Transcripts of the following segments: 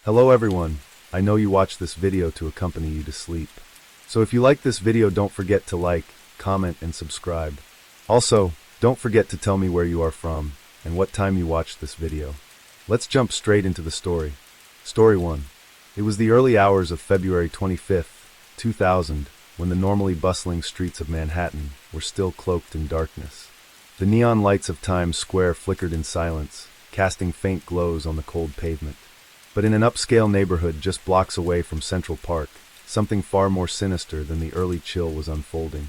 Hello everyone, I know you watched this video to accompany you to sleep. So if you like this video, don't forget to like, comment, and subscribe. Also, don't forget to tell me where you are from and what time you watched this video. Let's jump straight into the story. Story 1. It was the early hours of February 25th, 2000, when the normally bustling streets of Manhattan were still cloaked in darkness. The neon lights of Times Square flickered in silence, casting faint glows on the cold pavement. But in an upscale neighborhood just blocks away from Central Park, something far more sinister than the early chill was unfolding.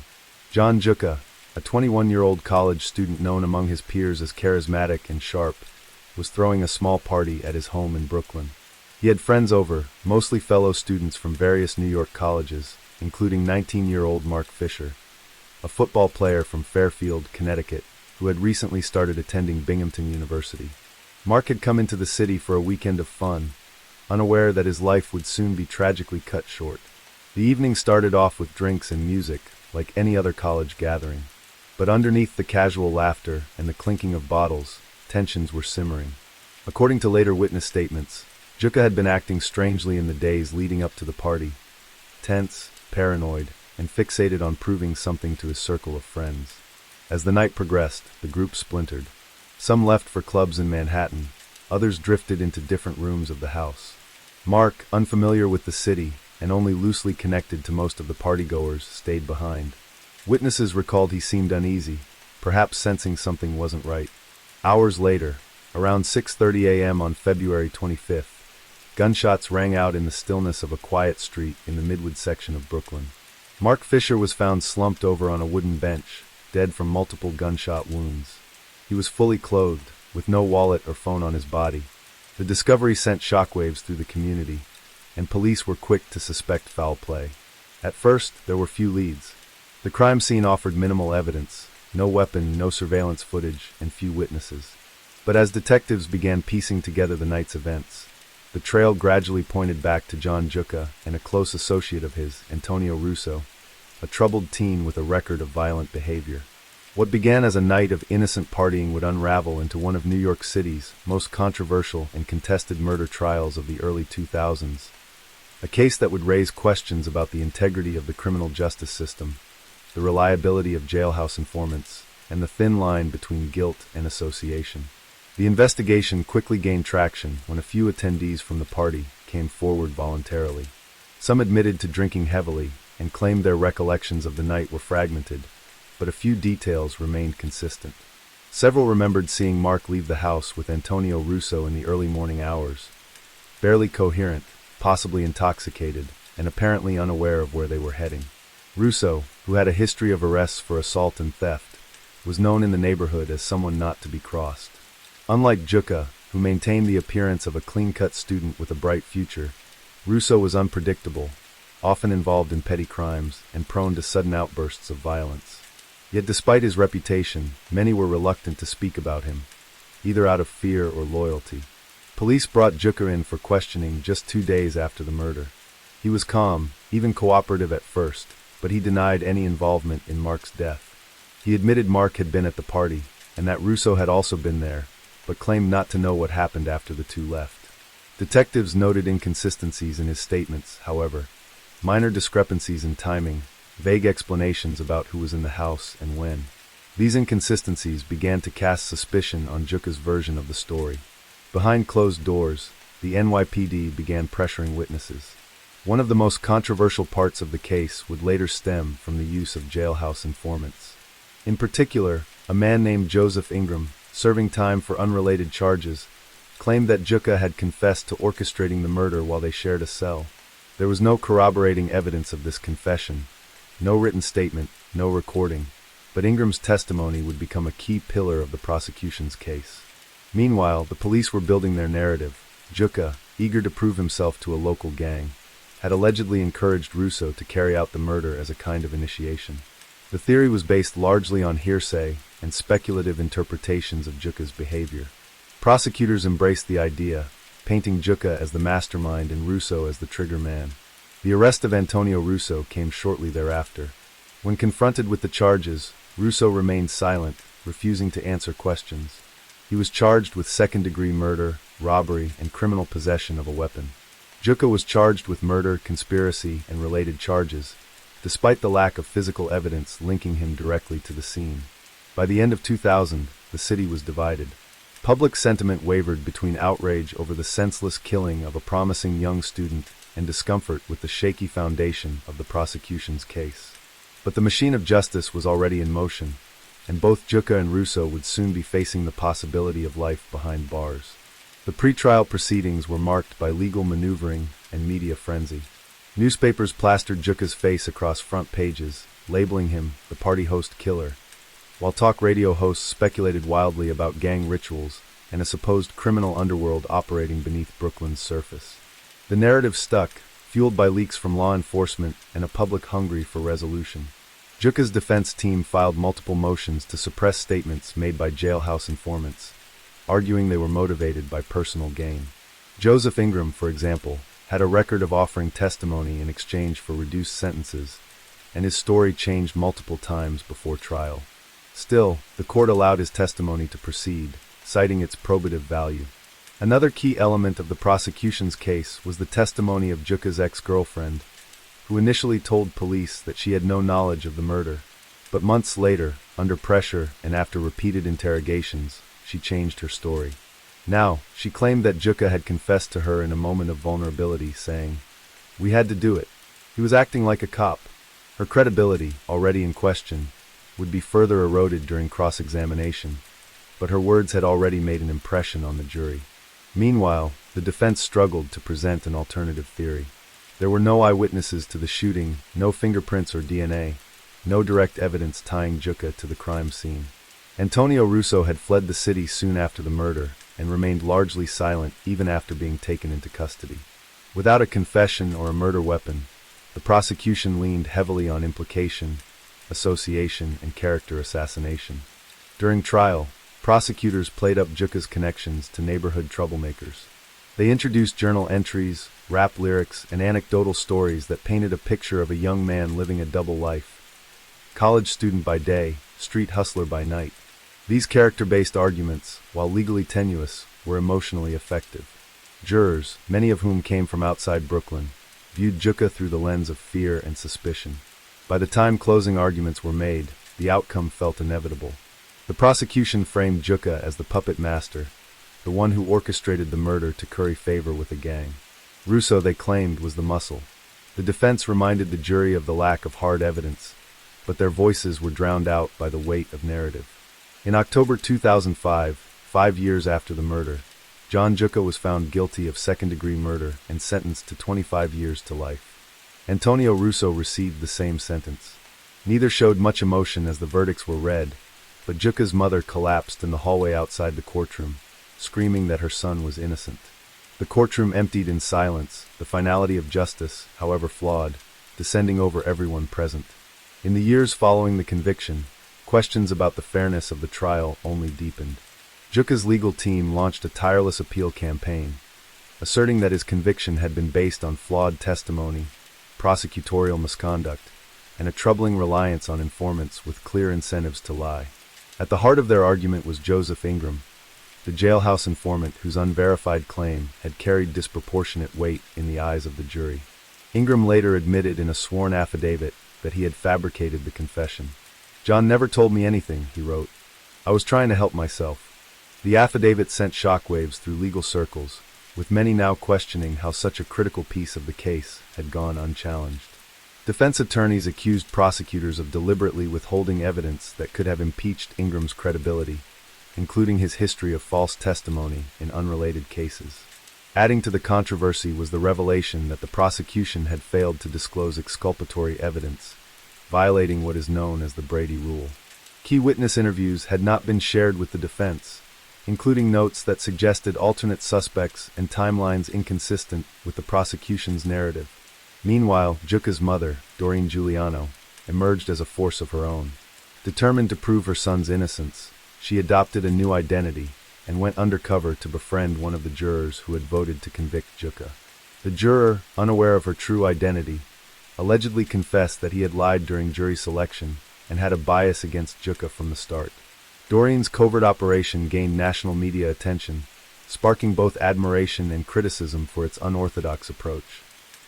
John Jucca, a 21-year-old college student known among his peers as charismatic and sharp, was throwing a small party at his home in Brooklyn. He had friends over, mostly fellow students from various New York colleges, including 19-year-old Mark Fisher, a football player from Fairfield, Connecticut, who had recently started attending Binghamton University. Mark had come into the city for a weekend of fun, unaware that his life would soon be tragically cut short. The evening started off with drinks and music, like any other college gathering. But underneath the casual laughter and the clinking of bottles, tensions were simmering. According to later witness statements, Jucca had been acting strangely in the days leading up to the party, tense, paranoid, and fixated on proving something to his circle of friends. As the night progressed, the group splintered. Some left for clubs in Manhattan, others drifted into different rooms of the house. Mark, unfamiliar with the city and only loosely connected to most of the partygoers, stayed behind. Witnesses recalled he seemed uneasy, perhaps sensing something wasn't right. Hours later, around 6:30 a.m. on February 25th, gunshots rang out in the stillness of a quiet street in the Midwood section of Brooklyn. Mark Fisher was found slumped over on a wooden bench, dead from multiple gunshot wounds. He was fully clothed, with no wallet or phone on his body. The discovery sent shockwaves through the community, and police were quick to suspect foul play. At first, there were few leads. The crime scene offered minimal evidence, no weapon, no surveillance footage, and few witnesses. But as detectives began piecing together the night's events, the trail gradually pointed back to John Jucca and a close associate of his, Antonio Russo, a troubled teen with a record of violent behavior. What began as a night of innocent partying would unravel into one of New York City's most controversial and contested murder trials of the early 2000s. A case that would raise questions about the integrity of the criminal justice system, the reliability of jailhouse informants, and the thin line between guilt and association. The investigation quickly gained traction when a few attendees from the party came forward voluntarily. Some admitted to drinking heavily and claimed their recollections of the night were fragmented, but a few details remained consistent. Several remembered seeing Mark leave the house with Antonio Russo in the early morning hours, barely coherent, possibly intoxicated, and apparently unaware of where they were heading. Russo, who had a history of arrests for assault and theft, was known in the neighborhood as someone not to be crossed. Unlike Jucca, who maintained the appearance of a clean-cut student with a bright future, Russo was unpredictable, often involved in petty crimes, and prone to sudden outbursts of violence. Yet despite his reputation, many were reluctant to speak about him, either out of fear or loyalty. Police brought Jucca in for questioning just 2 days after the murder. He was calm, even cooperative at first, but he denied any involvement in Mark's death. He admitted Mark had been at the party, and that Russo had also been there, but claimed not to know what happened after the two left. Detectives noted inconsistencies in his statements, however, minor discrepancies in timing, vague explanations about who was in the house and when. These inconsistencies began to cast suspicion on Jucca's version of the story. Behind closed doors, the NYPD began pressuring witnesses. One of the most controversial parts of the case would later stem from the use of jailhouse informants. In particular, a man named Joseph Ingram, serving time for unrelated charges, claimed that Jucca had confessed to orchestrating the murder while they shared a cell. There was no corroborating evidence of this confession, no written statement, no recording, but Ingram's testimony would become a key pillar of the prosecution's case. Meanwhile, the police were building their narrative. Jucca, eager to prove himself to a local gang, had allegedly encouraged Russo to carry out the murder as a kind of initiation. The theory was based largely on hearsay and speculative interpretations of Jucca's behavior. Prosecutors embraced the idea, painting Jucca as the mastermind and Russo as the trigger man. The arrest of Antonio Russo came shortly thereafter. When confronted with the charges, Russo remained silent, refusing to answer questions. He was charged with second-degree murder, robbery, and criminal possession of a weapon. Juka was charged with murder, conspiracy, and related charges, despite the lack of physical evidence linking him directly to the scene. By the end of 2000, the city was divided. Public sentiment wavered between outrage over the senseless killing of a promising young student and discomfort with the shaky foundation of the prosecution's case. But the machine of justice was already in motion, and both Juka and Russo would soon be facing the possibility of life behind bars. The pretrial proceedings were marked by legal maneuvering and media frenzy. Newspapers plastered Juka's face across front pages, labeling him the party host killer, while talk radio hosts speculated wildly about gang rituals and a supposed criminal underworld operating beneath Brooklyn's surface. The narrative stuck, fueled by leaks from law enforcement and a public hungry for resolution. Juka's defense team filed multiple motions to suppress statements made by jailhouse informants, arguing they were motivated by personal gain. Joseph Ingram, for example, had a record of offering testimony in exchange for reduced sentences, and his story changed multiple times before trial. Still, the court allowed his testimony to proceed, citing its probative value. Another key element of the prosecution's case was the testimony of Juka's ex-girlfriend, who initially told police that she had no knowledge of the murder. But months later, under pressure and after repeated interrogations, she changed her story. Now, she claimed that Juka had confessed to her in a moment of vulnerability, saying, "We had to do it. He was acting like a cop." Her credibility, already in question, would be further eroded during cross-examination, but her words had already made an impression on the jury. Meanwhile, the defense struggled to present an alternative theory. There were no eyewitnesses to the shooting, no fingerprints or DNA, no direct evidence tying Juka to the crime scene. Antonio Russo had fled the city soon after the murder and remained largely silent even after being taken into custody. Without a confession or a murder weapon, the prosecution leaned heavily on implication, association, and character assassination. During trial, prosecutors played up Juka's connections to neighborhood troublemakers. They introduced journal entries, rap lyrics, and anecdotal stories that painted a picture of a young man living a double life. College student by day, street hustler by night. These character-based arguments, while legally tenuous, were emotionally effective. Jurors, many of whom came from outside Brooklyn, viewed Juka through the lens of fear and suspicion. By the time closing arguments were made, the outcome felt inevitable. The prosecution framed Juka as the puppet master, the one who orchestrated the murder to curry favor with a gang. Russo, they claimed, was the muscle. The defense reminded the jury of the lack of hard evidence, but their voices were drowned out by the weight of narrative. In October 2005, 5 years after the murder, John Juka was found guilty of second-degree murder and sentenced to 25 years to life. Antonio Russo received the same sentence. Neither showed much emotion as the verdicts were read, but Juka's mother collapsed in the hallway outside the courtroom, screaming that her son was innocent. The courtroom emptied in silence, the finality of justice, however flawed, descending over everyone present. In the years following the conviction, questions about the fairness of the trial only deepened. Juka's legal team launched a tireless appeal campaign, asserting that his conviction had been based on flawed testimony, prosecutorial misconduct, and a troubling reliance on informants with clear incentives to lie. At the heart of their argument was Joseph Ingram, the jailhouse informant whose unverified claim had carried disproportionate weight in the eyes of the jury. Ingram later admitted in a sworn affidavit that he had fabricated the confession. "John never told me anything," he wrote. "I was trying to help myself." The affidavit sent shockwaves through legal circles, with many now questioning how such a critical piece of the case had gone unchallenged. Defense attorneys accused prosecutors of deliberately withholding evidence that could have impeached Ingram's credibility, including his history of false testimony in unrelated cases. Adding to the controversy was the revelation that the prosecution had failed to disclose exculpatory evidence, violating what is known as the Brady Rule. Key witness interviews had not been shared with the defense, including notes that suggested alternate suspects and timelines inconsistent with the prosecution's narrative. Meanwhile, Juka's mother, Doreen Giuliano, emerged as a force of her own. Determined to prove her son's innocence, she adopted a new identity and went undercover to befriend one of the jurors who had voted to convict Juka. The juror, unaware of her true identity, allegedly confessed that he had lied during jury selection and had a bias against Juka from the start. Doreen's covert operation gained national media attention, sparking both admiration and criticism for its unorthodox approach.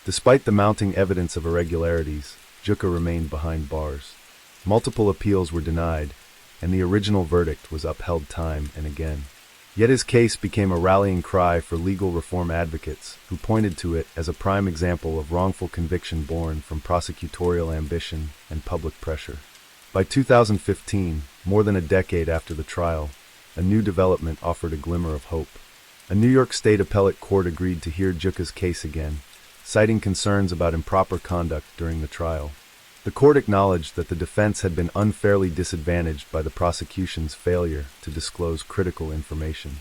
Despite the mounting evidence of irregularities, Jucca remained behind bars. Multiple appeals were denied, and the original verdict was upheld time and again. Yet his case became a rallying cry for legal reform advocates, who pointed to it as a prime example of wrongful conviction born from prosecutorial ambition and public pressure. By 2015, more than a decade after the trial, a new development offered a glimmer of hope. A New York State appellate court agreed to hear Jucca's case again, citing concerns about improper conduct during the trial. The court acknowledged that the defense had been unfairly disadvantaged by the prosecution's failure to disclose critical information.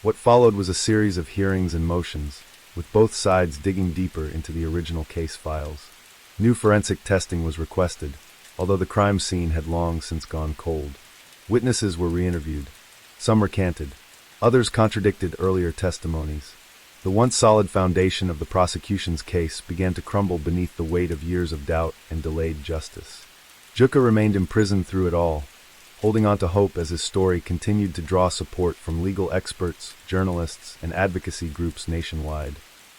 What followed was a series of hearings and motions, with both sides digging deeper into the original case files. New forensic testing was requested, although the crime scene had long since gone cold. Witnesses were re-interviewed. Some recanted. Others contradicted earlier testimonies. The once solid foundation of the prosecution's case began to crumble beneath the weight of years of doubt and delayed justice. Jucca remained imprisoned through it all, holding on to hope as his story continued to draw support from legal experts, journalists, and advocacy groups nationwide.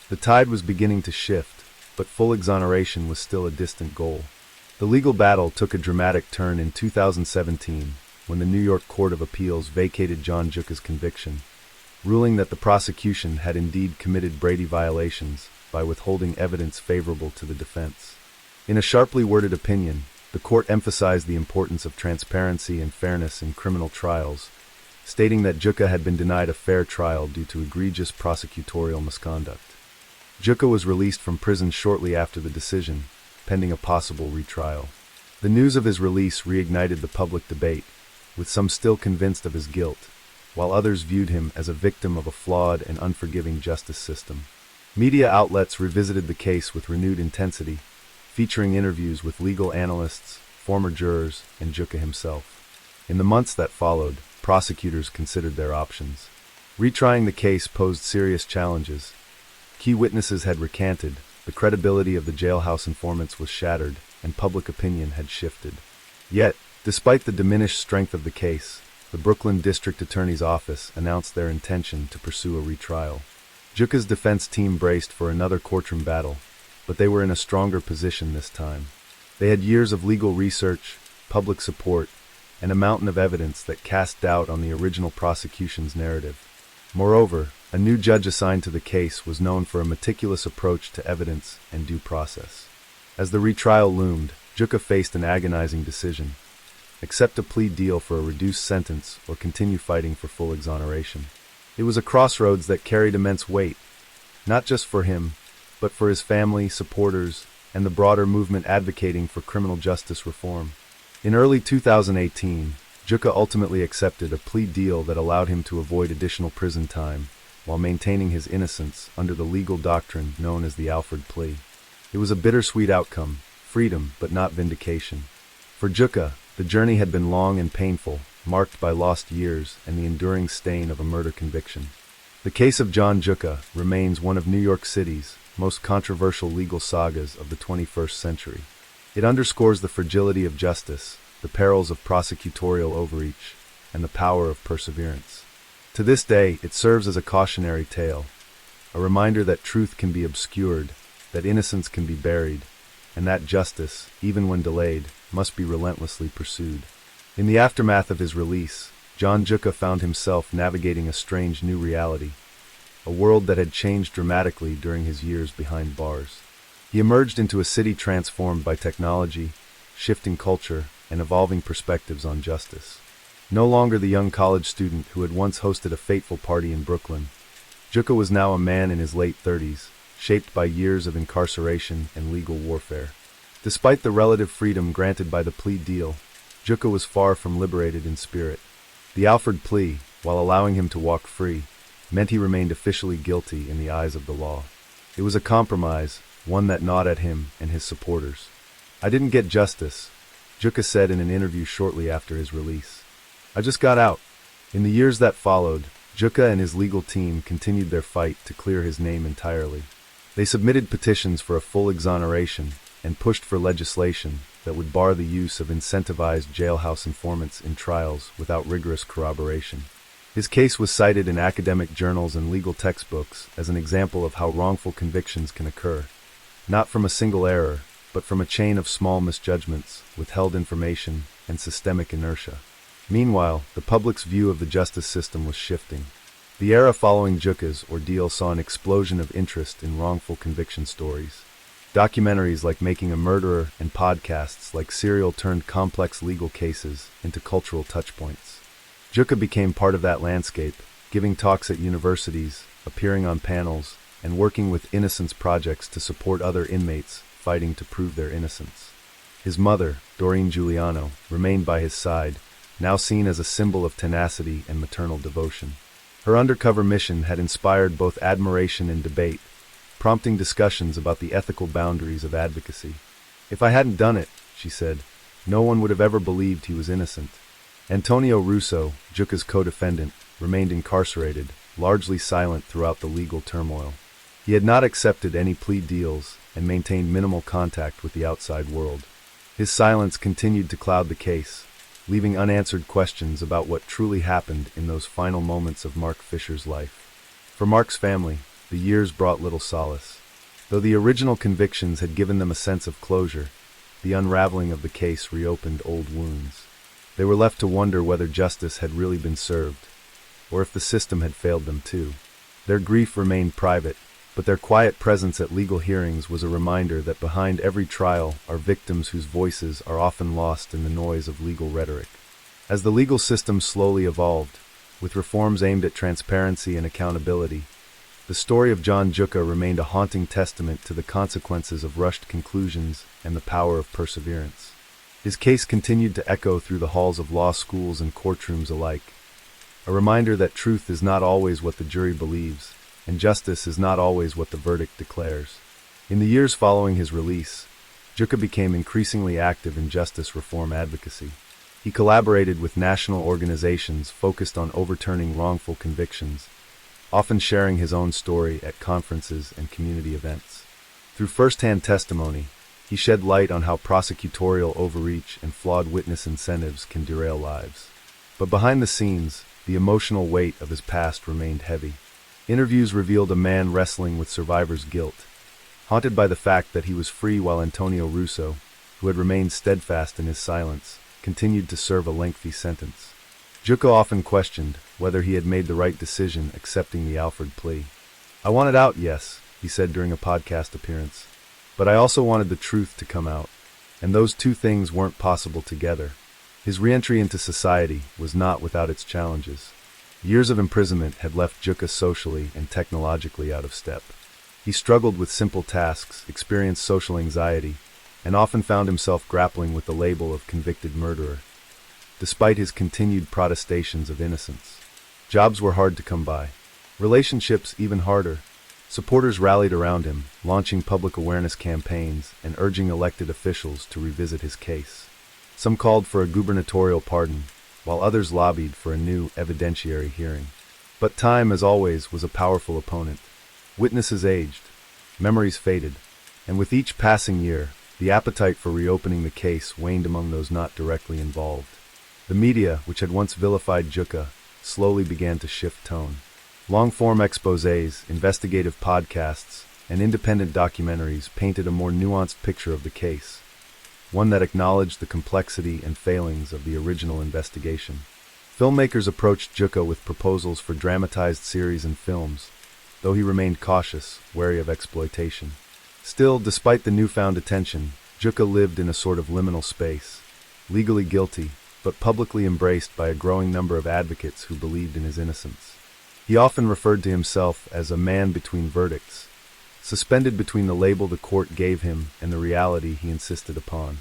The tide was beginning to shift, but full exoneration was still a distant goal. The legal battle took a dramatic turn in 2017, when the New York Court of Appeals vacated John Jucca's conviction, ruling that the prosecution had indeed committed Brady violations by withholding evidence favorable to the defense. In a sharply worded opinion, the court emphasized the importance of transparency and fairness in criminal trials, stating that Jucca had been denied a fair trial due to egregious prosecutorial misconduct. Jucca was released from prison shortly after the decision, pending a possible retrial. The news of his release reignited the public debate, with some still convinced of his guilt, while others viewed him as a victim of a flawed and unforgiving justice system. Media outlets revisited the case with renewed intensity, featuring interviews with legal analysts, former jurors, and Jucca himself. In the months that followed, prosecutors considered their options. Retrying the case posed serious challenges. Key witnesses had recanted, the credibility of the jailhouse informants was shattered, and public opinion had shifted. Yet, despite the diminished strength of the case, the Brooklyn District Attorney's Office announced their intention to pursue a retrial. Jucca's defense team braced for another courtroom battle, but they were in a stronger position this time. They had years of legal research, public support, and a mountain of evidence that cast doubt on the original prosecution's narrative. Moreover, a new judge assigned to the case was known for a meticulous approach to evidence and due process. As the retrial loomed, Jucca faced an agonizing decision: accept a plea deal for a reduced sentence or continue fighting for full exoneration. It was a crossroads that carried immense weight, not just for him, but for his family, supporters, and the broader movement advocating for criminal justice reform. In early 2018, Jucca ultimately accepted a plea deal that allowed him to avoid additional prison time while maintaining his innocence under the legal doctrine known as the Alford plea. It was a bittersweet outcome, freedom but not vindication. For Jucca, the journey had been long and painful, marked by lost years and the enduring stain of a murder conviction. The case of John Jucca remains one of New York City's most controversial legal sagas of the 21st century. It underscores the fragility of justice, the perils of prosecutorial overreach, and the power of perseverance. To this day, it serves as a cautionary tale, a reminder that truth can be obscured, that innocence can be buried, and that justice, even when delayed, must be relentlessly pursued. In the aftermath of his release, John Jucca found himself navigating a strange new reality, a world that had changed dramatically during his years behind bars. He emerged into a city transformed by technology, shifting culture, and evolving perspectives on justice. No longer the young college student who had once hosted a fateful party in Brooklyn, Jucca was now a man in his late 30s, shaped by years of incarceration and legal warfare. Despite the relative freedom granted by the plea deal, Jucca was far from liberated in spirit. The Alford plea, while allowing him to walk free, meant he remained officially guilty in the eyes of the law. It was a compromise, one that gnawed at him and his supporters. "I didn't get justice," Jucca said in an interview shortly after his release. "I just got out." In the years that followed, Jucca and his legal team continued their fight to clear his name entirely. They submitted petitions for a full exoneration and pushed for legislation that would bar the use of incentivized jailhouse informants in trials without rigorous corroboration. His case was cited in academic journals and legal textbooks as an example of how wrongful convictions can occur, not from a single error, but from a chain of small misjudgments, withheld information, and systemic inertia. Meanwhile, the public's view of the justice system was shifting. The era following Juka's ordeal saw an explosion of interest in wrongful conviction stories. Documentaries like Making a Murderer and podcasts like Serial turned complex legal cases into cultural touchpoints. Juka became part of that landscape, giving talks at universities, appearing on panels, and working with innocence projects to support other inmates fighting to prove their innocence. His mother, Doreen Giuliano, remained by his side, now seen as a symbol of tenacity and maternal devotion. Her undercover mission had inspired both admiration and debate, prompting discussions about the ethical boundaries of advocacy. "If I hadn't done it," she said, "no one would have ever believed he was innocent." Antonio Russo, Juka's co-defendant, remained incarcerated, largely silent throughout the legal turmoil. He had not accepted any plea deals and maintained minimal contact with the outside world. His silence continued to cloud the case, leaving unanswered questions about what truly happened in those final moments of Mark Fisher's life. For Mark's family, the years brought little solace. Though the original convictions had given them a sense of closure, the unraveling of the case reopened old wounds. They were left to wonder whether justice had really been served, or if the system had failed them too. Their grief remained private, but their quiet presence at legal hearings was a reminder that behind every trial are victims whose voices are often lost in the noise of legal rhetoric. As the legal system slowly evolved, with reforms aimed at transparency and accountability, the story of John Juka remained a haunting testament to the consequences of rushed conclusions and the power of perseverance. His case continued to echo through the halls of law schools and courtrooms alike, a reminder that truth is not always what the jury believes, and justice is not always what the verdict declares. In the years following his release, Juka became increasingly active in justice reform advocacy. He collaborated with national organizations focused on overturning wrongful convictions, often sharing his own story at conferences and community events. Through first-hand testimony, he shed light on how prosecutorial overreach and flawed witness incentives can derail lives. But behind the scenes, the emotional weight of his past remained heavy. Interviews revealed a man wrestling with survivor's guilt, haunted by the fact that he was free while Antonio Russo, who had remained steadfast in his silence, continued to serve a lengthy sentence. Juka often questioned whether he had made the right decision accepting the Alford plea. "I wanted out, yes," he said during a podcast appearance, "but I also wanted the truth to come out, and those two things weren't possible together." His re-entry into society was not without its challenges. Years of imprisonment had left Juka socially and technologically out of step. He struggled with simple tasks, experienced social anxiety, and often found himself grappling with the label of convicted murderer, despite his continued protestations of innocence. Jobs were hard to come by. Relationships even harder. Supporters rallied around him, launching public awareness campaigns and urging elected officials to revisit his case. Some called for a gubernatorial pardon, while others lobbied for a new evidentiary hearing. But time, as always, was a powerful opponent. Witnesses aged, memories faded, and with each passing year, the appetite for reopening the case waned among those not directly involved. The media, which had once vilified Juka, slowly began to shift tone. Long-form exposés, investigative podcasts, and independent documentaries painted a more nuanced picture of the case, one that acknowledged the complexity and failings of the original investigation. Filmmakers approached Juka with proposals for dramatized series and films, though he remained cautious, wary of exploitation. Still, despite the newfound attention, Juka lived in a sort of liminal space, legally guilty, but publicly embraced by a growing number of advocates who believed in his innocence. He often referred to himself as a man between verdicts, suspended between the label the court gave him and the reality he insisted upon.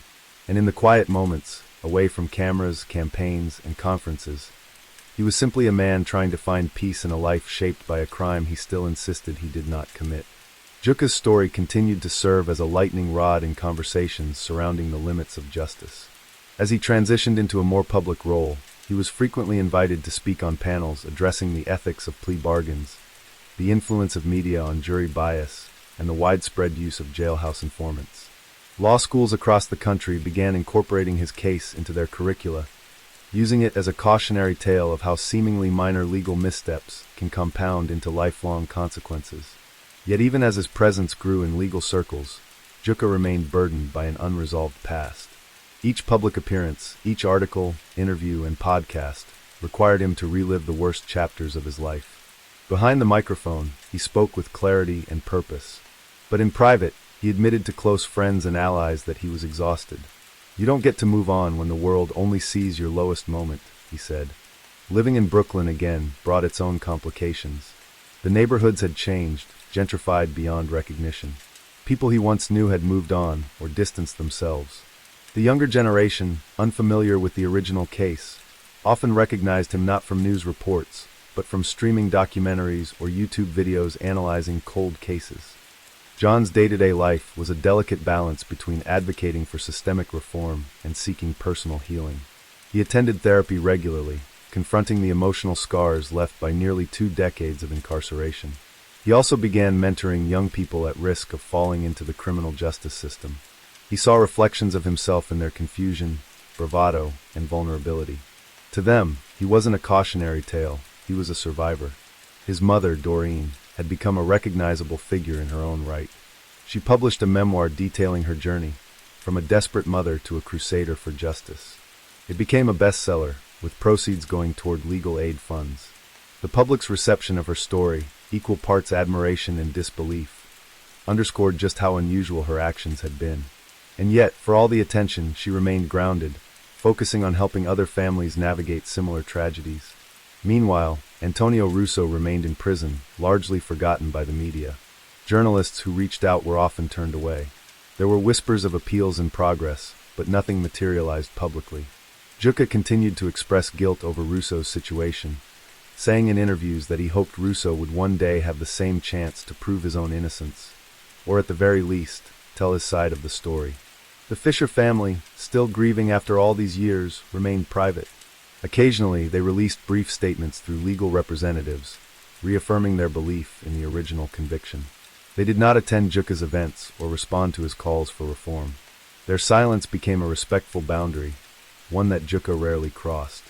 And in the quiet moments, away from cameras, campaigns, and conferences, he was simply a man trying to find peace in a life shaped by a crime he still insisted he did not commit. Juka's story continued to serve as a lightning rod in conversations surrounding the limits of justice. As he transitioned into a more public role, he was frequently invited to speak on panels addressing the ethics of plea bargains, the influence of media on jury bias, and the widespread use of jailhouse informants. Law schools across the country began incorporating his case into their curricula, using it as a cautionary tale of how seemingly minor legal missteps can compound into lifelong consequences. Yet even as his presence grew in legal circles, Juka remained burdened by an unresolved past. Each public appearance, each article, interview, and podcast required him to relive the worst chapters of his life. Behind the microphone, he spoke with clarity and purpose. But in private, he admitted to close friends and allies that he was exhausted. "You don't get to move on when the world only sees your lowest moment," he said. Living in Brooklyn again brought its own complications. The neighborhoods had changed, gentrified beyond recognition. People he once knew had moved on or distanced themselves. The younger generation, unfamiliar with the original case, often recognized him not from news reports, but from streaming documentaries or YouTube videos analyzing cold cases. John's day-to-day life was a delicate balance between advocating for systemic reform and seeking personal healing. He attended therapy regularly, confronting the emotional scars left by nearly 2 decades of incarceration. He also began mentoring young people at risk of falling into the criminal justice system. He saw reflections of himself in their confusion, bravado, and vulnerability. To them, he wasn't a cautionary tale, he was a survivor. His mother, Doreen, had become a recognizable figure in her own right. She published a memoir detailing her journey, from a desperate mother to a crusader for justice. It became a bestseller, with proceeds going toward legal aid funds. The public's reception of her story, equal parts admiration and disbelief, underscored just how unusual her actions had been. And yet, for all the attention, she remained grounded, focusing on helping other families navigate similar tragedies. Meanwhile, Antonio Russo remained in prison, largely forgotten by the media. Journalists who reached out were often turned away. There were whispers of appeals in progress, but nothing materialized publicly. Juka continued to express guilt over Russo's situation, saying in interviews that he hoped Russo would one day have the same chance to prove his own innocence, or at the very least, tell his side of the story. The Fisher family, still grieving after all these years, remained private. Occasionally, they released brief statements through legal representatives, reaffirming their belief in the original conviction. They did not attend Juka's events or respond to his calls for reform. Their silence became a respectful boundary, one that Juka rarely crossed.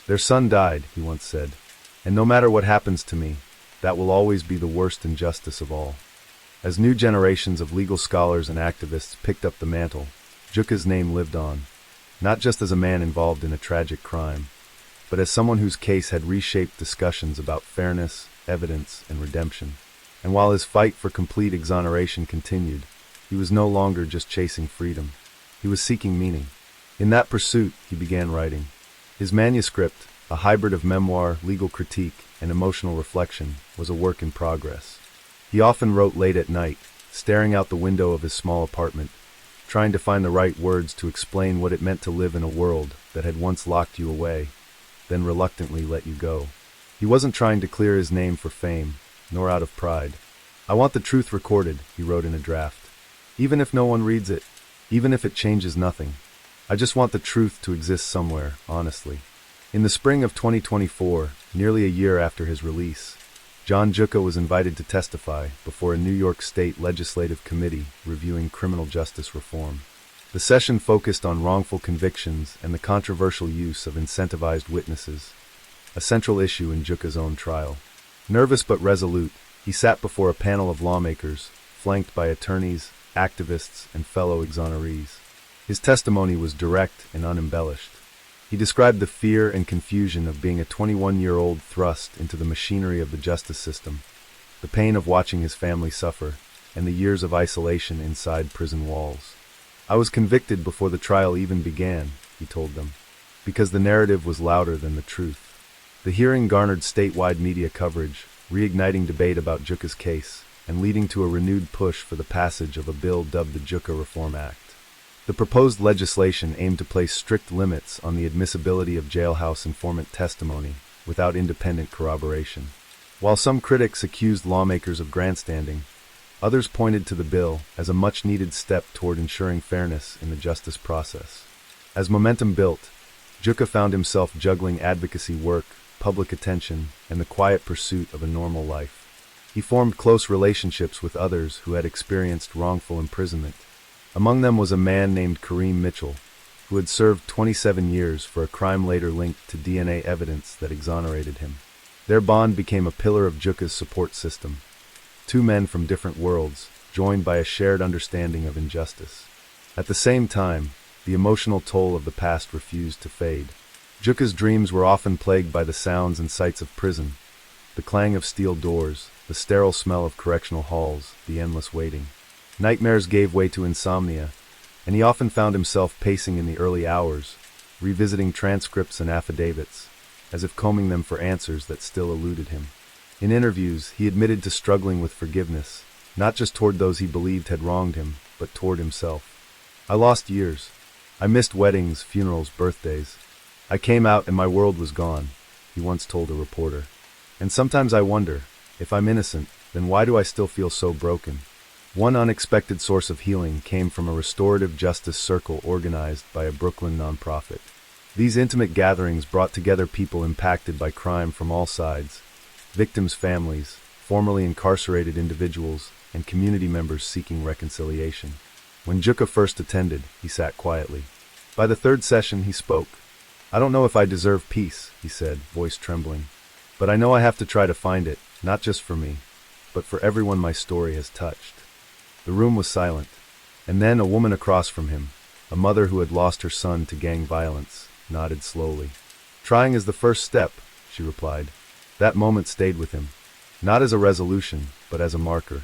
"Their son died," he once said, "and no matter what happens to me, that will always be the worst injustice of all." As new generations of legal scholars and activists picked up the mantle, Juka's name lived on, not just as a man involved in a tragic crime, but as someone whose case had reshaped discussions about fairness, evidence, and redemption. And while his fight for complete exoneration continued, he was no longer just chasing freedom. He was seeking meaning. In that pursuit, he began writing. His manuscript, a hybrid of memoir, legal critique, and emotional reflection, was a work in progress. He often wrote late at night, staring out the window of his small apartment, trying to find the right words to explain what it meant to live in a world that had once locked you away, then reluctantly let you go. He wasn't trying to clear his name for fame, nor out of pride. "I want the truth recorded," he wrote in a draft. "Even if no one reads it, even if it changes nothing. I just want the truth to exist somewhere, honestly." In the spring of 2024, nearly a year after his release, John Juka was invited to testify before a New York State legislative committee reviewing criminal justice reform. The session focused on wrongful convictions and the controversial use of incentivized witnesses, a central issue in Juka's own trial. Nervous but resolute, he sat before a panel of lawmakers, flanked by attorneys, activists, and fellow exonerees. His testimony was direct and unembellished. He described the fear and confusion of being a 21-year-old thrust into the machinery of the justice system, the pain of watching his family suffer, and the years of isolation inside prison walls. "I was convicted before the trial even began," he told them, because the narrative was louder than the truth. The hearing garnered statewide media coverage, reigniting debate about Juka's case, and leading to a renewed push for the passage of a bill dubbed the Juka Reform Act. The proposed legislation aimed to place strict limits on the admissibility of jailhouse informant testimony without independent corroboration. While some critics accused lawmakers of grandstanding, others pointed to the bill as a much-needed step toward ensuring fairness in the justice process. As momentum built, Juka found himself juggling advocacy work, public attention, and the quiet pursuit of a normal life. He formed close relationships with others who had experienced wrongful imprisonment. Among them was a man named Kareem Mitchell, who had served 27 years for a crime later linked to DNA evidence that exonerated him. Their bond became a pillar of Juka's support system. Two men from different worlds, joined by a shared understanding of injustice. At the same time, the emotional toll of the past refused to fade. Juka's dreams were often plagued by the sounds and sights of prison, the clang of steel doors, the sterile smell of correctional halls, the endless waiting. Nightmares gave way to insomnia, and he often found himself pacing in the early hours, revisiting transcripts and affidavits, as if combing them for answers that still eluded him. In interviews, he admitted to struggling with forgiveness, not just toward those he believed had wronged him, but toward himself. "I lost years. I missed weddings, funerals, birthdays. I came out and my world was gone," he once told a reporter. "And sometimes I wonder, if I'm innocent, then why do I still feel so broken?" One unexpected source of healing came from a restorative justice circle organized by a Brooklyn nonprofit. These intimate gatherings brought together people impacted by crime from all sides, victims' families, formerly incarcerated individuals, and community members seeking reconciliation. When Juka first attended, he sat quietly. By the third session, he spoke. "I don't know if I deserve peace," he said, voice trembling. "But I know I have to try to find it, not just for me, but for everyone my story has touched." The room was silent. And then a woman across from him, a mother who had lost her son to gang violence, nodded slowly. "Trying is the first step," she replied. That moment stayed with him, not as a resolution, but as a marker.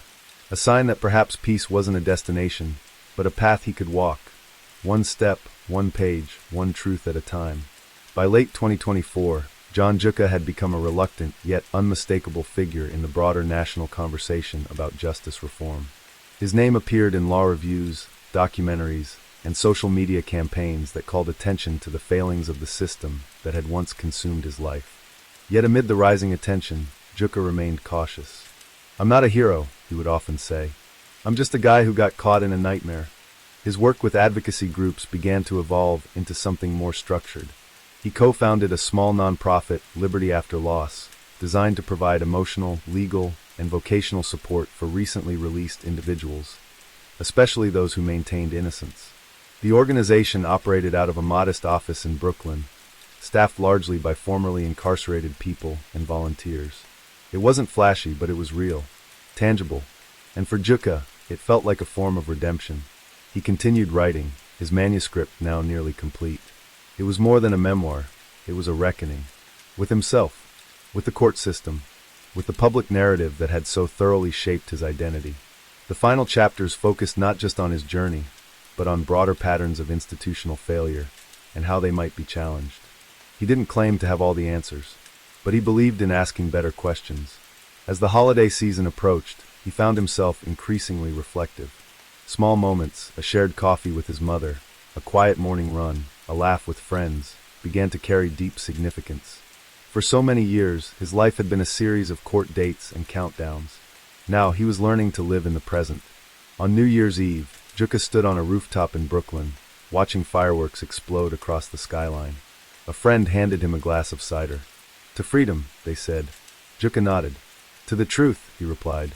A sign that perhaps peace wasn't a destination, but a path he could walk. One step, one page, one truth at a time. By late 2024, John Juka had become a reluctant yet unmistakable figure in the broader national conversation about justice reform. His name appeared in law reviews, documentaries, and social media campaigns that called attention to the failings of the system that had once consumed his life. Yet amid the rising attention, Juka remained cautious. "I'm not a hero," he would often say. "I'm just a guy who got caught in a nightmare." His work with advocacy groups began to evolve into something more structured. He co-founded a small nonprofit, Liberty After Loss, designed to provide emotional, legal, and vocational support for recently released individuals, especially those who maintained innocence. The organization operated out of a modest office in Brooklyn, staffed largely by formerly incarcerated people and volunteers. It wasn't flashy, but it was real, tangible, and for Juka, it felt like a form of redemption. He continued writing, his manuscript now nearly complete. It was more than a memoir, it was a reckoning. With himself, with the court system, with the public narrative that had so thoroughly shaped his identity. The final chapters focused not just on his journey, but on broader patterns of institutional failure and how they might be challenged. He didn't claim to have all the answers, but he believed in asking better questions. As the holiday season approached, he found himself increasingly reflective. Small moments, a shared coffee with his mother, a quiet morning run, a laugh with friends, began to carry deep significance. For so many years, his life had been a series of court dates and countdowns. Now he was learning to live in the present. On New Year's Eve, Juka stood on a rooftop in Brooklyn, watching fireworks explode across the skyline. A friend handed him a glass of cider. "To freedom," they said. Juka nodded. "To the truth," he replied.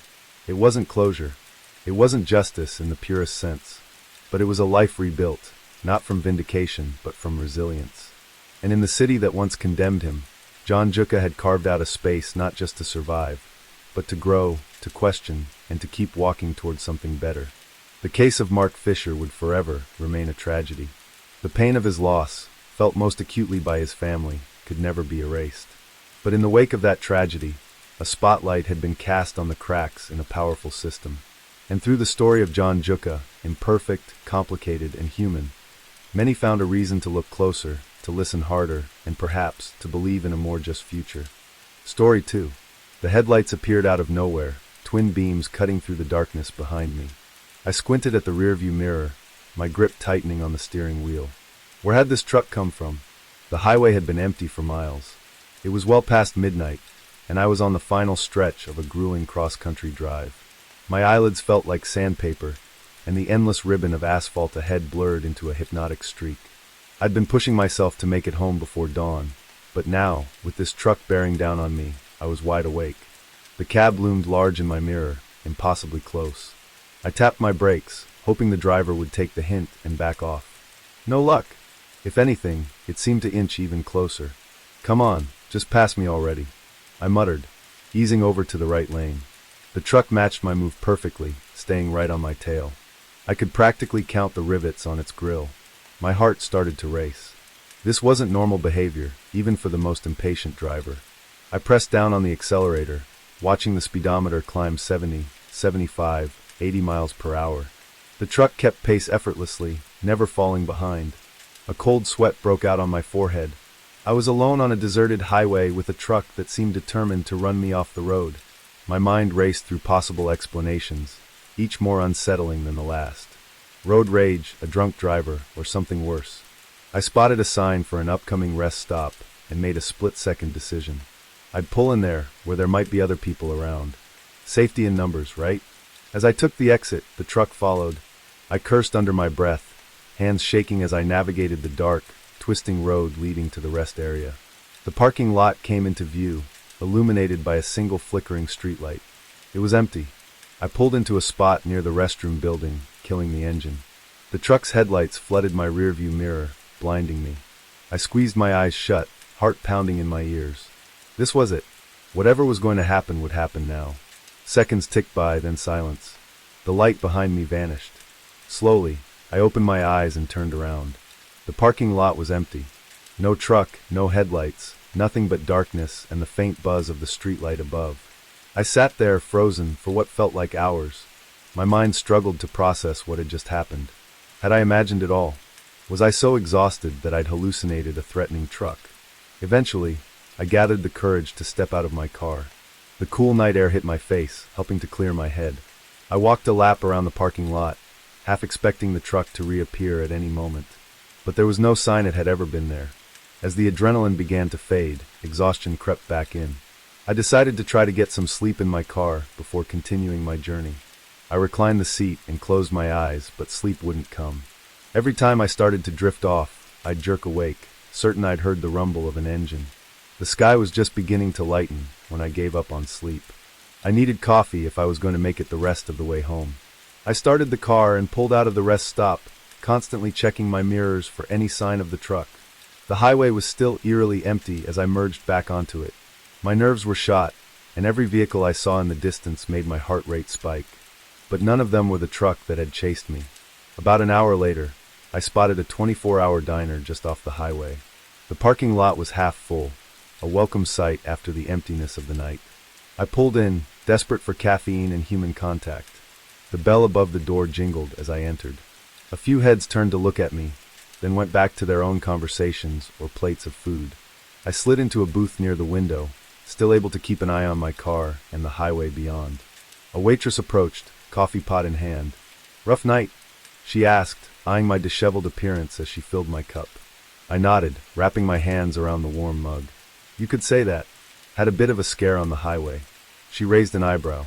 It wasn't closure. It wasn't justice in the purest sense. But it was a life rebuilt, not from vindication, but from resilience. And in the city that once condemned him, John Juka had carved out a space not just to survive, but to grow, to question, and to keep walking towards something better. The case of Mark Fisher would forever remain a tragedy. The pain of his loss, felt most acutely by his family, could never be erased. But in the wake of that tragedy, a spotlight had been cast on the cracks in a powerful system. And through the story of John Juka, imperfect, complicated, and human, many found a reason to look closer, to listen harder, and perhaps to believe in a more just future. Story 2. The headlights appeared out of nowhere, twin beams cutting through the darkness behind me. I squinted at the rearview mirror, my grip tightening on the steering wheel. Where had this truck come from? The highway had been empty for miles. It was well past midnight, and I was on the final stretch of a grueling cross-country drive. My eyelids felt like sandpaper, and the endless ribbon of asphalt ahead blurred into a hypnotic streak. I'd been pushing myself to make it home before dawn, but now, with this truck bearing down on me, I was wide awake. The cab loomed large in my mirror, impossibly close. I tapped my brakes, hoping the driver would take the hint and back off. No luck. If anything, it seemed to inch even closer. "Come on, just pass me already," I muttered, easing over to the right lane. The truck matched my move perfectly, staying right on my tail. I could practically count the rivets on its grille. My heart started to race. This wasn't normal behavior, even for the most impatient driver. I pressed down on the accelerator, watching the speedometer climb 70, 75, 80 miles per hour. The truck kept pace effortlessly, never falling behind. A cold sweat broke out on my forehead. I was alone on a deserted highway with a truck that seemed determined to run me off the road. My mind raced through possible explanations, each more unsettling than the last. Road rage, a drunk driver, or something worse. I spotted a sign for an upcoming rest stop and made a split-second decision. I'd pull in there, where there might be other people around. Safety in numbers, right? As I took the exit, the truck followed. I cursed under my breath, hands shaking as I navigated the dark, twisting road leading to the rest area. The parking lot came into view, illuminated by a single flickering streetlight. It was empty. I pulled into a spot near the restroom building, killing the engine. The truck's headlights flooded my rearview mirror, blinding me. I squeezed my eyes shut, heart pounding in my ears. This was it. Whatever was going to happen would happen now. Seconds ticked by, then silence. The light behind me vanished. Slowly, I opened my eyes and turned around. The parking lot was empty. No truck, no headlights, nothing but darkness and the faint buzz of the streetlight above. I sat there frozen for what felt like hours. My mind struggled to process what had just happened. Had I imagined it all? Was I so exhausted that I'd hallucinated a threatening truck? Eventually, I gathered the courage to step out of my car. The cool night air hit my face, helping to clear my head. I walked a lap around the parking lot, half expecting the truck to reappear at any moment. But there was no sign it had ever been there. As the adrenaline began to fade, exhaustion crept back in. I decided to try to get some sleep in my car before continuing my journey. I reclined the seat and closed my eyes, but sleep wouldn't come. Every time I started to drift off, I'd jerk awake, certain I'd heard the rumble of an engine. The sky was just beginning to lighten when I gave up on sleep. I needed coffee if I was going to make it the rest of the way home. I started the car and pulled out of the rest stop, constantly checking my mirrors for any sign of the truck. The highway was still eerily empty as I merged back onto it. My nerves were shot, and every vehicle I saw in the distance made my heart rate spike. But none of them were the truck that had chased me. About an hour later, I spotted a 24-hour diner just off the highway. The parking lot was half full, a welcome sight after the emptiness of the night. I pulled in, desperate for caffeine and human contact. The bell above the door jingled as I entered. A few heads turned to look at me, then went back to their own conversations or plates of food. I slid into a booth near the window, still able to keep an eye on my car and the highway beyond. A waitress approached, coffee pot in hand. "Rough night?" she asked, eyeing my disheveled appearance as she filled my cup. I nodded, wrapping my hands around the warm mug. "You could say that. Had a bit of a scare on the highway." She raised an eyebrow.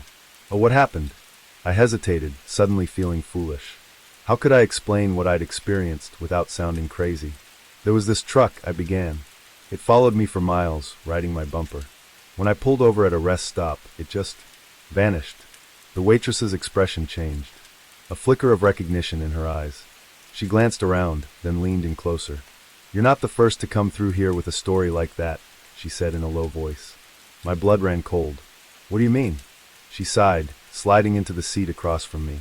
"Oh, what happened?" I hesitated, suddenly feeling foolish. How could I explain what I'd experienced without sounding crazy? "There was this truck," I began. "It followed me for miles, riding my bumper. When I pulled over at a rest stop, it just vanished." The waitress's expression changed. A flicker of recognition in her eyes. She glanced around, then leaned in closer. "You're not the first to come through here with a story like that," she said in a low voice. My blood ran cold. "What do you mean?" She sighed, sliding into the seat across from me.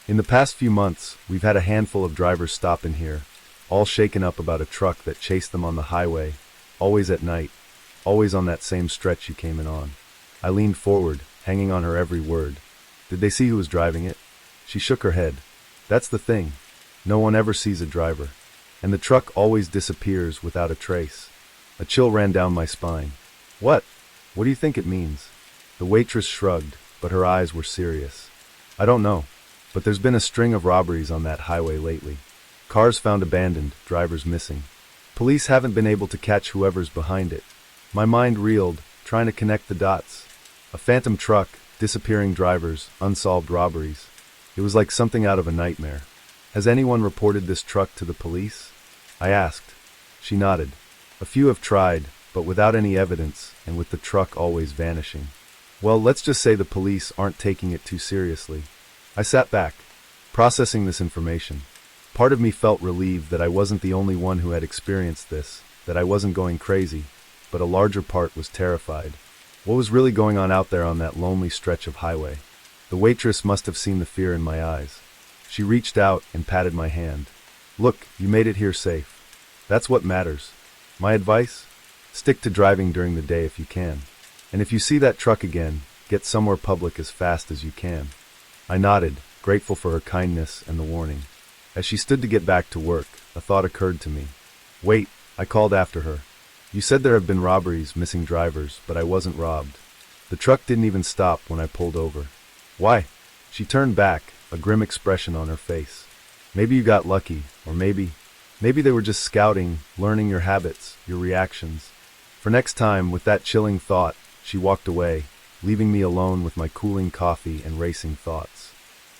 "In the past few months, we've had a handful of drivers stop in here, all shaken up about a truck that chased them on the highway, always at night, always on that same stretch you came in on." I leaned forward, hanging on her every word. "Did they see who was driving it?" She shook her head. "That's the thing. No one ever sees a driver. And the truck always disappears without a trace." A chill ran down my spine. What do you think it means?" The waitress shrugged, but her eyes were serious. "I don't know, but there's been a string of robberies on that highway lately. Cars found abandoned, drivers missing. Police haven't been able to catch whoever's behind it." My mind reeled, trying to connect the dots. A phantom truck, disappearing drivers, unsolved robberies. It was like something out of a nightmare. "Has anyone reported this truck to the police?" I asked. She nodded. "A few have tried, but without any evidence, and with the truck always vanishing. Well, let's just say the police aren't taking it too seriously." I sat back, processing this information. Part of me felt relieved that I wasn't the only one who had experienced this, that I wasn't going crazy, but a larger part was terrified. What was really going on out there on that lonely stretch of highway? The waitress must have seen the fear in my eyes. She reached out and patted my hand. "Look, you made it here safe. That's what matters. My advice? Stick to driving during the day if you can. And if you see that truck again, get somewhere public as fast as you can." I nodded, grateful for her kindness and the warning. As she stood to get back to work, a thought occurred to me. "Wait," I called after her. "You said there have been robberies, missing drivers, but I wasn't robbed." The truck didn't even stop when I pulled over. "Why?" She turned back, a grim expression on her face. "Maybe you got lucky, or maybe they were just scouting, learning your habits, your reactions." For next time, with that chilling thought, she walked away, leaving me alone with my cooling coffee and racing thoughts.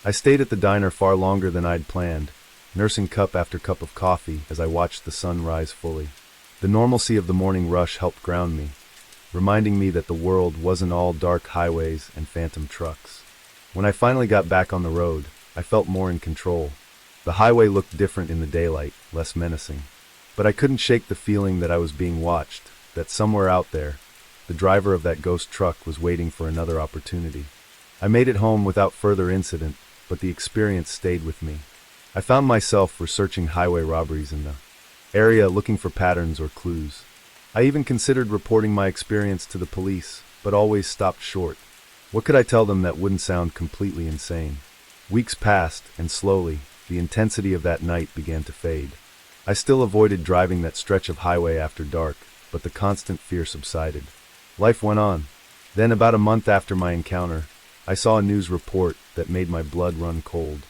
I stayed at the diner far longer than I'd planned, nursing cup after cup of coffee as I watched the sun rise fully. The normalcy of the morning rush helped ground me, reminding me that the world wasn't all dark highways and phantom trucks. When I finally got back on the road, I felt more in control. The highway looked different in the daylight, less menacing. But I couldn't shake the feeling that I was being watched, that somewhere out there, the driver of that ghost truck was waiting for another opportunity. I made it home without further incident, but the experience stayed with me. I found myself researching highway robberies in the area, looking for patterns or clues. I even considered reporting my experience to the police, but always stopped short. What could I tell them that wouldn't sound completely insane? Weeks passed, and slowly, the intensity of that night began to fade. I still avoided driving that stretch of highway after dark, but the constant fear subsided. Life went on. Then, about a month after my encounter, I saw a news report that made my blood run cold.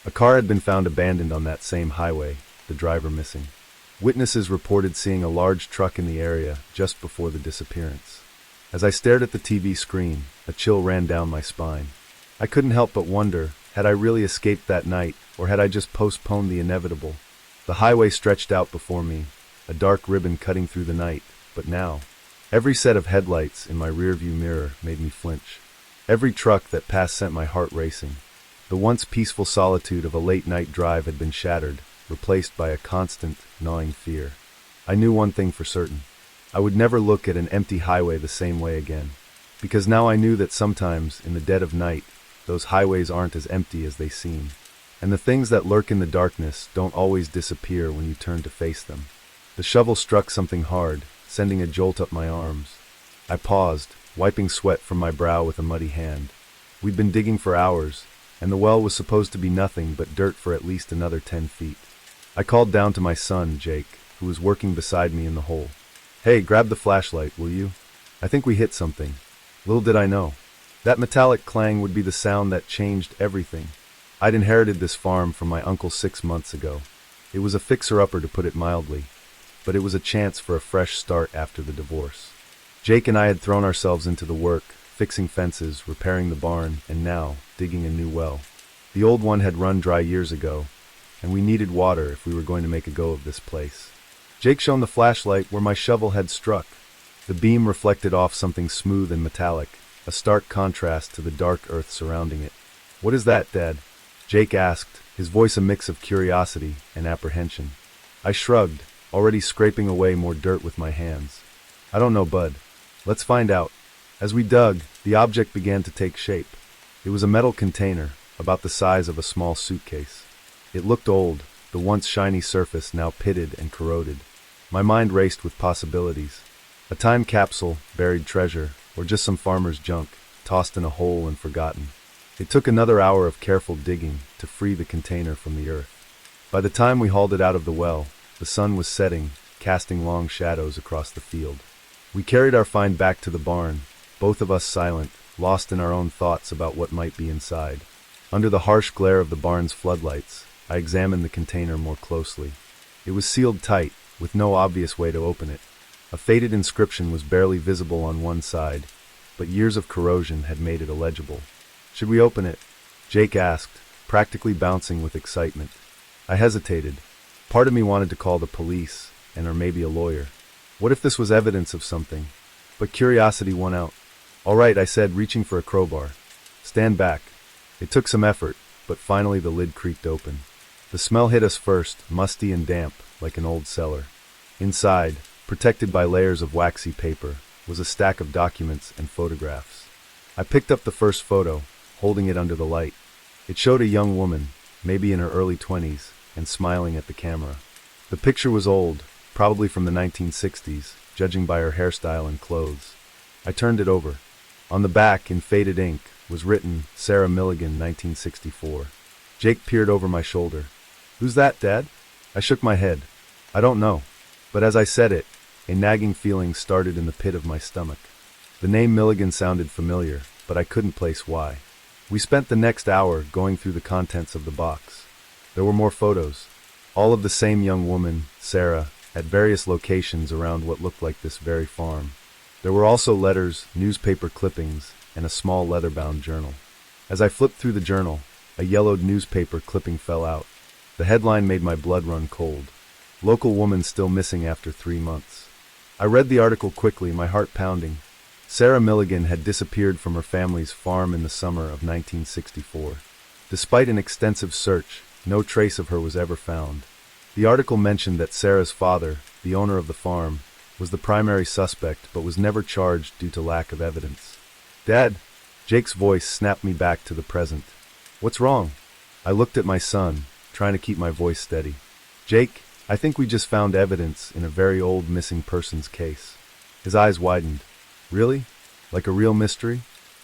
A car had been found abandoned on that same highway, the driver missing. Witnesses reported seeing a large truck in the area just before the disappearance. As I stared at the TV screen, a chill ran down my spine. I couldn't help but wonder, had I really escaped that night, or had I just postponed the inevitable? The highway stretched out before me, a dark ribbon cutting through the night, but now, every set of headlights in my rearview mirror made me flinch. Every truck that passed sent my heart racing. The once peaceful solitude of a late-night drive had been shattered, replaced by a constant, gnawing fear. I knew one thing for certain. I would never look at an empty highway the same way again. Because now I knew that sometimes, in the dead of night, those highways aren't as empty as they seem. And the things that lurk in the darkness don't always disappear when you turn to face them. The shovel struck something hard, sending a jolt up my arms. I paused, wiping sweat from my brow with a muddy hand. We'd been digging for hours, and the well was supposed to be nothing but dirt for at least another 10 feet. I called down to my son, Jake, who was working beside me in the hole. "Hey, grab the flashlight, will you? I think we hit something." Little did I know. That metallic clang would be the sound that changed everything. I'd inherited this farm from my uncle 6 months ago. It was a fixer-upper, to put it mildly, but it was a chance for a fresh start after the divorce. Jake and I had thrown ourselves into the work, fixing fences, repairing the barn, and now, digging a new well. The old one had run dry years ago, and we needed water if we were going to make a go of this place. Jake shone the flashlight where my shovel had struck. The beam reflected off something smooth and metallic, a stark contrast to the dark earth surrounding it. "What is that, Dad?" Jake asked, his voice a mix of curiosity and apprehension. I shrugged, already scraping away more dirt with my hands. "I don't know, Bud. Let's find out." As we dug, the object began to take shape. It was a metal container, about the size of a small suitcase. It looked old, the once shiny surface now pitted and corroded. My mind raced with possibilities. A time capsule, buried treasure, or just some farmer's junk, tossed in a hole and forgotten. It took another hour of careful digging to free the container from the earth. By the time we hauled it out of the well, the sun was setting, casting long shadows across the field. We carried our find back to the barn, both of us silent, lost in our own thoughts about what might be inside. Under the harsh glare of the barn's floodlights, I examined the container more closely. It was sealed tight, with no obvious way to open it. A faded inscription was barely visible on one side, but years of corrosion had made it illegible. "Should we open it?" Jake asked, practically bouncing with excitement. I hesitated. Part of me wanted to call the police, or maybe a lawyer. What if this was evidence of something? But curiosity won out. "All right," I said, reaching for a crowbar. "Stand back." It took some effort, but finally the lid creaked open. The smell hit us first, musty and damp, like an old cellar. Inside, protected by layers of waxy paper, was a stack of documents and photographs. I picked up the first photo, holding it under the light. It showed a young woman, maybe in her early 20s, and smiling at the camera. The picture was old, probably from the 1960s, judging by her hairstyle and clothes. I turned it over. On the back, in faded ink, was written, Sarah Milligan, 1964. Jake peered over my shoulder. "Who's that, Dad?" I shook my head. "I don't know." But as I said it, a nagging feeling started in the pit of my stomach. The name Milligan sounded familiar, but I couldn't place why. We spent the next hour going through the contents of the box. There were more photos, all of the same young woman, Sarah, at various locations around what looked like this very farm. There were also letters, newspaper clippings, and a small leather-bound journal. As I flipped through the journal, a yellowed newspaper clipping fell out. The headline made my blood run cold. Local woman still missing after 3 months. I read the article quickly, my heart pounding. Sarah Milligan had disappeared from her family's farm in the summer of 1964. Despite an extensive search, no trace of her was ever found. The article mentioned that Sarah's father, the owner of the farm, was the primary suspect but was never charged due to lack of evidence. "Dad!" Jake's voice snapped me back to the present. "What's wrong?" I looked at my son, trying to keep my voice steady. "Jake, I think we just found evidence in a very old missing persons case." His eyes widened. "Really? Like a real mystery?"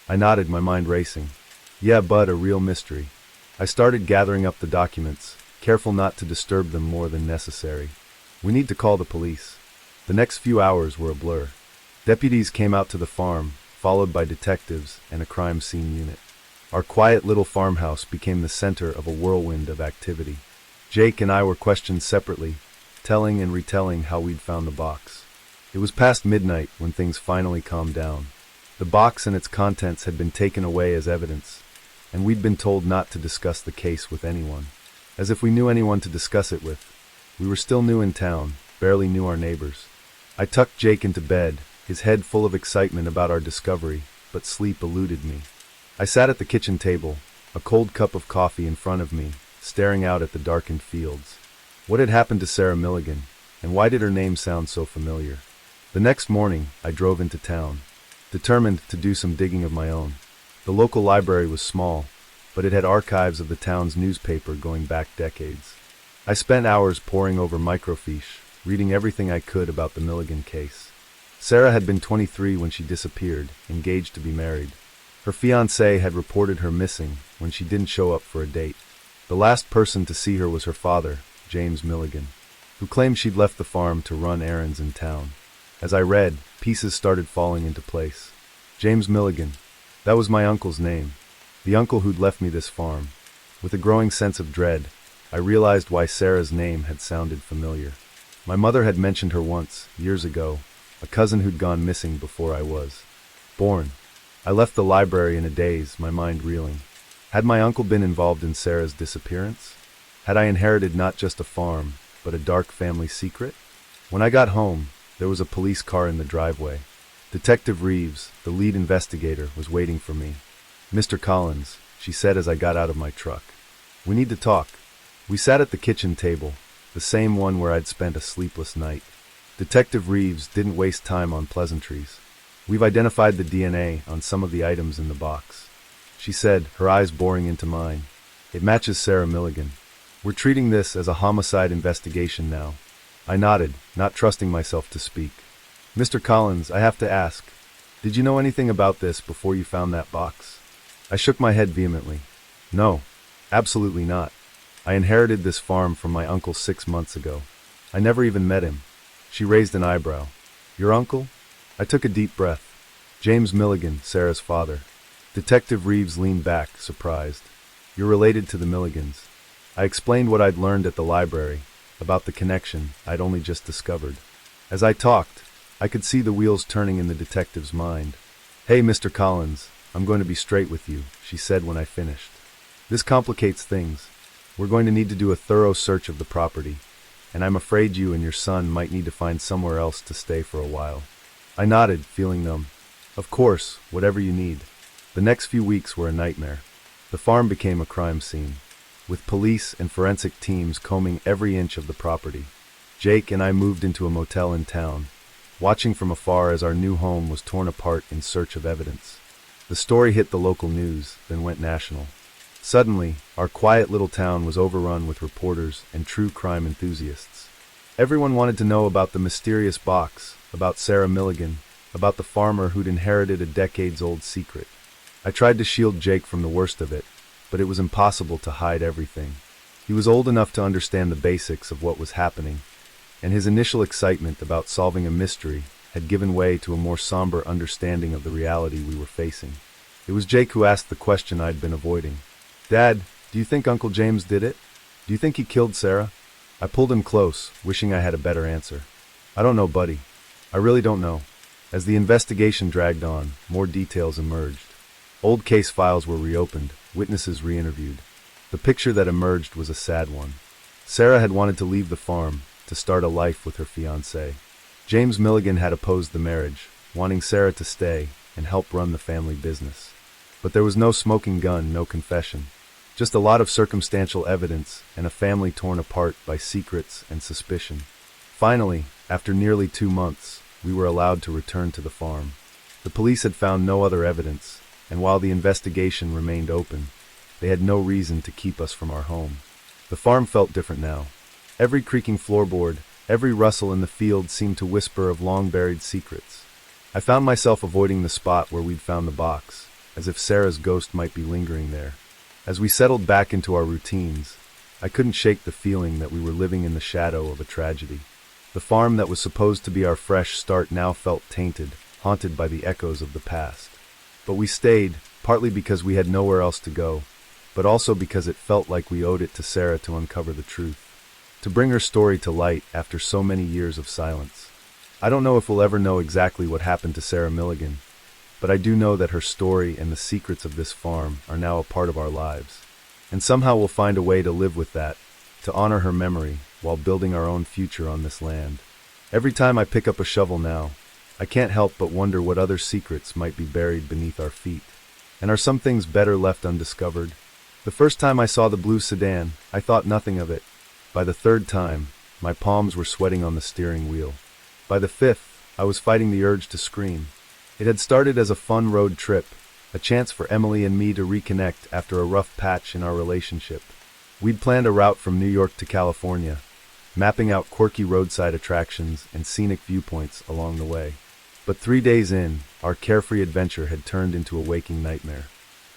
I nodded, my mind racing. "Yeah, bud, a real mystery." I started gathering up the documents, careful not to disturb them more than necessary. "We need to call the police." The next few hours were a blur. Deputies came out to the farm, followed by detectives and a crime scene unit. Our quiet little farmhouse became the center of a whirlwind of activity. Jake and I were questioned separately, telling and retelling how we'd found the box. It was past midnight when things finally calmed down. The box and its contents had been taken away as evidence, and we'd been told not to discuss the case with anyone. As if we knew anyone to discuss it with. We were still new in town, barely knew our neighbors. I tucked Jake into bed, his head full of excitement about our discovery, but sleep eluded me. I sat at the kitchen table, a cold cup of coffee in front of me, staring out at the darkened fields. What had happened to Sarah Milligan, and why did her name sound so familiar? The next morning, I drove into town, determined to do some digging of my own. The local library was small, but it had archives of the town's newspaper going back decades. I spent hours poring over microfiche, reading everything I could about the Milligan case. Sarah had been 23 when she disappeared, engaged to be married. Her fiancé had reported her missing when she didn't show up for a date. The last person to see her was her father, James Milligan, who claimed she'd left the farm to run errands in town. As I read, pieces started falling into place. James Milligan. That was my uncle's name. The uncle who'd left me this farm. With a growing sense of dread, I realized why Sarah's name had sounded familiar. My mother had mentioned her once, years ago, a cousin who'd gone missing before I was born. I left the library in a daze, my mind reeling. Had my uncle been involved in Sarah's disappearance? Had I inherited not just a farm, but a dark family secret? When I got home, there was a police car in the driveway. Detective Reeves, the lead investigator, was waiting for me. "Mr. Collins," she said as I got out of my truck. "We need to talk." We sat at the kitchen table, the same one where I'd spent a sleepless night. Detective Reeves didn't waste time on pleasantries. "We've identified the DNA on some of the items in the box," she said, her eyes boring into mine. "It matches Sarah Milligan. We're treating this as a homicide investigation now." I nodded, not trusting myself to speak. "Mr. Collins, I have to ask, did you know anything about this before you found that box?" I shook my head vehemently. "No, absolutely not. I inherited this farm from my uncle 6 months ago. I never even met him." She raised an eyebrow. "Your uncle?" I took a deep breath. "James Milligan, Sarah's father." Detective Reeves leaned back, surprised. "You're related to the Milligans." I explained what I'd learned at the library, about the connection I'd only just discovered. As I talked, I could see the wheels turning in the detective's mind. "Hey, Mr. Collins, I'm going to be straight with you," she said when I finished. "This complicates things. We're going to need to do a thorough search of the property, and I'm afraid you and your son might need to find somewhere else to stay for a while." I nodded, feeling numb. "Of course, whatever you need." The next few weeks were a nightmare. The farm became a crime scene. with police and forensic teams combing every inch of the property. Jake and I moved into a motel in town, watching from afar as our new home was torn apart in search of evidence. The story hit the local news, then went national. Suddenly, our quiet little town was overrun with reporters and true crime enthusiasts. Everyone wanted to know about the mysterious box, about Sarah Milligan, about the farmer who'd inherited a decades-old secret. I tried to shield Jake from the worst of it, but it was impossible to hide everything. He was old enough to understand the basics of what was happening, and his initial excitement about solving a mystery had given way to a more somber understanding of the reality we were facing. It was Jake who asked the question I'd been avoiding. "Dad, do you think Uncle James did it? Do you think he killed Sarah?" I pulled him close, wishing I had a better answer. "I don't know, buddy. I really don't know." As the investigation dragged on, more details emerged. Old case files were reopened, witnesses re-interviewed. The picture that emerged was a sad one. Sarah had wanted to leave the farm, to start a life with her fiancé. James Milligan had opposed the marriage, wanting Sarah to stay and help run the family business. But there was no smoking gun, no confession. Just a lot of circumstantial evidence and a family torn apart by secrets and suspicion. Finally, after nearly 2 months, we were allowed to return to the farm. The police had found no other evidence, and while the investigation remained open, they had no reason to keep us from our home. The farm felt different now. Every creaking floorboard, every rustle in the field seemed to whisper of long-buried secrets. I found myself avoiding the spot where we'd found the box, as if Sarah's ghost might be lingering there. As we settled back into our routines, I couldn't shake the feeling that we were living in the shadow of a tragedy. The farm that was supposed to be our fresh start now felt tainted, haunted by the echoes of the past. But we stayed, partly because we had nowhere else to go, but also because it felt like we owed it to Sarah to uncover the truth, to bring her story to light after so many years of silence. I don't know if we'll ever know exactly what happened to Sarah Milligan, but I do know that her story and the secrets of this farm are now a part of our lives. And somehow we'll find a way to live with that, to honor her memory while building our own future on this land. Every time I pick up a shovel now, I can't help but wonder what other secrets might be buried beneath our feet. And are some things better left undiscovered? The first time I saw the blue sedan, I thought nothing of it. By the third time, my palms were sweating on the steering wheel. By the fifth, I was fighting the urge to scream. It had started as a fun road trip, a chance for Emily and me to reconnect after a rough patch in our relationship. We'd planned a route from New York to California, mapping out quirky roadside attractions and scenic viewpoints along the way. But 3 days in, our carefree adventure had turned into a waking nightmare.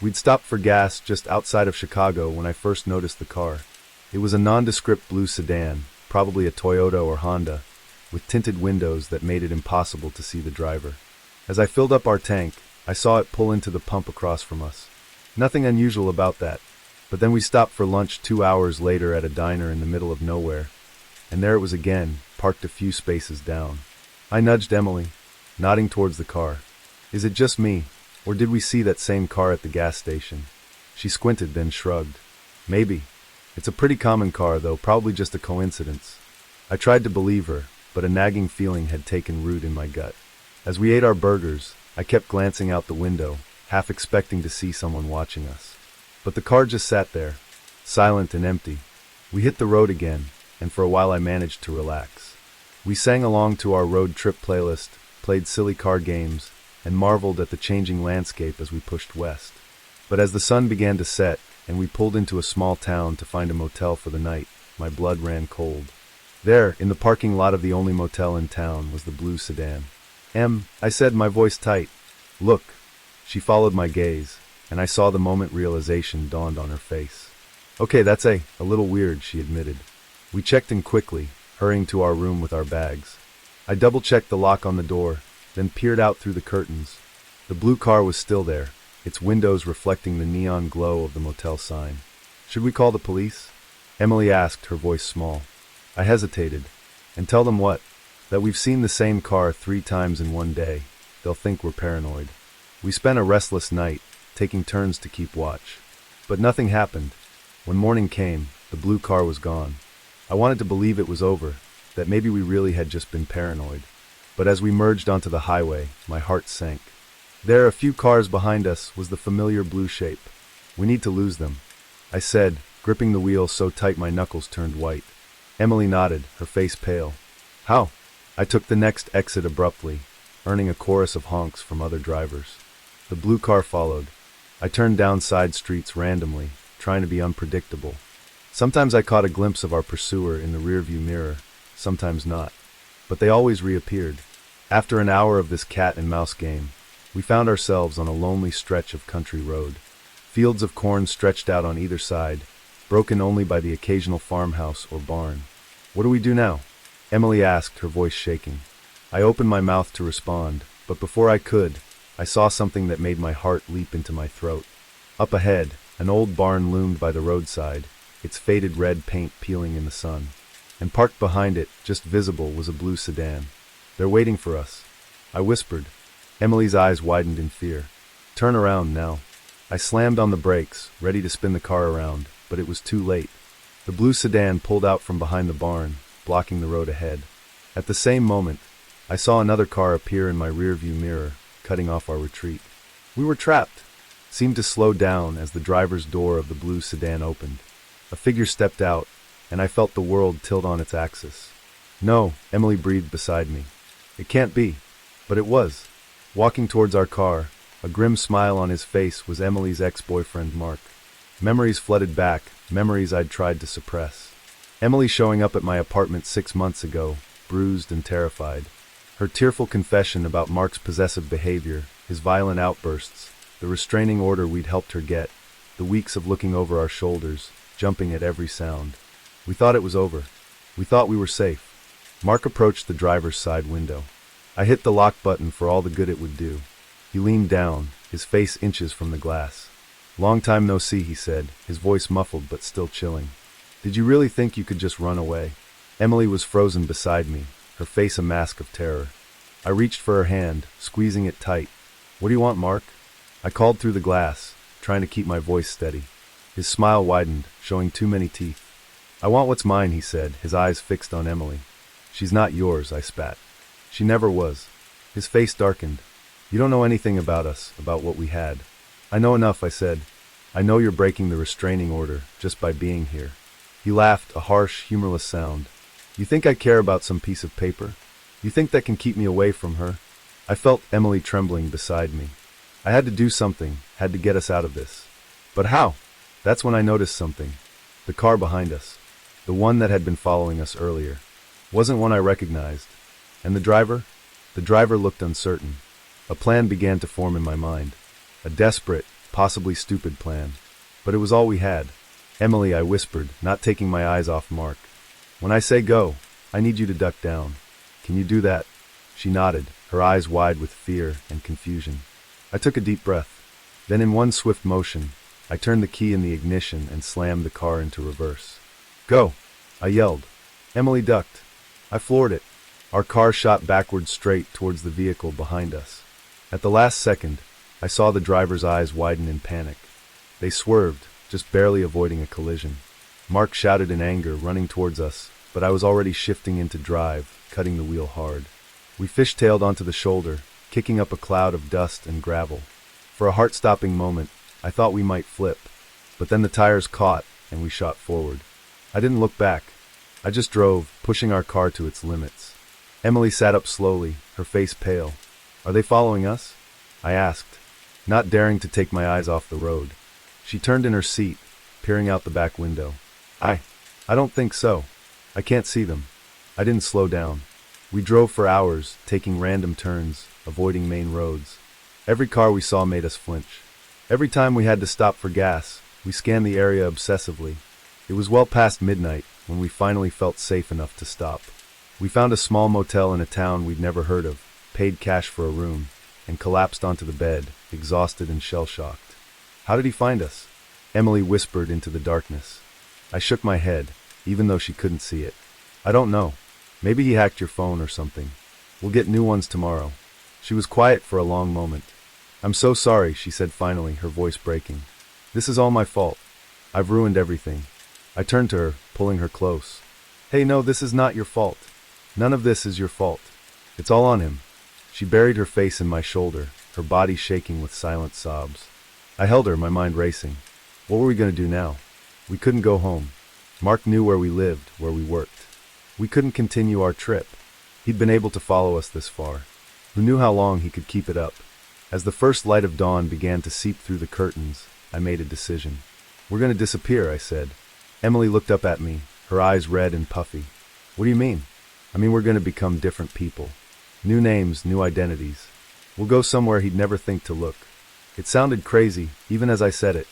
We'd stopped for gas just outside of Chicago when I first noticed the car. It was a nondescript blue sedan, probably a Toyota or Honda, with tinted windows that made it impossible to see the driver. As I filled up our tank, I saw it pull into the pump across from us. Nothing unusual about that, but then we stopped for lunch 2 hours later at a diner in the middle of nowhere, and there it was again, parked a few spaces down. I nudged Emily, nodding towards the car. "Is it just me, or did we see that same car at the gas station?" She squinted, then shrugged. "Maybe. It's a pretty common car, though, probably just a coincidence." I tried to believe her, but a nagging feeling had taken root in my gut. As we ate our burgers, I kept glancing out the window, half expecting to see someone watching us. But the car just sat there, silent and empty. We hit the road again, and for a while I managed to relax. We sang along to our road trip playlist, played silly card games, and marveled at the changing landscape as we pushed west. But as the sun began to set, and we pulled into a small town to find a motel for the night, my blood ran cold. There, in the parking lot of the only motel in town, was the blue sedan. I said, my voice tight. "Look." She followed my gaze, and I saw the moment realization dawned on her face. "Okay, that's a little weird," she admitted. We checked in quickly, hurrying to our room with our bags. I double-checked the lock on the door, then peered out through the curtains. The blue car was still there, its windows reflecting the neon glow of the motel sign. "Should we call the police?" Emily asked, her voice small. I hesitated. "And tell them what?" "That we've seen the same car 3 times in one day. They'll think we're paranoid." We spent a restless night, taking turns to keep watch. But nothing happened. When morning came, the blue car was gone. I wanted to believe it was over, that maybe we really had just been paranoid. But as we merged onto the highway, my heart sank. There, a few cars behind us, was the familiar blue shape. "We need to lose them," I said, gripping the wheel so tight my knuckles turned white. Emily nodded, her face pale. How? I took the next exit abruptly, earning a chorus of honks from other drivers. The blue car followed. I turned down side streets randomly, trying to be unpredictable. Sometimes I caught a glimpse of our pursuer in the rearview mirror, sometimes not. But they always reappeared. After an hour of this cat and mouse game, we found ourselves on a lonely stretch of country road. Fields of corn stretched out on either side, broken only by the occasional farmhouse or barn. What do we do now? Emily asked, her voice shaking. I opened my mouth to respond, but before I could, I saw something that made my heart leap into my throat. Up ahead, an old barn loomed by the roadside, its faded red paint peeling in the sun. And parked behind it, just visible, was a blue sedan. They're waiting for us, I whispered. Emily's eyes widened in fear. Turn around now. I slammed on the brakes, ready to spin the car around, but it was too late. The blue sedan pulled out from behind the barn, blocking the road ahead. At the same moment, I saw another car appear in my rearview mirror, cutting off our retreat. We were trapped. It seemed to slow down as the driver's door of the blue sedan opened. A figure stepped out, and I felt the world tilt on its axis. No, Emily breathed beside me. It can't be. But it was. Walking towards our car, a grim smile on his face, was Emily's ex-boyfriend, Mark. Memories flooded back, memories I'd tried to suppress. Emily showing up at my apartment 6 months ago, bruised and terrified. Her tearful confession about Mark's possessive behavior, his violent outbursts, the restraining order we'd helped her get, the weeks of looking over our shoulders, jumping at every sound. We thought it was over. We thought we were safe. Mark approached the driver's side window. I hit the lock button for all the good it would do. He leaned down, his face inches from the glass. Long time no see, he said, his voice muffled but still chilling. Did you really think you could just run away? Emily was frozen beside me, her face a mask of terror. I reached for her hand, squeezing it tight. What do you want, Mark? I called through the glass, trying to keep my voice steady. His smile widened, showing too many teeth. I want what's mine, he said, his eyes fixed on Emily. She's not yours, I spat. She never was. His face darkened. You don't know anything about us, about what we had. I know enough, I said. I know you're breaking the restraining order, just by being here. He laughed, a harsh, humorless sound. You think I care about some piece of paper? You think that can keep me away from her? I felt Emily trembling beside me. I had to do something, had to get us out of this. But how? That's when I noticed something. The car behind us. The one that had been following us earlier. Wasn't one I recognized. And the driver? The driver looked uncertain. A plan began to form in my mind. A desperate, possibly stupid plan. But it was all we had. Emily, I whispered, not taking my eyes off Mark. When I say go, I need you to duck down. Can you do that? She nodded, her eyes wide with fear and confusion. I took a deep breath. Then in one swift motion, I turned the key in the ignition and slammed the car into reverse. Go! I yelled. Emily ducked. I floored it. Our car shot backwards straight towards the vehicle behind us. At the last second, I saw the driver's eyes widen in panic. They swerved, just barely avoiding a collision. Mark shouted in anger, running towards us, but I was already shifting into drive, cutting the wheel hard. We fishtailed onto the shoulder, kicking up a cloud of dust and gravel. For a heart-stopping moment, I thought we might flip, but then the tires caught and we shot forward. I didn't look back. I just drove, pushing our car to its limits. Emily sat up slowly, her face pale. Are they following us? I asked, not daring to take my eyes off the road. She turned in her seat, peering out the back window. I don't think so. I can't see them. I didn't slow down. We drove for hours, taking random turns, avoiding main roads. Every car we saw made us flinch. Every time we had to stop for gas, we scanned the area obsessively. It was well past midnight when we finally felt safe enough to stop. We found a small motel in a town we'd never heard of, paid cash for a room, and collapsed onto the bed, exhausted and shell-shocked. How did he find us? Emily whispered into the darkness. I shook my head, even though she couldn't see it. I don't know. Maybe he hacked your phone or something. We'll get new ones tomorrow. She was quiet for a long moment. I'm so sorry, she said finally, her voice breaking. This is all my fault. I've ruined everything. I turned to her, pulling her close. Hey, no, this is not your fault. None of this is your fault. It's all on him. She buried her face in my shoulder, her body shaking with silent sobs. I held her, my mind racing. What were we going to do now? We couldn't go home. Mark knew where we lived, where we worked. We couldn't continue our trip. He'd been able to follow us this far. Who knew how long he could keep it up? As the first light of dawn began to seep through the curtains, I made a decision. We're going to disappear, I said. Emily looked up at me, her eyes red and puffy. What do you mean? I mean, we're going to become different people. New names, new identities. We'll go somewhere he'd never think to look. It sounded crazy, even as I said it.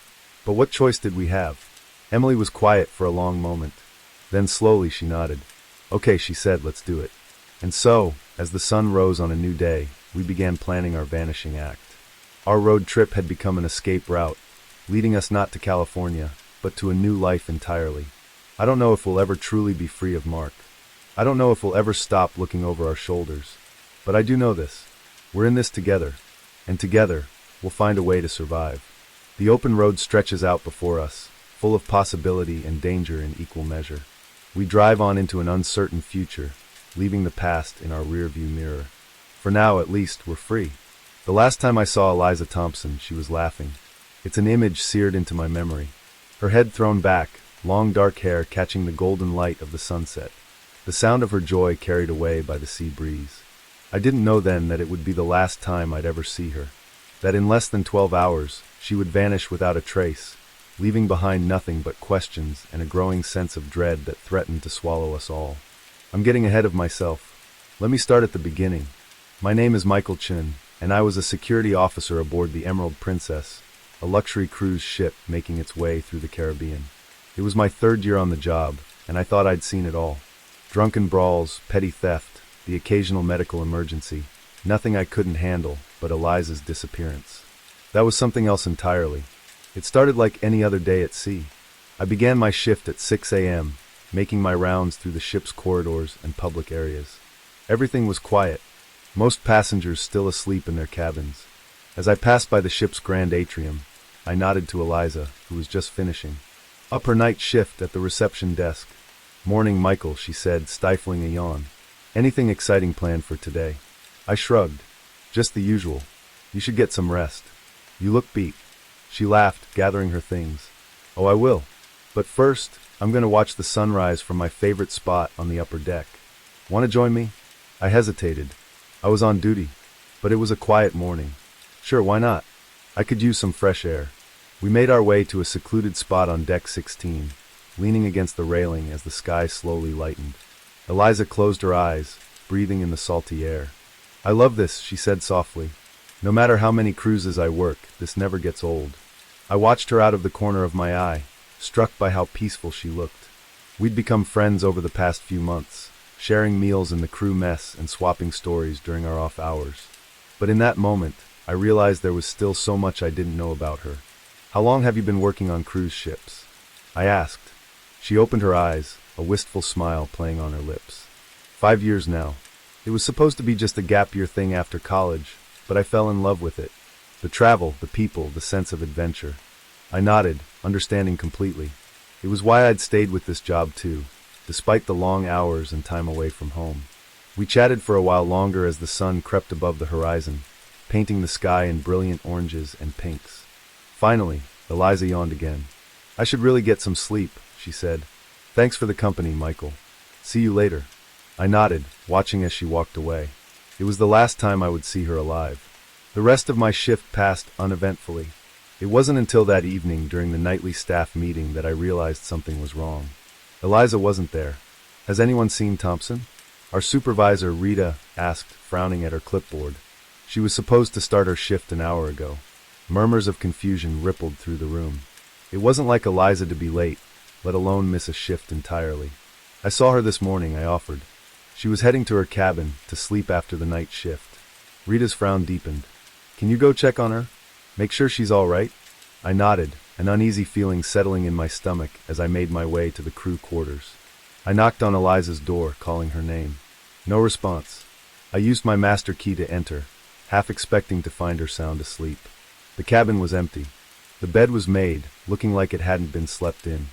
But what choice did we have? Emily was quiet for a long moment. Then slowly she nodded. Okay, she said, let's do it. And so, as the sun rose on a new day, we began planning our vanishing act. Our road trip had become an escape route, leading us not to California, but to a new life entirely. I don't know if we'll ever truly be free of Mark. I don't know if we'll ever stop looking over our shoulders. But I do know this. We're in this together. And together, we'll find a way to survive. The open road stretches out before us, full of possibility and danger in equal measure. We drive on into an uncertain future, leaving the past in our rearview mirror. For now, at least, we're free. The last time I saw Eliza Thompson, she was laughing. It's an image seared into my memory. Her head thrown back, long dark hair catching the golden light of the sunset. The sound of her joy carried away by the sea breeze. I didn't know then that it would be the last time I'd ever see her. That in less than 12 hours, she would vanish without a trace, leaving behind nothing but questions and a growing sense of dread that threatened to swallow us all. I'm getting ahead of myself. Let me start at the beginning. My name is Michael Chin, and I was a security officer aboard the Emerald Princess, a luxury cruise ship making its way through the Caribbean. It was my third year on the job, and I thought I'd seen it all. Drunken brawls, petty theft, the occasional medical emergency, nothing I couldn't handle but Eliza's disappearance. That was something else entirely. It started like any other day at sea. I began my shift at 6 a.m., making my rounds through the ship's corridors and public areas. Everything was quiet, most passengers still asleep in their cabins. As I passed by the ship's grand atrium, I nodded to Eliza, who was just finishing up her night shift at the reception desk. Morning, Michael, she said, stifling a yawn. Anything exciting planned for today? I shrugged. Just the usual. You should get some rest. You look beat. She laughed, gathering her things. Oh, I will. But first, I'm going to watch the sunrise from my favorite spot on the upper deck. Want to join me? I hesitated. I was on duty, but it was a quiet morning. Sure, why not? I could use some fresh air. We made our way to a secluded spot on deck 16, leaning against the railing as the sky slowly lightened. Eliza closed her eyes, breathing in the salty air. I love this, she said softly. No matter how many cruises I work, this never gets old. I watched her out of the corner of my eye, struck by how peaceful she looked. We'd become friends over the past few months, sharing meals in the crew mess and swapping stories during our off hours. But in that moment, I realized there was still so much I didn't know about her. How long have you been working on cruise ships? I asked. She opened her eyes, a wistful smile playing on her lips. 5 years now. It was supposed to be just a gap year thing after college, but I fell in love with it. The travel, the people, the sense of adventure. I nodded, understanding completely. It was why I'd stayed with this job too, despite the long hours and time away from home. We chatted for a while longer as the sun crept above the horizon, painting the sky in brilliant oranges and pinks. Finally, Eliza yawned again. I should really get some sleep, she said. Thanks for the company, Michael. See you later. I nodded, watching as she walked away. It was the last time I would see her alive. The rest of my shift passed uneventfully. It wasn't until that evening during the nightly staff meeting that I realized something was wrong. Eliza wasn't there. Has anyone seen Thompson? Our supervisor, Rita, asked, frowning at her clipboard. She was supposed to start her shift an hour ago. Murmurs of confusion rippled through the room. It wasn't like Eliza to be late, let alone miss a shift entirely. I saw her this morning, I offered. She was heading to her cabin to sleep after the night shift. Rita's frown deepened. Can you go check on her? Make sure she's all right? I nodded, an uneasy feeling settling in my stomach as I made my way to the crew quarters. I knocked on Eliza's door, calling her name. No response. I used my master key to enter, half expecting to find her sound asleep. The cabin was empty. The bed was made, looking like it hadn't been slept in.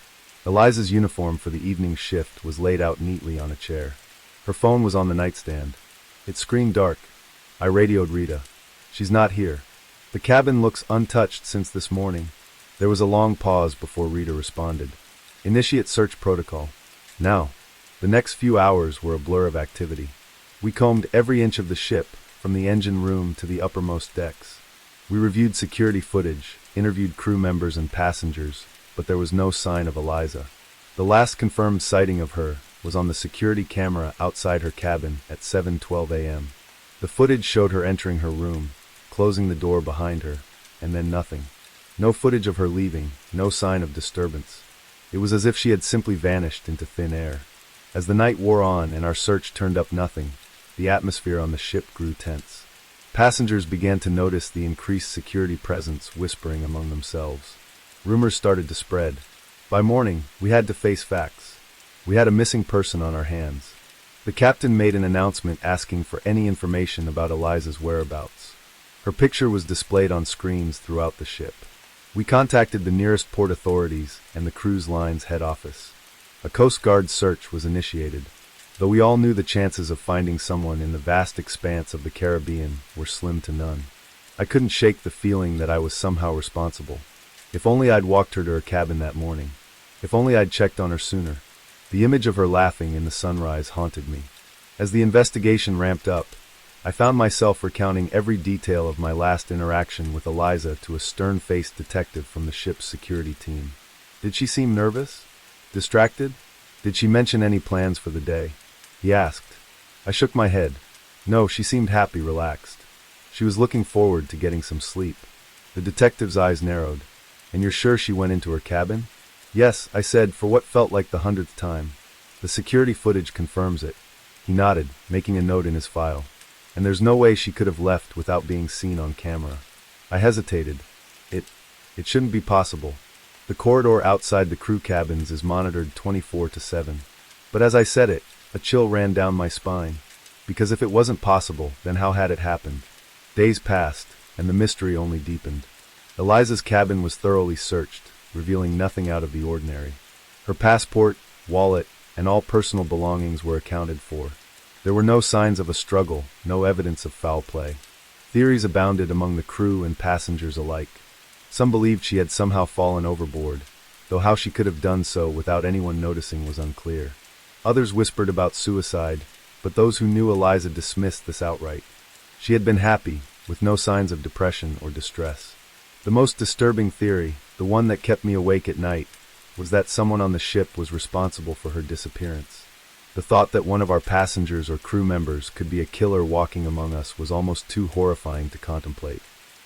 Eliza's uniform for the evening shift was laid out neatly on a chair. Her phone was on the nightstand. It screened dark. I radioed Rita. She's not here. The cabin looks untouched since this morning. There was a long pause before Rita responded. Initiate search protocol. Now, the next few hours were a blur of activity. We combed every inch of the ship, from the engine room to the uppermost decks. We reviewed security footage, interviewed crew members and passengers, but there was no sign of Eliza. The last confirmed sighting of her was on the security camera outside her cabin at 7:12 a.m. The footage showed her entering her room, closing the door behind her, and then nothing. No footage of her leaving, no sign of disturbance. It was as if she had simply vanished into thin air. As the night wore on and our search turned up nothing, the atmosphere on the ship grew tense. Passengers began to notice the increased security presence whispering among themselves. Rumors started to spread. By morning, we had to face facts. We had a missing person on our hands. The captain made an announcement asking for any information about Eliza's whereabouts. Her picture was displayed on screens throughout the ship. We contacted the nearest port authorities and the cruise line's head office. A Coast Guard search was initiated, though we all knew the chances of finding someone in the vast expanse of the Caribbean were slim to none. I couldn't shake the feeling that I was somehow responsible. If only I'd walked her to her cabin that morning. If only I'd checked on her sooner. The image of her laughing in the sunrise haunted me. As the investigation ramped up, I found myself recounting every detail of my last interaction with Eliza to a stern-faced detective from the ship's security team. Did she seem nervous? Distracted? Did she mention any plans for the day? He asked. I shook my head. No, she seemed happy, relaxed. She was looking forward to getting some sleep. The detective's eyes narrowed. And you're sure she went into her cabin? Yes, I said, for what felt like the 100th time. The security footage confirms it. He nodded, making a note in his file. And there's no way she could have left without being seen on camera. I hesitated. It shouldn't be possible. The corridor outside the crew cabins is monitored 24/7. But as I said it, a chill ran down my spine. Because if it wasn't possible, then how had it happened? Days passed, and the mystery only deepened. Eliza's cabin was thoroughly searched, revealing nothing out of the ordinary. Her passport, wallet, and all personal belongings were accounted for. There were no signs of a struggle, no evidence of foul play. Theories abounded among the crew and passengers alike. Some believed she had somehow fallen overboard, though how she could have done so without anyone noticing was unclear. Others whispered about suicide, but those who knew Eliza dismissed this outright. She had been happy, with no signs of depression or distress. The most disturbing theory, the one that kept me awake at night, was that someone on the ship was responsible for her disappearance. The thought that one of our passengers or crew members could be a killer walking among us was almost too horrifying to contemplate.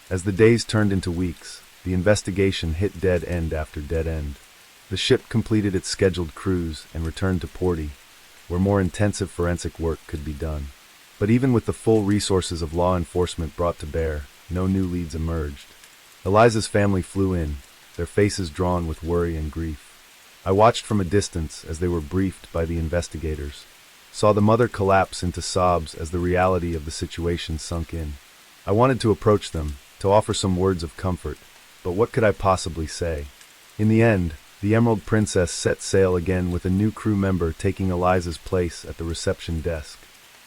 As the days turned into weeks, the investigation hit dead end after dead end. The ship completed its scheduled cruise and returned to Porty, where more intensive forensic work could be done. But even with the full resources of law enforcement brought to bear, no new leads emerged. Eliza's family flew in, their faces drawn with worry and grief. I watched from a distance as they were briefed by the investigators, saw the mother collapse into sobs as the reality of the situation sunk in. I wanted to approach them, to offer some words of comfort, but what could I possibly say? In the end, the Emerald Princess set sail again with a new crew member taking Eliza's place at the reception desk.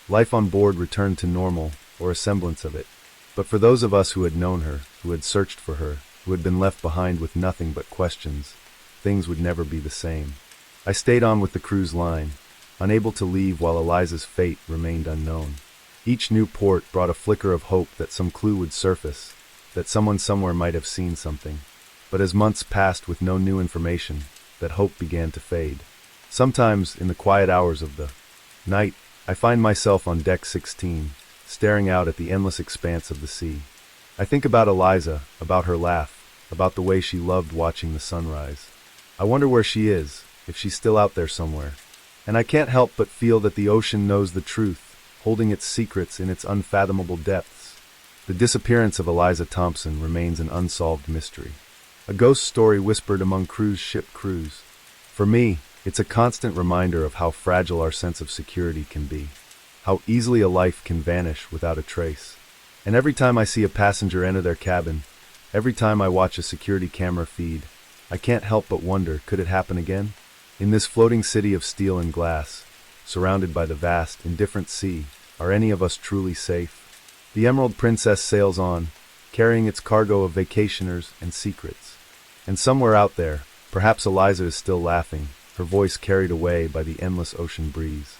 Life on board returned to normal, or a semblance of it. But for those of us who had known her, who had searched for her, who had been left behind with nothing but questions, things would never be the same. I stayed on with the cruise line, unable to leave while Eliza's fate remained unknown. Each new port brought a flicker of hope that some clue would surface, that someone somewhere might have seen something. But as months passed with no new information, that hope began to fade. Sometimes, in the quiet hours of the night, I find myself on deck 16, staring out at the endless expanse of the sea. I think about Eliza, about her laugh, about the way she loved watching the sunrise. I wonder where she is, if she's still out there somewhere. And I can't help but feel that the ocean knows the truth, holding its secrets in its unfathomable depths. The disappearance of Eliza Thompson remains an unsolved mystery. A ghost story whispered among cruise ship crews. For me, it's a constant reminder of how fragile our sense of security can be, how easily a life can vanish without a trace. And every time I see a passenger enter their cabin, every time I watch a security camera feed, I can't help but wonder, could it happen again? In this floating city of steel and glass, surrounded by the vast, indifferent sea, are any of us truly safe? The Emerald Princess sails on, carrying its cargo of vacationers and secrets. And somewhere out there, Perhaps Eliza is still laughing, her voice carried away by the endless ocean breeze.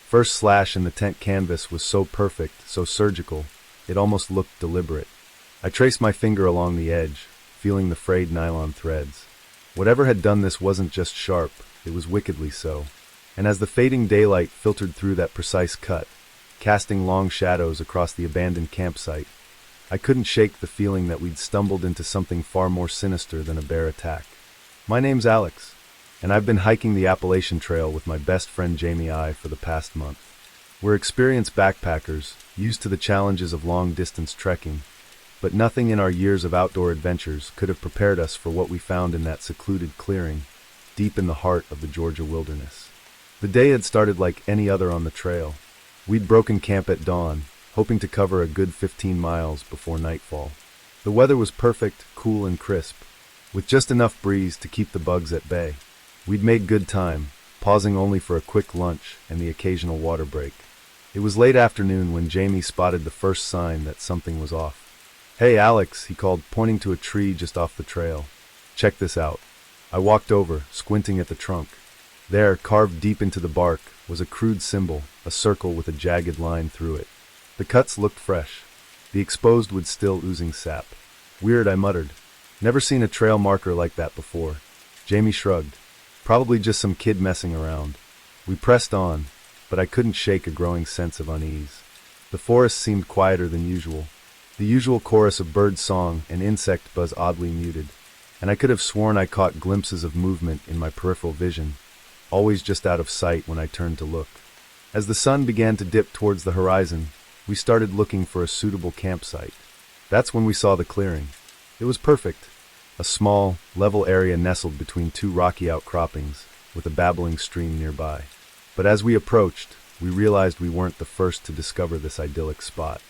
First slash in the tent canvas was so perfect, so surgical, it almost looked deliberate. I traced my finger along the edge, feeling the frayed nylon threads. Whatever had done this wasn't just sharp, it was wickedly so. And as the fading daylight filtered through that precise cut, casting long shadows across the abandoned campsite, I couldn't shake the feeling that we'd stumbled into something far more sinister than a bear attack. My name's Alex, and I've been hiking the Appalachian Trail with my best friend Jamie I for the past month. We're experienced backpackers, used to the challenges of long-distance trekking, but nothing in our years of outdoor adventures could have prepared us for what we found in that secluded clearing, deep in the heart of the Georgia wilderness. The day had started like any other on the trail. We'd broken camp at dawn, hoping to cover a good 15 miles before nightfall. The weather was perfect, cool and crisp, with just enough breeze to keep the bugs at bay. We'd made good time, pausing only for a quick lunch and the occasional water break. It was late afternoon when Jamie spotted the first sign that something was off. "Hey Alex," he called, pointing to a tree just off the trail. "Check this out." I walked over, squinting at the trunk. There, carved deep into the bark, was a crude symbol, a circle with a jagged line through it. The cuts looked fresh, the exposed wood still oozing sap. "Weird," I muttered. "Never seen a trail marker like that before." Jamie shrugged. "Probably just some kid messing around." We pressed on, but I couldn't shake a growing sense of unease. The forest seemed quieter than usual. The usual chorus of bird song and insect buzz oddly muted, and I could have sworn I caught glimpses of movement in my peripheral vision, always just out of sight when I turned to look. As the sun began to dip towards the horizon, we started looking for a suitable campsite. That's when we saw the clearing. It was perfect. A small, level area nestled between two rocky outcroppings, with a babbling stream nearby. But as we approached, we realized we weren't the first to discover this idyllic spot.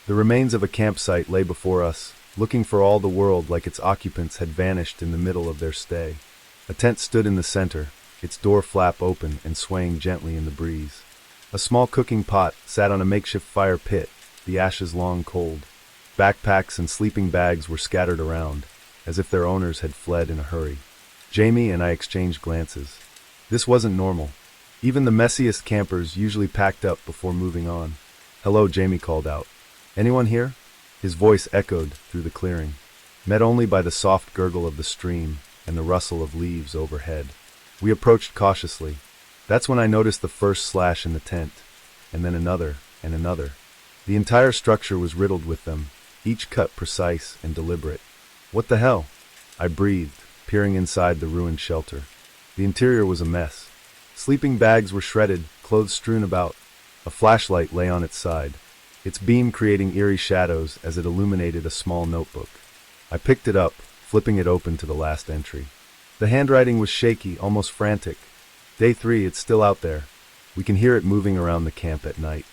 The remains of a campsite lay before us, looking for all the world like its occupants had vanished in the middle of their stay. A tent stood in the center, its door flap open and swaying gently in the breeze. A small cooking pot sat on a makeshift fire pit, the ashes long cold. Backpacks and sleeping bags were scattered around, as if their owners had fled in a hurry. Jamie and I exchanged glances. This wasn't normal. Even the messiest campers usually packed up before moving on. "Hello," Jamie called out. "Anyone here?" His voice echoed through the clearing, met only by the soft gurgle of the stream and the rustle of leaves overhead. We approached cautiously. That's when I noticed the first slash in the tent, and then another and another. The entire structure was riddled with them, each cut precise and deliberate. "What the hell?" I breathed, peering inside the ruined shelter. The interior was a mess. Sleeping bags were shredded, clothes strewn about. A flashlight lay on its side, its beam creating eerie shadows as it illuminated a small notebook. I picked it up, flipping it open to the last entry. The handwriting was shaky, almost frantic. "Day 3, it's still out there. We can hear it moving around the camp at night.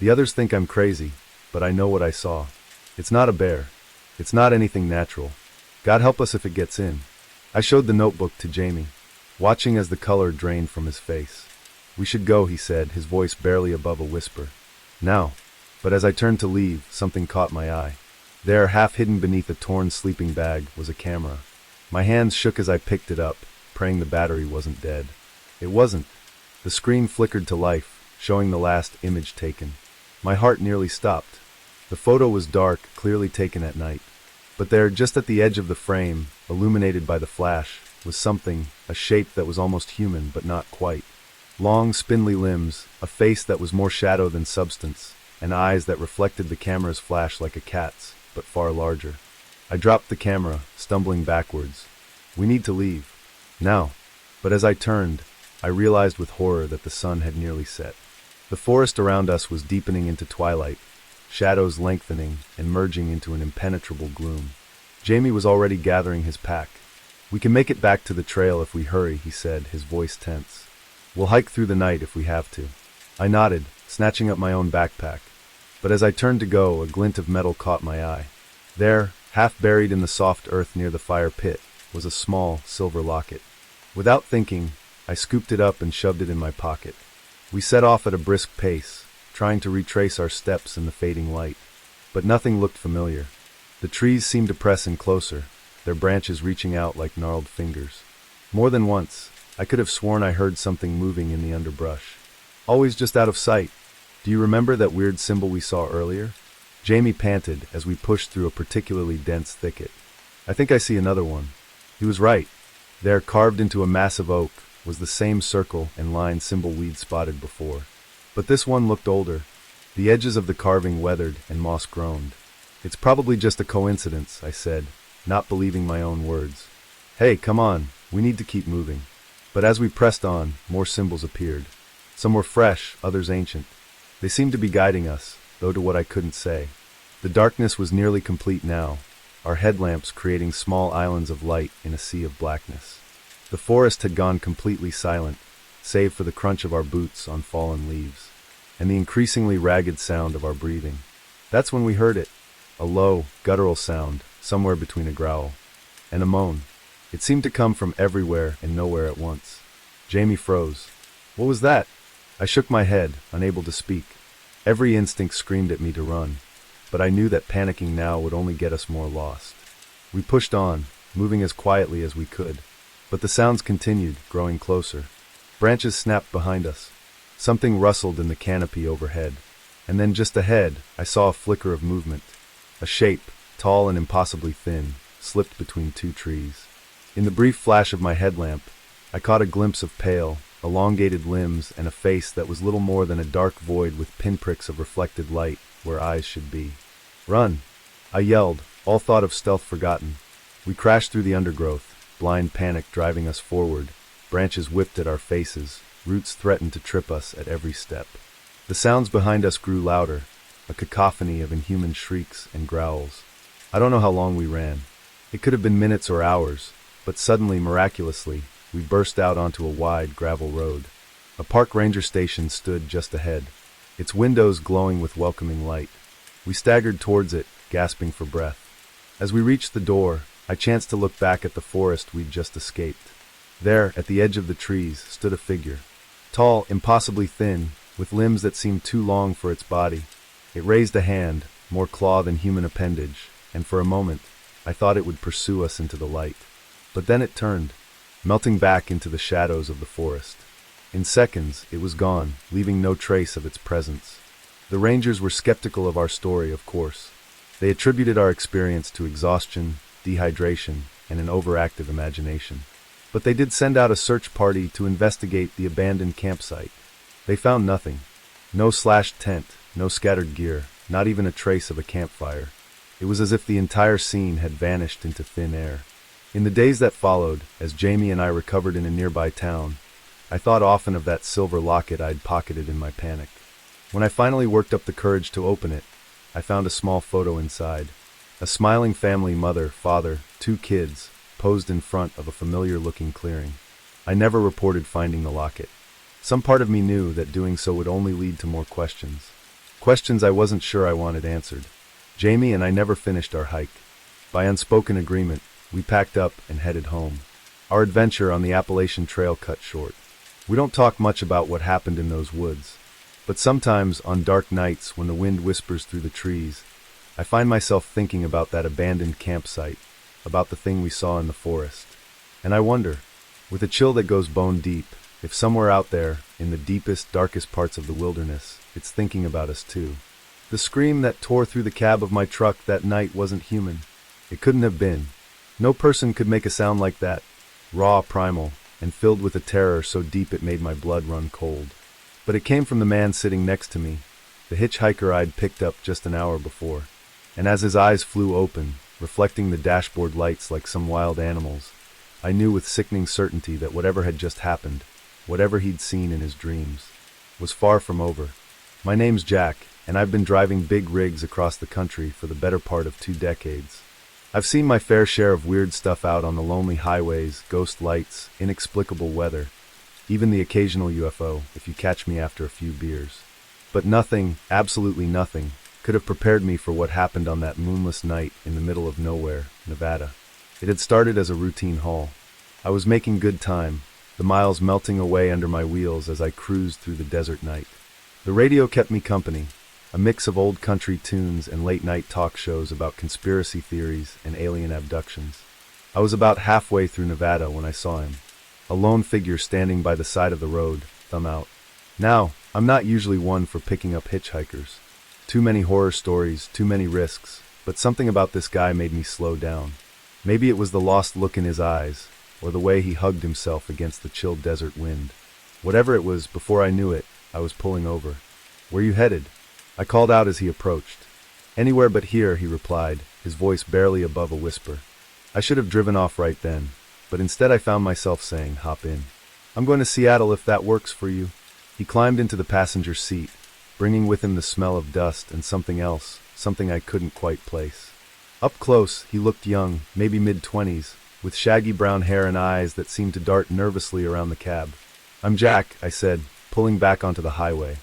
The others think I'm crazy, but I know what I saw. It's not a bear. It's not anything natural. God help us if it gets in." I showed the notebook to Jamie, watching as the color drained from his face. "We should go," he said, his voice barely above a whisper. "Now." But as I turned to leave, something caught my eye. There, half hidden beneath a torn sleeping bag, was a camera. My hands shook as I picked it up, praying the battery wasn't dead. It wasn't. The screen flickered to life, showing the last image taken. My heart nearly stopped. The photo was dark, clearly taken at night. But there, just at the edge of the frame, illuminated by the flash, was something, a shape that was almost human, but not quite. Long, spindly limbs, a face that was more shadow than substance, and eyes that reflected the camera's flash like a cat's, but far larger. I dropped the camera, stumbling backwards. "We need to leave. Now." But as I turned, I realized with horror that the sun had nearly set. The forest around us was deepening into twilight, shadows lengthening and merging into an impenetrable gloom. Jamie was already gathering his pack. "We can make it back to the trail if we hurry," he said, his voice tense. "We'll hike through the night if we have to." I nodded, snatching up my own backpack. But as I turned to go, a glint of metal caught my eye. There, half buried in the soft earth near the fire pit, was a small, silver locket. Without thinking, I scooped it up and shoved it in my pocket. We set off at a brisk pace, trying to retrace our steps in the fading light. But nothing looked familiar. The trees seemed to press in closer, their branches reaching out like gnarled fingers. More than once, I could have sworn I heard something moving in the underbrush. Always just out of sight. Do you remember that weird symbol we saw earlier? Jamie panted as we pushed through a particularly dense thicket. I think I see another one. He was right. There, carved into a massive oak, was the same circle and line symbol we'd spotted before. But this one looked older. The edges of the carving weathered and moss-grown. It's probably just a coincidence, I said, not believing my own words. Hey, come on, we need to keep moving. But as we pressed on, more symbols appeared. Some were fresh, others ancient. They seemed to be guiding us, though to what I couldn't say. The darkness was nearly complete now, our headlamps creating small islands of light in a sea of blackness. The forest had gone completely silent, save for the crunch of our boots on fallen leaves, and the increasingly ragged sound of our breathing. That's when we heard it, a low, guttural sound, somewhere between a growl and a moan. It seemed to come from everywhere and nowhere at once. Jamie froze. What was that? I shook my head, unable to speak. Every instinct screamed at me to run, but I knew that panicking now would only get us more lost. We pushed on, moving as quietly as we could, but the sounds continued, growing closer. Branches snapped behind us. Something rustled in the canopy overhead, and then just ahead, I saw a flicker of movement. A shape, tall and impossibly thin, slipped between two trees. In the brief flash of my headlamp, I caught a glimpse of pale, elongated limbs and a face that was little more than a dark void with pinpricks of reflected light where eyes should be. Run! I yelled, all thought of stealth forgotten. We crashed through the undergrowth, blind panic driving us forward. Branches whipped at our faces, roots threatened to trip us at every step. The sounds behind us grew louder, a cacophony of inhuman shrieks and growls. I don't know how long we ran. It could have been minutes or hours, but suddenly, miraculously, we burst out onto a wide gravel road. A park ranger station stood just ahead, its windows glowing with welcoming light. We staggered towards it, gasping for breath. As we reached the door, I chanced to look back at the forest we'd just escaped. There, at the edge of the trees, stood a figure. Tall, impossibly thin, with limbs that seemed too long for its body. It raised a hand, more claw than human appendage, and for a moment, I thought it would pursue us into the light. But then it turned, melting back into the shadows of the forest. In seconds, it was gone, leaving no trace of its presence. The rangers were skeptical of our story, of course. They attributed our experience to exhaustion, dehydration, and an overactive imagination. But they did send out a search party to investigate the abandoned campsite. They found nothing. No slashed tent, no scattered gear, not even a trace of a campfire. It was as if the entire scene had vanished into thin air. In the days that followed, as Jamie and I recovered in a nearby town, I thought often of that silver locket I'd pocketed in my panic. When I finally worked up the courage to open it, I found a small photo inside. A smiling family, mother, father, 2 kids, posed in front of a familiar-looking clearing. I never reported finding the locket. Some part of me knew that doing so would only lead to more questions. Questions I wasn't sure I wanted answered. Jamie and I never finished our hike. By unspoken agreement, we packed up and headed home. Our adventure on the Appalachian Trail cut short. We don't talk much about what happened in those woods, but sometimes on dark nights when the wind whispers through the trees, I find myself thinking about that abandoned campsite, about the thing we saw in the forest. And I wonder, with a chill that goes bone deep, if somewhere out there, in the deepest, darkest parts of the wilderness, it's thinking about us too. The scream that tore through the cab of my truck that night wasn't human. It couldn't have been. No person could make a sound like that, raw, primal, and filled with a terror so deep it made my blood run cold. But it came from the man sitting next to me, the hitchhiker I'd picked up just an hour before. And as his eyes flew open, reflecting the dashboard lights like some wild animals, I knew with sickening certainty that whatever had just happened, whatever he'd seen in his dreams, was far from over. My name's Jack, and I've been driving big rigs across the country for the better part of 2 decades. I've seen my fair share of weird stuff out on the lonely highways, ghost lights, inexplicable weather, even the occasional UFO, if you catch me after a few beers. But nothing, absolutely nothing, could have prepared me for what happened on that moonless night in the middle of nowhere, Nevada. It had started as a routine haul. I was making good time, the miles melting away under my wheels as I cruised through the desert night. The radio kept me company, a mix of old country tunes and late-night talk shows about conspiracy theories and alien abductions. I was about halfway through Nevada when I saw him. a lone figure standing by the side of the road, thumb out. Now, I'm not usually one for picking up hitchhikers. Too many horror stories, too many risks, but something about this guy made me slow down. Maybe it was the lost look in his eyes, or the way he hugged himself against the chill desert wind. Whatever it was, before I knew it, I was pulling over. "Where you headed?" I called out as he approached. "Anywhere but here," he replied, his voice barely above a whisper. I should have driven off right then, but instead I found myself saying, "Hop in. I'm going to Seattle if that works for you." He climbed into the passenger seat, bringing with him the smell of dust and something else, something I couldn't quite place. Up close, he looked young, maybe mid-20s, with shaggy brown hair and eyes that seemed to dart nervously around the cab. "I'm Jack," I said, pulling back onto the highway.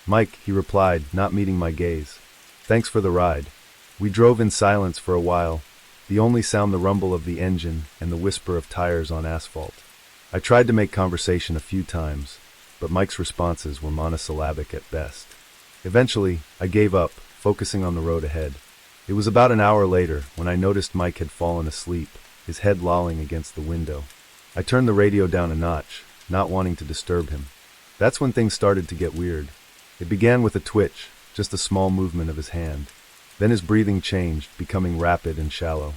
"Mike," he replied, not meeting my gaze. "Thanks for the ride." We drove in silence for a while, the only sound the rumble of the engine and the whisper of tires on asphalt. I tried to make conversation a few times, but Mike's responses were monosyllabic at best. Eventually, I gave up, focusing on the road ahead. It was about an hour later when I noticed Mike had fallen asleep, his head lolling against the window. I turned the radio down a notch, not wanting to disturb him. That's when things started to get weird. It began with a twitch, just a small movement of his hand. Then his breathing changed, becoming rapid and shallow.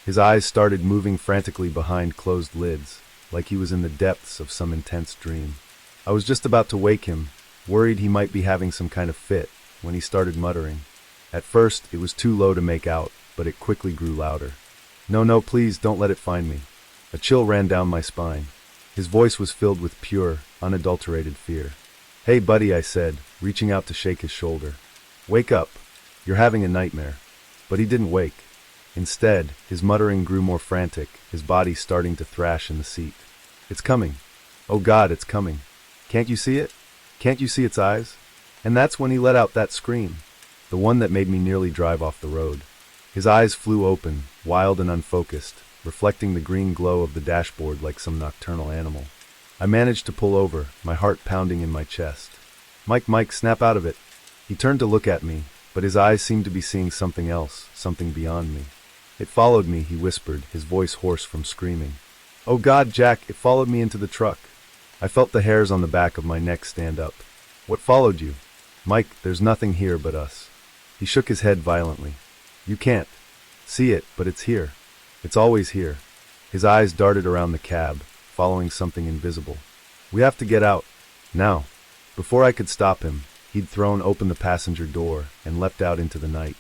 His eyes started moving frantically behind closed lids, like he was in the depths of some intense dream. I was just about to wake him, worried he might be having some kind of fit, when he started muttering. At first, it was too low to make out, but it quickly grew louder. No, please, don't let it find me." A chill ran down my spine. His voice was filled with pure, unadulterated fear. "Hey, buddy," I said, reaching out to shake his shoulder. "Wake up. You're having a nightmare." But he didn't wake. Instead, his muttering grew more frantic, his body starting to thrash in the seat. "It's coming. Oh God, it's coming. Can't you see it? Can't you see its eyes?" And that's when he let out that scream, the one that made me nearly drive off the road. His eyes flew open, wild and unfocused, reflecting the green glow of the dashboard like some nocturnal animal. I managed to pull over, my heart pounding in my chest. Mike, snap out of it." He turned to look at me, but his eyes seemed to be seeing something else, something beyond me. "It followed me," he whispered, his voice hoarse from screaming. "Oh God, Jack, it followed me into the truck." I felt the hairs on the back of my neck stand up. "What followed you?" "Mike, there's nothing here but us." He shook his head violently. "You can't see it, but it's here. It's always here." His eyes darted around the cab, following something invisible. "We have to get out. Now." Before I could stop him, he'd thrown open the passenger door and leapt out into the night.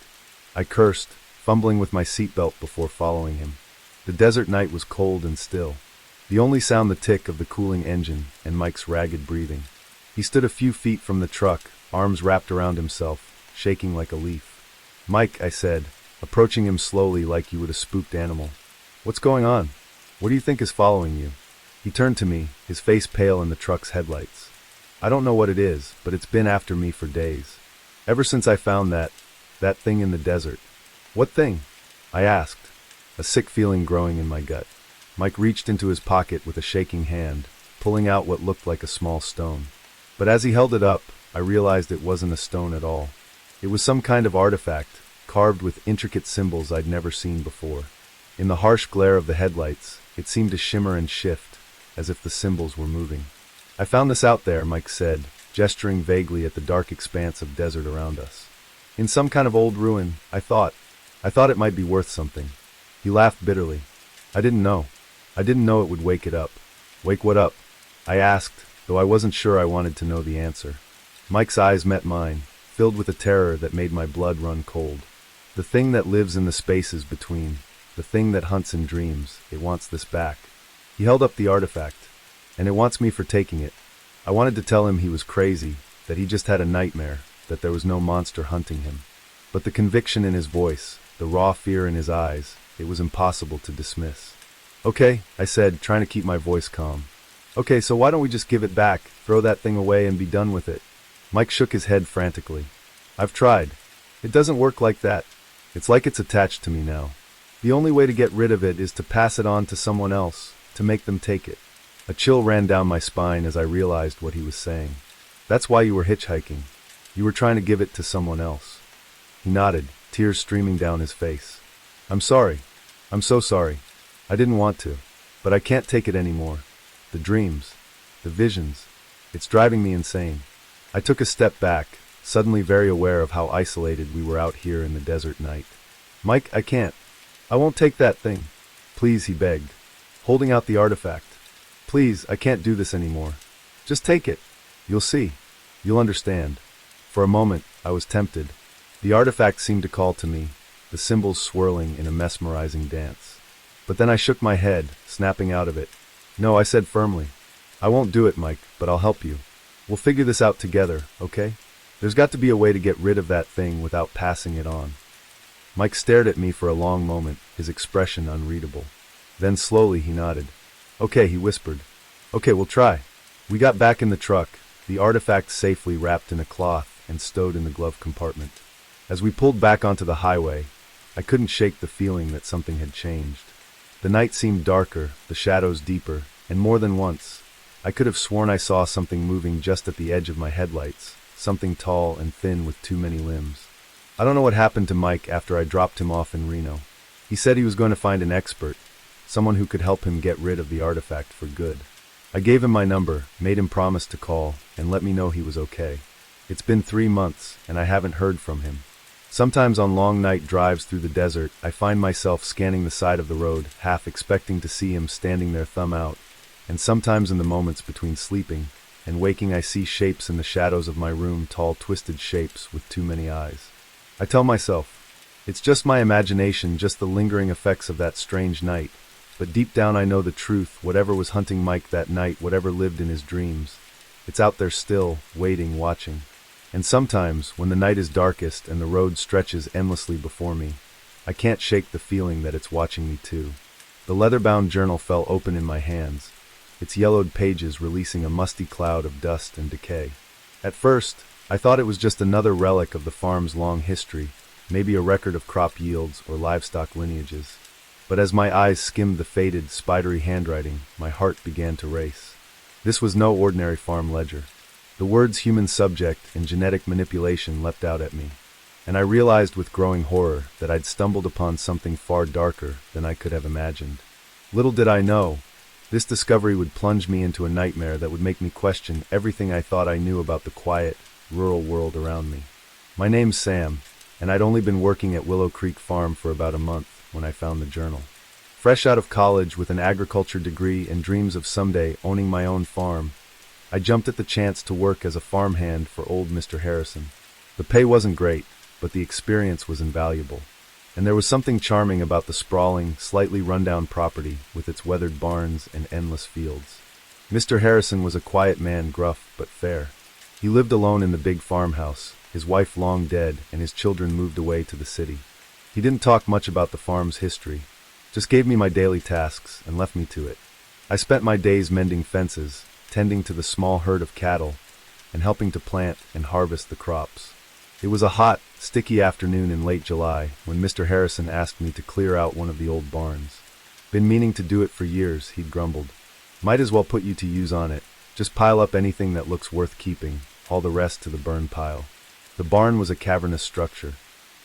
I cursed, fumbling with my seatbelt before following him. The desert night was cold and still. The only sound the tick of the cooling engine and Mike's ragged breathing. He stood a few feet from the truck, arms wrapped around himself, shaking like a leaf. "Mike," I said, approaching him slowly like you would a spooked animal. "What's going on? What do you think is following you?" He turned to me, his face pale in the truck's headlights. "I don't know what it is, but it's been after me for days. Ever since I found that thing in the desert." "What thing?" I asked, a sick feeling growing in my gut. Mike reached into his pocket with a shaking hand, pulling out what looked like a small stone. But as he held it up, I realized it wasn't a stone at all. It was some kind of artifact, carved with intricate symbols I'd never seen before. In the harsh glare of the headlights, it seemed to shimmer and shift, as if the symbols were moving. "I found this out there," Mike said, gesturing vaguely at the dark expanse of desert around us. "In some kind of old ruin, I thought it might be worth something." He laughed bitterly. I didn't know it would wake it up." "Wake what up?" I asked, though I wasn't sure I wanted to know the answer. Mike's eyes met mine, filled with a terror that made my blood run cold. "The thing that lives in the spaces between, the thing that hunts in dreams, it wants this back." He held up the artifact. "And it wants me for taking it." I wanted to tell him he was crazy, that he just had a nightmare, that there was no monster hunting him. But the conviction in his voice, the raw fear in his eyes, it was impossible to dismiss. "Okay," I said, trying to keep my voice calm. "Okay, so why don't we just give it back, throw that thing away and be done with it?" Mike shook his head frantically. "I've tried. It doesn't work like that. It's like it's attached to me now. The only way to get rid of it is to pass it on to someone else, to make them take it." A chill ran down my spine as I realized what he was saying. "That's why you were hitchhiking. You were trying to give it to someone else." He nodded, tears streaming down his face. "I'm sorry. I'm so sorry. I didn't want to. But I can't take it anymore. the dreams, the visions. It's driving me insane. I took a step back, suddenly very aware of how isolated we were out here in the desert night. Mike, I can't. I won't take that thing. Please, he begged, holding out the artifact. Please, I can't do this anymore. Just take it. You'll see. You'll understand. For a moment, I was tempted. The artifact seemed to call to me, the symbols swirling in a mesmerizing dance. But then I shook my head, snapping out of it. No, I said firmly. I won't do it, Mike, but I'll help you. We'll figure this out together, okay? There's got to be a way to get rid of that thing without passing it on. Mike stared at me for a long moment, his expression unreadable. Then slowly he nodded. Okay, he whispered. Okay, we'll try. We got back in the truck, the artifact safely wrapped in a cloth and stowed in the glove compartment. As we pulled back onto the highway, I couldn't shake the feeling that something had changed. The night seemed darker, the shadows deeper, and more than once, I could have sworn I saw something moving just at the edge of my headlights, something tall and thin with too many limbs. I don't know what happened to Mike after I dropped him off in Reno. He said he was going to find an expert, someone who could help him get rid of the artifact for good. I gave him my number, made him promise to call, and let me know he was okay. It's been 3 months, and I haven't heard from him. Sometimes on long night drives through the desert, I find myself scanning the side of the road, half expecting to see him standing there thumb out, and sometimes in the moments between sleeping and waking I see shapes in the shadows of my room, tall twisted shapes with too many eyes. I tell myself, it's just my imagination, just the lingering effects of that strange night, but deep down I know the truth, whatever was hunting Mike that night, whatever lived in his dreams, it's out there still, waiting, watching. And sometimes, when the night is darkest and the road stretches endlessly before me, I can't shake the feeling that it's watching me too. The leather-bound journal fell open in my hands, its yellowed pages releasing a musty cloud of dust and decay. At first, I thought it was just another relic of the farm's long history, maybe a record of crop yields or livestock lineages. But as my eyes skimmed the faded, spidery handwriting, my heart began to race. This was no ordinary farm ledger. The words human subject and genetic manipulation leapt out at me, and I realized with growing horror that I'd stumbled upon something far darker than I could have imagined. Little did I know, this discovery would plunge me into a nightmare that would make me question everything I thought I knew about the quiet, rural world around me. My name's Sam, and I'd only been working at Willow Creek Farm for about a month when I found the journal. Fresh out of college with an agriculture degree and dreams of someday owning my own farm, I jumped at the chance to work as a farmhand for old Mr. Harrison. The pay wasn't great, but the experience was invaluable. And there was something charming about the sprawling, slightly run-down property with its weathered barns and endless fields. Mr. Harrison was a quiet man, gruff but fair. He lived alone in the big farmhouse, his wife long dead and his children moved away to the city. He didn't talk much about the farm's history, just gave me my daily tasks and left me to it. I spent my days mending fences, tending to the small herd of cattle, and helping to plant and harvest the crops. It was a hot, sticky afternoon in late July when Mr. Harrison asked me to clear out one of the old barns. Been meaning to do it for years, he'd grumbled. Might as well put you to use on it. Just pile up anything that looks worth keeping, all the rest to the burn pile. The barn was a cavernous structure,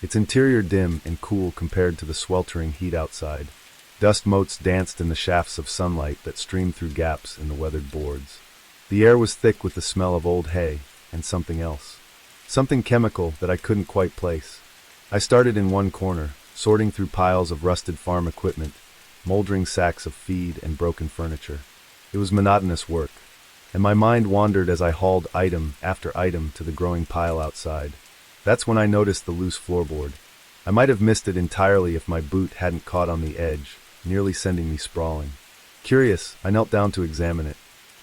its interior dim and cool compared to the sweltering heat outside. Dust motes danced in the shafts of sunlight that streamed through gaps in the weathered boards. The air was thick with the smell of old hay and something else. Something chemical that I couldn't quite place. I started in one corner, sorting through piles of rusted farm equipment, moldering sacks of feed and broken furniture. It was monotonous work, and my mind wandered as I hauled item after item to the growing pile outside. That's when I noticed the loose floorboard. I might have missed it entirely if my boot hadn't caught on the edge, nearly sending me sprawling. Curious, I knelt down to examine it.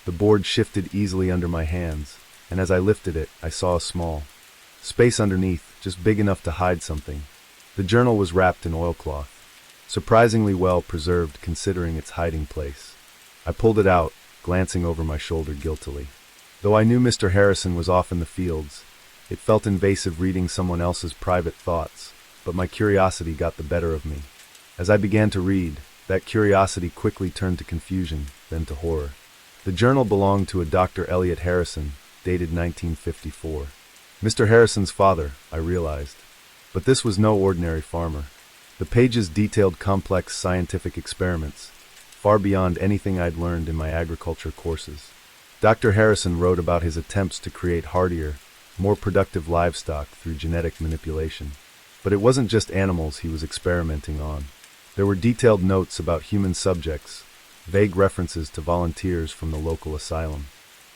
The board shifted easily under my hands, and as I lifted it, I saw a small space underneath, just big enough to hide something. The journal was wrapped in oilcloth, surprisingly well preserved considering its hiding place. I pulled it out, glancing over my shoulder guiltily. Though I knew Mr. Harrison was off in the fields, it felt invasive reading someone else's private thoughts, but my curiosity got the better of me. As I began to read, that curiosity quickly turned to confusion, then to horror. The journal belonged to a Dr. Elliot Harrison, dated 1954. Mr. Harrison's father, I realized. But this was no ordinary farmer. The pages detailed complex scientific experiments, far beyond anything I'd learned in my agriculture courses. Dr. Harrison wrote about his attempts to create hardier, more productive livestock through genetic manipulation. But it wasn't just animals he was experimenting on. There were detailed notes about human subjects, vague references to volunteers from the local asylum.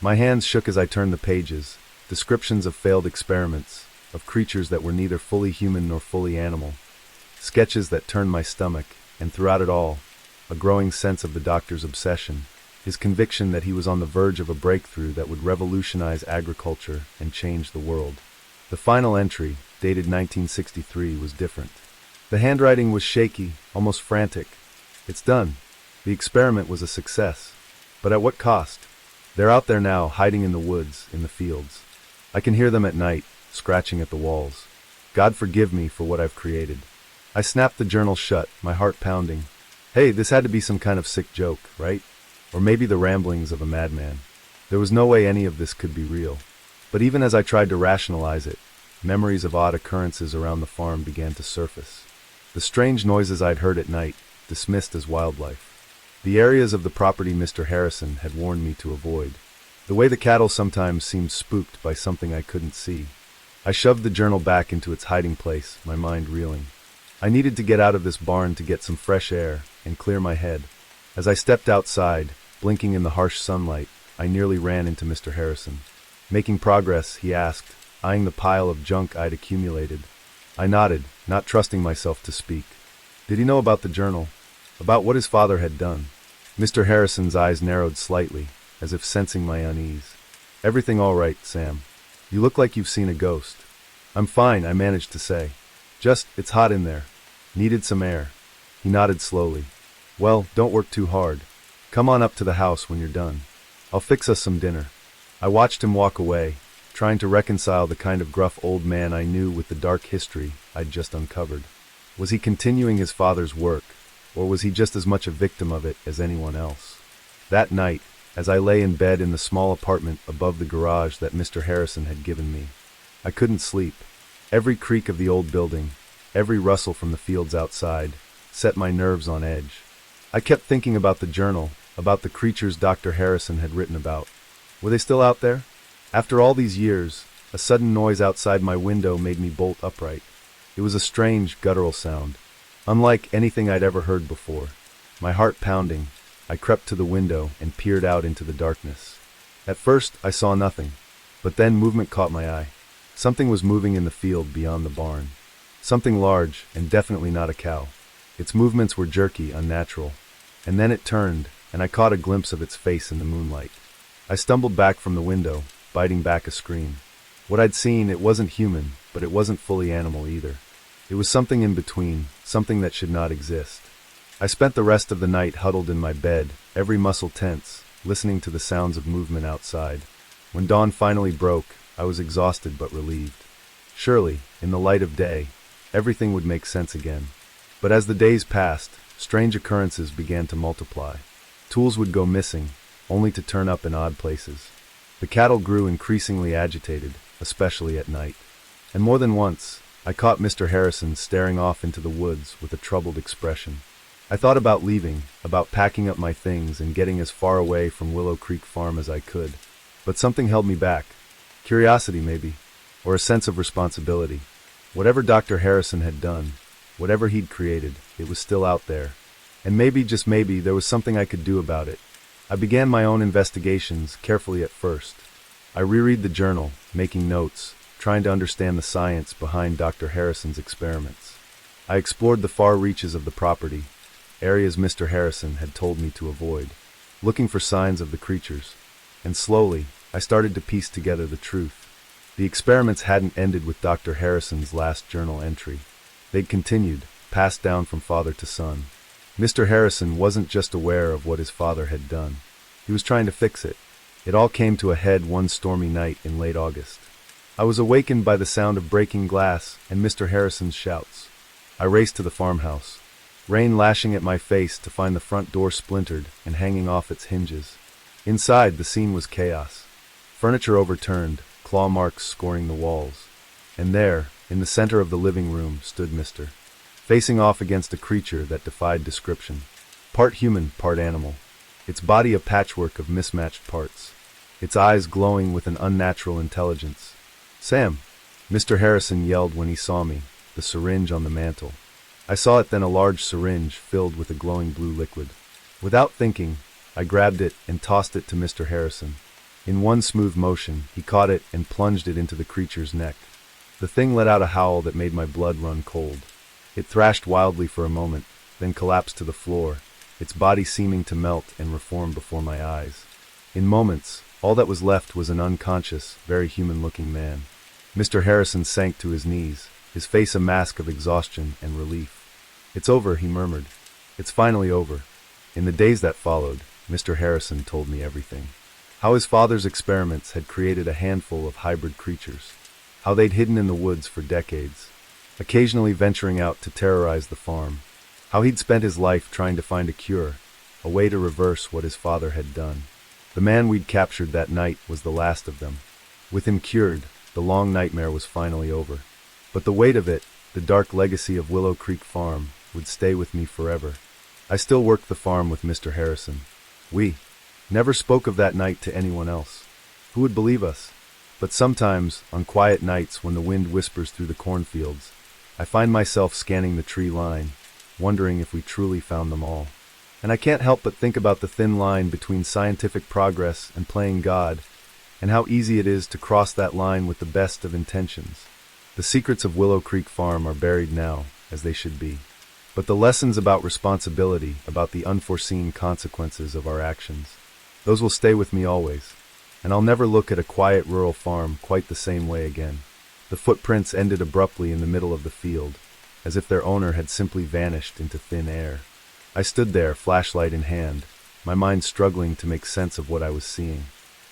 My hands shook as I turned the pages, descriptions of failed experiments, of creatures that were neither fully human nor fully animal, sketches that turned my stomach, and throughout it all, a growing sense of the doctor's obsession, his conviction that he was on the verge of a breakthrough that would revolutionize agriculture and change the world. The final entry, dated 1963, was different. The handwriting was shaky, almost frantic. It's done. The experiment was a success. But at what cost? They're out there now, hiding in the woods, in the fields. I can hear them at night, scratching at the walls. God forgive me for what I've created. I snapped the journal shut, my heart pounding. Hey, this had to be some kind of sick joke, right? Or maybe the ramblings of a madman. There was no way any of this could be real. But even as I tried to rationalize it, memories of odd occurrences around the farm began to surface. The strange noises I'd heard at night, dismissed as wildlife. The areas of the property Mr. Harrison had warned me to avoid. The way the cattle sometimes seemed spooked by something I couldn't see. I shoved the journal back into its hiding place, my mind reeling. I needed to get out of this barn to get some fresh air and clear my head. As I stepped outside, blinking in the harsh sunlight, I nearly ran into Mr. Harrison. Making progress, he asked, eyeing the pile of junk I'd accumulated. I nodded, not trusting myself to speak. Did he know about the journal? About what his father had done? Mr. Harrison's eyes narrowed slightly, as if sensing my unease. Everything all right, Sam. You look like you've seen a ghost. I'm fine, I managed to say. Just, it's hot in there. Needed some air. He nodded slowly. Well, don't work too hard. Come on up to the house when you're done. I'll fix us some dinner. I watched him walk away, trying to reconcile the kind of gruff old man I knew with the dark history I'd just uncovered. Was he continuing his father's work, or was he just as much a victim of it as anyone else? That night, as I lay in bed in the small apartment above the garage that Mr. Harrison had given me, I couldn't sleep. Every creak of the old building, every rustle from the fields outside, set my nerves on edge. I kept thinking about the journal, about the creatures Dr. Harrison had written about. Were they still out there? After all these years, a sudden noise outside my window made me bolt upright. It was a strange, guttural sound, unlike anything I'd ever heard before. My heart pounding, I crept to the window and peered out into the darkness. At first, I saw nothing, but then movement caught my eye. Something was moving in the field beyond the barn. Something large, and definitely not a cow. Its movements were jerky, unnatural. And then it turned, and I caught a glimpse of its face in the moonlight. I stumbled back from the window, biting back a scream. What I'd seen, it wasn't human, but it wasn't fully animal either. It was something in between, something that should not exist. I spent the rest of the night huddled in my bed, every muscle tense, listening to the sounds of movement outside. When dawn finally broke, I was exhausted but relieved. Surely, in the light of day, everything would make sense again. But as the days passed, strange occurrences began to multiply. Tools would go missing, only to turn up in odd places. The cattle grew increasingly agitated, especially at night. And more than once, I caught Mr. Harrison staring off into the woods with a troubled expression. I thought about leaving, about packing up my things and getting as far away from Willow Creek Farm as I could. But something held me back. Curiosity, maybe, or a sense of responsibility. Whatever Dr. Harrison had done, whatever he'd created, it was still out there. And maybe, just maybe, there was something I could do about it. I began my own investigations, carefully at first. I reread the journal, making notes, trying to understand the science behind Dr. Harrison's experiments. I explored the far reaches of the property, areas Mr. Harrison had told me to avoid, looking for signs of the creatures. And slowly, I started to piece together the truth. The experiments hadn't ended with Dr. Harrison's last journal entry. They'd continued, passed down from father to son. Mr. Harrison wasn't just aware of what his father had done. He was trying to fix it. It all came to a head one stormy night in late August. I was awakened by the sound of breaking glass and Mr. Harrison's shouts. I raced to the farmhouse, rain lashing at my face to find the front door splintered and hanging off its hinges. Inside, the scene was chaos. Furniture overturned, claw marks scoring the walls. And there, in the center of the living room, stood Mr. facing off against a creature that defied description. part human, part animal. Its body a patchwork of mismatched parts. Its eyes glowing with an unnatural intelligence. "Sam!" Mr. Harrison yelled when he saw me, the syringe on the mantel. I saw it then, a large syringe filled with a glowing blue liquid. Without thinking, I grabbed it and tossed it to Mr. Harrison. In one smooth motion, he caught it and plunged it into the creature's neck. The thing let out a howl that made my blood run cold. It thrashed wildly for a moment, then collapsed to the floor, its body seeming to melt and reform before my eyes. In moments, all that was left was an unconscious, very human-looking man. Mr. Harrison sank to his knees, his face a mask of exhaustion and relief. "It's over," he murmured. "It's finally over." In the days that followed, Mr. Harrison told me everything. How his father's experiments had created a handful of hybrid creatures. How they'd hidden in the woods for decades, occasionally venturing out to terrorize the farm. How he'd spent his life trying to find a cure, a way to reverse what his father had done. The man we'd captured that night was the last of them. With him cured, the long nightmare was finally over. But the weight of it, the dark legacy of Willow Creek Farm, would stay with me forever. I still worked the farm with Mr. Harrison. We never spoke of that night to anyone else. Who would believe us? But sometimes, on quiet nights when the wind whispers through the cornfields, I find myself scanning the tree line, wondering if we truly found them all. And I can't help but think about the thin line between scientific progress and playing God, and how easy it is to cross that line with the best of intentions. The secrets of Willow Creek Farm are buried now, as they should be. But the lessons about responsibility, about the unforeseen consequences of our actions, those will stay with me always. And I'll never look at a quiet rural farm quite the same way again. The footprints ended abruptly in the middle of the field, as if their owner had simply vanished into thin air. I stood there, flashlight in hand, my mind struggling to make sense of what I was seeing.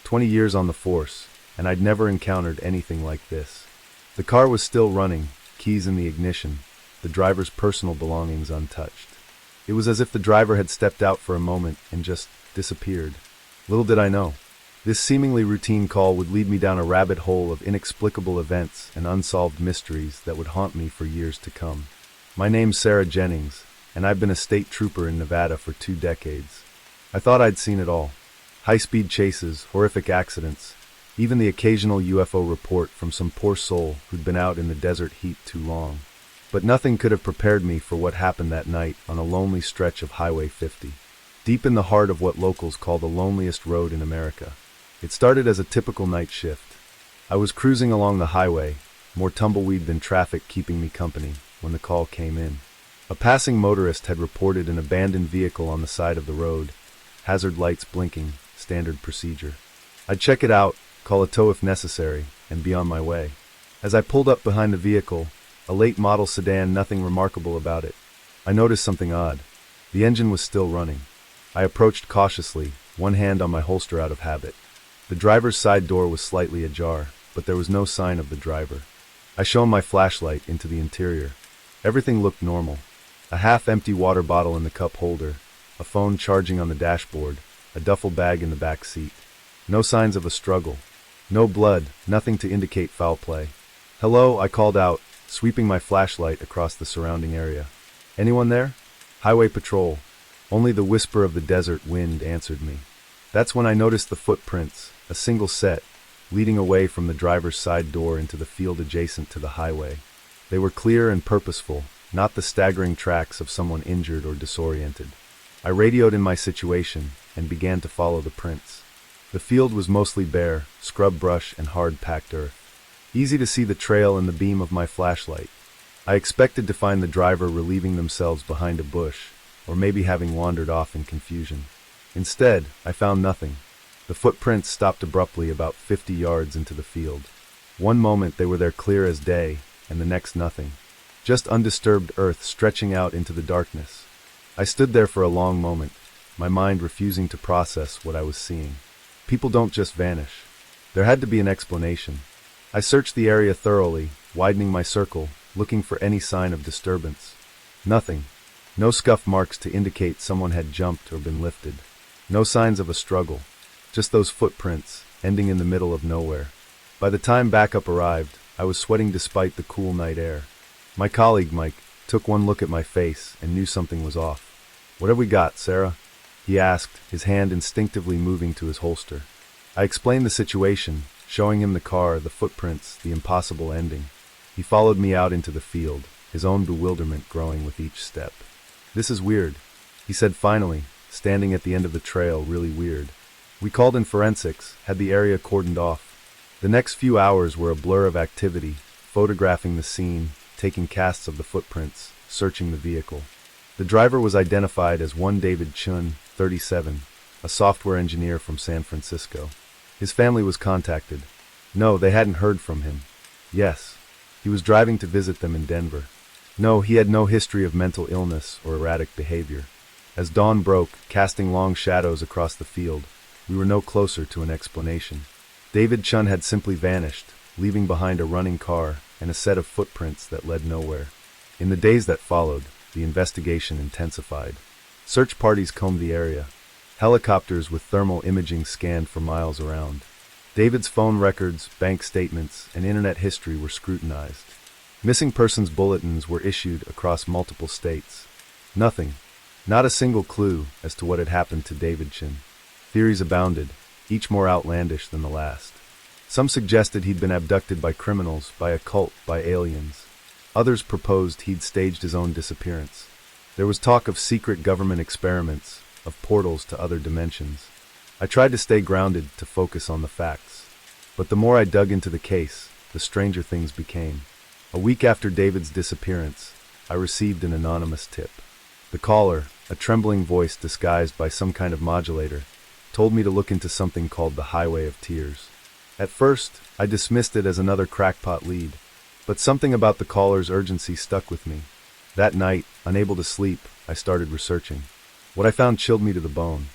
20 years on the force, and I'd never encountered anything like this. The car was still running, keys in the ignition, the driver's personal belongings untouched. It was as if the driver had stepped out for a moment and just disappeared. Little did I know. This seemingly routine call would lead me down a rabbit hole of inexplicable events and unsolved mysteries that would haunt me for years to come. My name's Sarah Jennings, and I've been a state trooper in Nevada for 2 decades. I thought I'd seen it all. High-speed chases, horrific accidents, even the occasional UFO report from some poor soul who'd been out in the desert heat too long. But nothing could have prepared me for what happened that night on a lonely stretch of Highway 50, deep in the heart of what locals call the loneliest road in America. It started as a typical night shift. I was cruising along the highway, more tumbleweed than traffic keeping me company, when the call came in. A passing motorist had reported an abandoned vehicle on the side of the road, hazard lights blinking, standard procedure. I'd check it out, call a tow if necessary, and be on my way. As I pulled up behind the vehicle, a late model sedan, nothing remarkable about it, I noticed something odd. The engine was still running. I approached cautiously, one hand on my holster out of habit. The driver's side door was slightly ajar, but there was no sign of the driver. I shone my flashlight into the interior. Everything looked normal. A half-empty water bottle in the cup holder, a phone charging on the dashboard, a duffel bag in the back seat. No signs of a struggle. No blood, nothing to indicate foul play. "Hello," I called out, sweeping my flashlight across the surrounding area. "Anyone there?" "Highway patrol." Only the whisper of the desert wind answered me. That's when I noticed the footprints, a single set, leading away from the driver's side door into the field adjacent to the highway. They were clear and purposeful, not the staggering tracks of someone injured or disoriented. I radioed in my situation and began to follow the prints. The field was mostly bare, scrub brush and hard-packed earth. Easy to see the trail in the beam of my flashlight. I expected to find the driver relieving themselves behind a bush, or maybe having wandered off in confusion. Instead, I found nothing. The footprints stopped abruptly about 50 yards into the field. One moment they were there clear as day, and the next nothing. Just undisturbed earth stretching out into the darkness. I stood there for a long moment, my mind refusing to process what I was seeing. People don't just vanish. There had to be an explanation. I searched the area thoroughly, widening my circle, looking for any sign of disturbance. Nothing. No scuff marks to indicate someone had jumped or been lifted. No signs of a struggle. Just those footprints, ending in the middle of nowhere. By the time backup arrived, I was sweating despite the cool night air. My colleague, Mike, took one look at my face and knew something was off. "What have we got, Sarah?" he asked, his hand instinctively moving to his holster. I explained the situation, showing him the car, the footprints, the impossible ending. He followed me out into the field, his own bewilderment growing with each step. "This is weird," he said finally, standing at the end of the trail, "really weird." We called in forensics, had the area cordoned off. The next few hours were a blur of activity, photographing the scene, taking casts of the footprints, searching the vehicle. The driver was identified as one David Chun, 37, a software engineer from San Francisco. His family was contacted. No, they hadn't heard from him. Yes, he was driving to visit them in Denver. No, he had no history of mental illness or erratic behavior. As dawn broke, casting long shadows across the field, we were no closer to an explanation. David Chun had simply vanished, leaving behind a running car and a set of footprints that led nowhere. In the days that followed, the investigation intensified. Search parties combed the area. Helicopters with thermal imaging scanned for miles around. David's phone records, bank statements, and internet history were scrutinized. Missing persons bulletins were issued across multiple states. Nothing, not a single clue as to what had happened to David Chun. Theories abounded, each more outlandish than the last. Some suggested he'd been abducted by criminals, by a cult, by aliens. Others proposed he'd staged his own disappearance. There was talk of secret government experiments, of portals to other dimensions. I tried to stay grounded, to focus on the facts. But the more I dug into the case, the stranger things became. A week after David's disappearance, I received an anonymous tip. The caller, a trembling voice disguised by some kind of modulator, told me to look into something called the Highway of Tears. At first, I dismissed it as another crackpot lead, but something about the caller's urgency stuck with me. That night, unable to sleep, I started researching. What I found chilled me to the bone.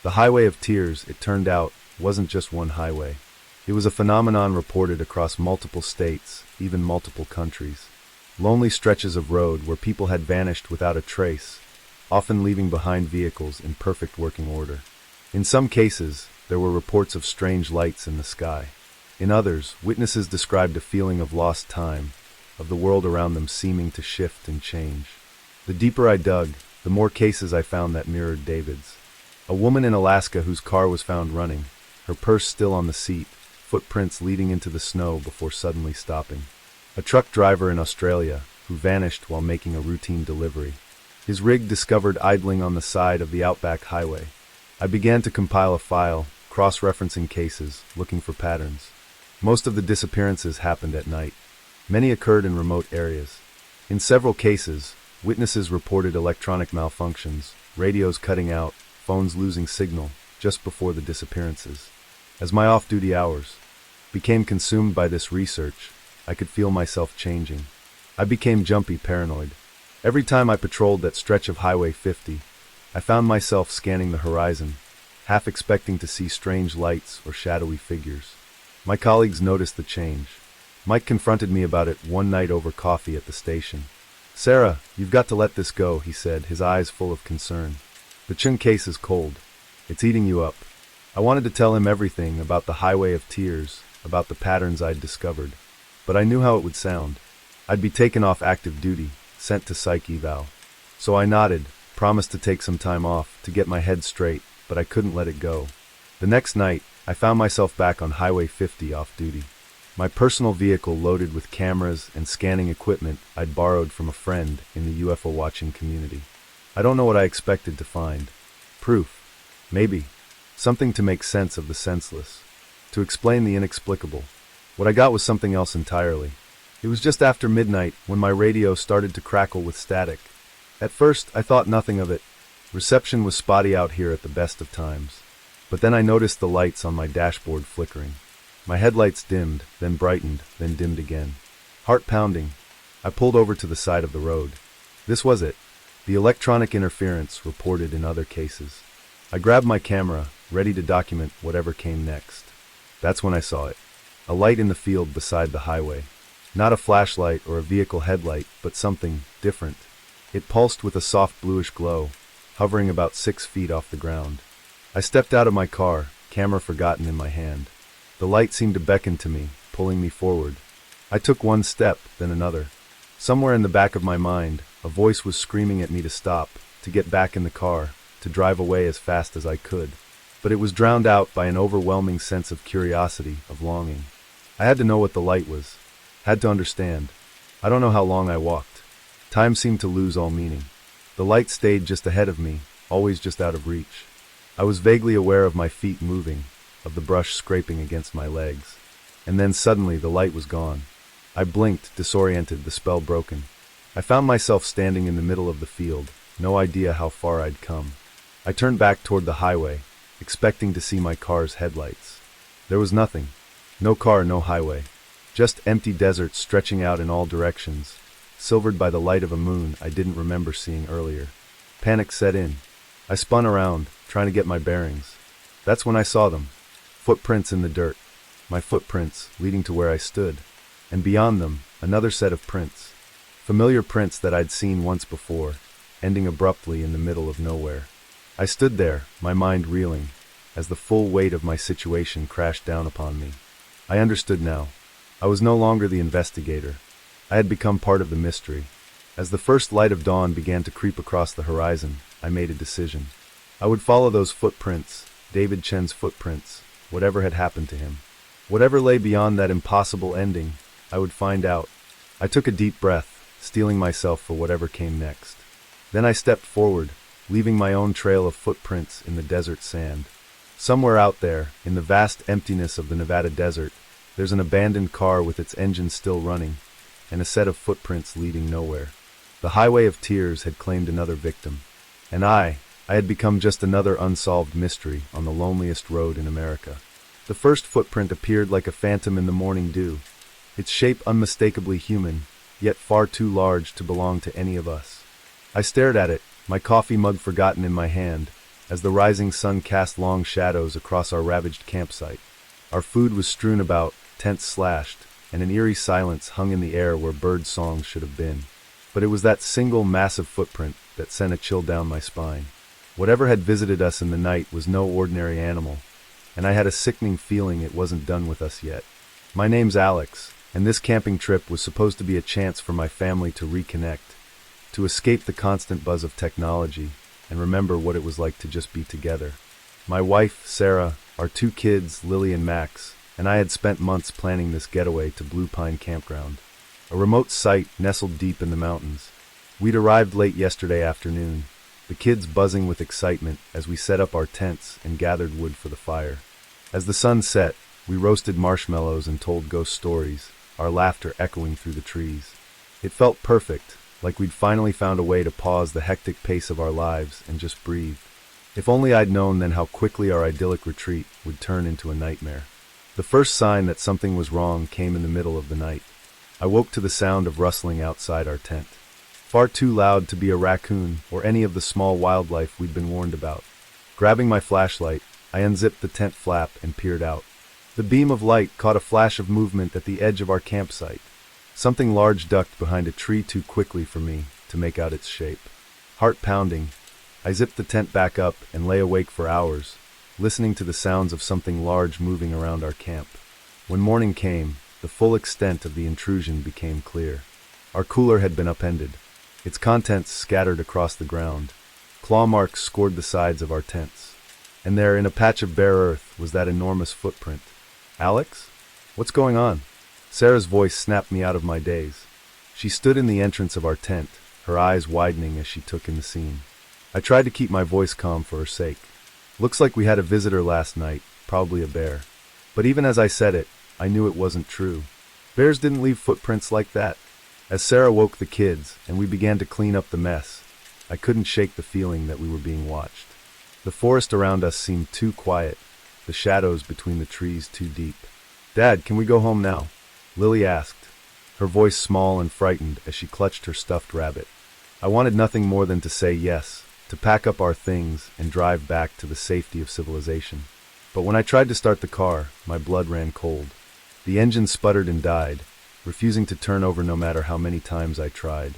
The Highway of Tears, it turned out, wasn't just one highway. It was a phenomenon reported across multiple states, even multiple countries. Lonely stretches of road where people had vanished without a trace, often leaving behind vehicles in perfect working order. In some cases, there were reports of strange lights in the sky. In others, witnesses described a feeling of lost time, of the world around them seeming to shift and change. The deeper I dug, the more cases I found that mirrored David's. A woman in Alaska whose car was found running, her purse still on the seat, footprints leading into the snow before suddenly stopping. A truck driver in Australia who vanished while making a routine delivery. His rig discovered idling on the side of the outback highway. I began to compile a file, cross-referencing cases, looking for patterns. Most of the disappearances happened at night. Many occurred in remote areas. In several cases, witnesses reported electronic malfunctions, radios cutting out, phones losing signal, just before the disappearances. As my off-duty hours became consumed by this research, I could feel myself changing. I became jumpy, paranoid. Every time I patrolled that stretch of Highway 50, I found myself scanning the horizon, half expecting to see strange lights or shadowy figures. My colleagues noticed the change. Mike confronted me about it one night over coffee at the station. "Sarah, you've got to let this go," he said, his eyes full of concern. "The Chun case is cold. It's eating you up." I wanted to tell him everything about the Highway of Tears, about the patterns I'd discovered. But I knew how it would sound. I'd be taken off active duty, sent to psych eval. So I nodded, promised to take some time off, to get my head straight, but I couldn't let it go. The next night, I found myself back on Highway 50 off duty. My personal vehicle loaded with cameras and scanning equipment I'd borrowed from a friend in the UFO watching community. I don't know what I expected to find. Proof. Maybe. Something to make sense of the senseless. To explain the inexplicable. What I got was something else entirely. It was just after midnight when my radio started to crackle with static. At first, I thought nothing of it. Reception was spotty out here at the best of times. But then I noticed the lights on my dashboard flickering. My headlights dimmed, then brightened, then dimmed again. Heart pounding. I pulled over to the side of the road. This was it. The electronic interference reported in other cases. I grabbed my camera, ready to document whatever came next. That's when I saw it. A light in the field beside the highway. Not a flashlight or a vehicle headlight, but something different. It pulsed with a soft bluish glow, hovering about 6 feet off the ground. I stepped out of my car, camera forgotten in my hand. The light seemed to beckon to me, pulling me forward. I took one step, then another. Somewhere in the back of my mind, a voice was screaming at me to stop, to get back in the car, to drive away as fast as I could. But it was drowned out by an overwhelming sense of curiosity, of longing. I had to know what the light was. Had to understand. I don't know how long I walked. Time seemed to lose all meaning. The light stayed just ahead of me, always just out of reach. I was vaguely aware of my feet moving, of the brush scraping against my legs. And then suddenly the light was gone. I blinked, disoriented, the spell broken. I found myself standing in the middle of the field, no idea how far I'd come. I turned back toward the highway, expecting to see my car's headlights. There was nothing. No car, no highway. Just empty desert stretching out in all directions, silvered by the light of a moon I didn't remember seeing earlier. Panic set in. I spun around, trying to get my bearings. That's when I saw them. Footprints in the dirt. My footprints leading to where I stood. And beyond them, another set of prints. Familiar prints that I'd seen once before, ending abruptly in the middle of nowhere. I stood there, my mind reeling, as the full weight of my situation crashed down upon me. I understood now. I was no longer the investigator. I had become part of the mystery. As the first light of dawn began to creep across the horizon, I made a decision. I would follow those footprints, David Chen's footprints, whatever had happened to him. Whatever lay beyond that impossible ending, I would find out. I took a deep breath, steeling myself for whatever came next. Then I stepped forward, leaving my own trail of footprints in the desert sand. Somewhere out there, in the vast emptiness of the Nevada desert, there's an abandoned car with its engine still running, and a set of footprints leading nowhere. The highway of tears had claimed another victim. And I had become just another unsolved mystery on the loneliest road in America. The first footprint appeared like a phantom in the morning dew, its shape unmistakably human, yet far too large to belong to any of us. I stared at it, my coffee mug forgotten in my hand, as the rising sun cast long shadows across our ravaged campsite. Our food was strewn about, tents slashed, and an eerie silence hung in the air where bird songs should have been. But it was that single massive footprint that sent a chill down my spine. Whatever had visited us in the night was no ordinary animal, and I had a sickening feeling it wasn't done with us yet. My name's Alex, and this camping trip was supposed to be a chance for my family to reconnect, to escape the constant buzz of technology, and remember what it was like to just be together. My wife, Sarah, our 2 kids, Lily and Max, and I had spent months planning this getaway to Blue Pine Campground, a remote site nestled deep in the mountains. We'd arrived late yesterday afternoon, the kids buzzing with excitement as we set up our tents and gathered wood for the fire. As the sun set, we roasted marshmallows and told ghost stories, our laughter echoing through the trees. It felt perfect, like we'd finally found a way to pause the hectic pace of our lives and just breathe. If only I'd known then how quickly our idyllic retreat would turn into a nightmare. The first sign that something was wrong came in the middle of the night. I woke to the sound of rustling outside our tent. Far too loud to be a raccoon or any of the small wildlife we'd been warned about. Grabbing my flashlight, I unzipped the tent flap and peered out. The beam of light caught a flash of movement at the edge of our campsite. Something large ducked behind a tree too quickly for me to make out its shape. Heart pounding, I zipped the tent back up and lay awake for hours, listening to the sounds of something large moving around our camp. When morning came, the full extent of the intrusion became clear. Our cooler had been upended, its contents scattered across the ground. Claw marks scored the sides of our tents. And there, in a patch of bare earth, was that enormous footprint. Alex? What's going on? Sarah's voice snapped me out of my daze. She stood in the entrance of our tent, her eyes widening as she took in the scene. I tried to keep my voice calm for her sake. Looks like we had a visitor last night, probably a bear. But even as I said it, I knew it wasn't true. Bears didn't leave footprints like that. As Sarah woke the kids and we began to clean up the mess, I couldn't shake the feeling that we were being watched. The forest around us seemed too quiet, the shadows between the trees too deep. "Dad, can we go home now?" Lily asked, her voice small and frightened as she clutched her stuffed rabbit. I wanted nothing more than to say yes, to pack up our things and drive back to the safety of civilization. But when I tried to start the car, my blood ran cold. The engine sputtered and died, refusing to turn over no matter how many times I tried.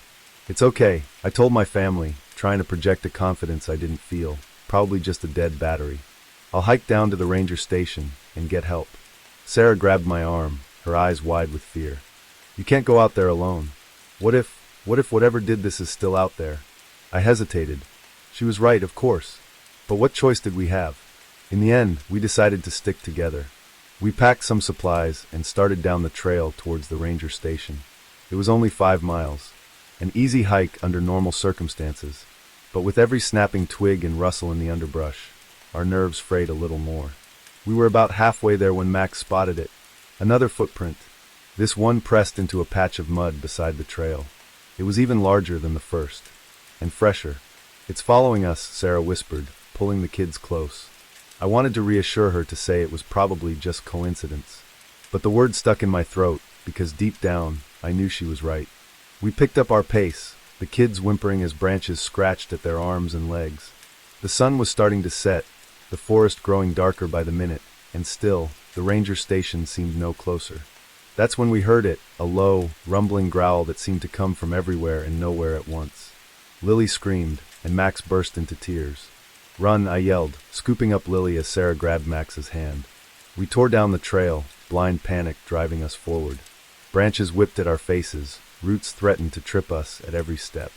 "It's okay," I told my family, trying to project a confidence I didn't feel, probably just a dead battery. "I'll hike down to the ranger station and get help." Sarah grabbed my arm, her eyes wide with fear. "You can't go out there alone. What if whatever did this is still out there?" I hesitated, She was right, of course. But what choice did we have? In the end, we decided to stick together. We packed some supplies and started down the trail towards the ranger station. It was only 5 miles. An easy hike under normal circumstances. But with every snapping twig and rustle in the underbrush, our nerves frayed a little more. We were about halfway there when Max spotted it. Another footprint. This one pressed into a patch of mud beside the trail. It was even larger than the first. And fresher. "It's following us," Sarah whispered, pulling the kids close. I wanted to reassure her to say it was probably just coincidence. But the word stuck in my throat, because deep down, I knew she was right. We picked up our pace, the kids whimpering as branches scratched at their arms and legs. The sun was starting to set, the forest growing darker by the minute, and still, the ranger station seemed no closer. That's when we heard it, a low, rumbling growl that seemed to come from everywhere and nowhere at once. Lily screamed, and Max burst into tears. "Run," I yelled, scooping up Lily as Sarah grabbed Max's hand. We tore down the trail, blind panic driving us forward. Branches whipped at our faces, roots threatened to trip us at every step.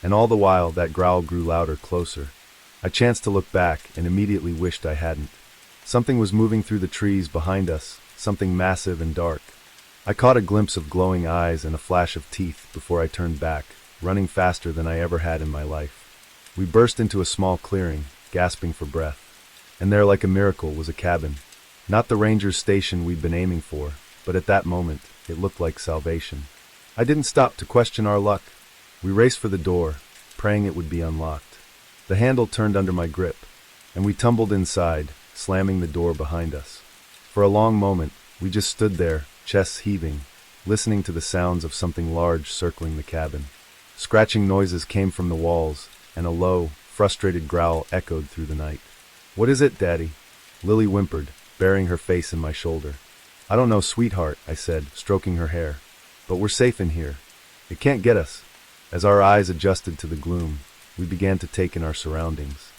And all the while, that growl grew louder, closer. I chanced to look back and immediately wished I hadn't. Something was moving through the trees behind us, something massive and dark. I caught a glimpse of glowing eyes and a flash of teeth before I turned back, running faster than I ever had in my life. We burst into a small clearing, gasping for breath. And there, like a miracle, was a cabin. Not the ranger's station we'd been aiming for, but at that moment, it looked like salvation. I didn't stop to question our luck. We raced for the door, praying it would be unlocked. The handle turned under my grip, and we tumbled inside, slamming the door behind us. For a long moment, we just stood there, chests heaving, listening to the sounds of something large circling the cabin. Scratching noises came from the walls, and a low, frustrated growl echoed through the night. "What is it, Daddy?" Lily whimpered, burying her face in my shoulder. "I don't know, sweetheart," I said, stroking her hair. "But we're safe in here. It can't get us." As our eyes adjusted to the gloom, we began to take in our surroundings.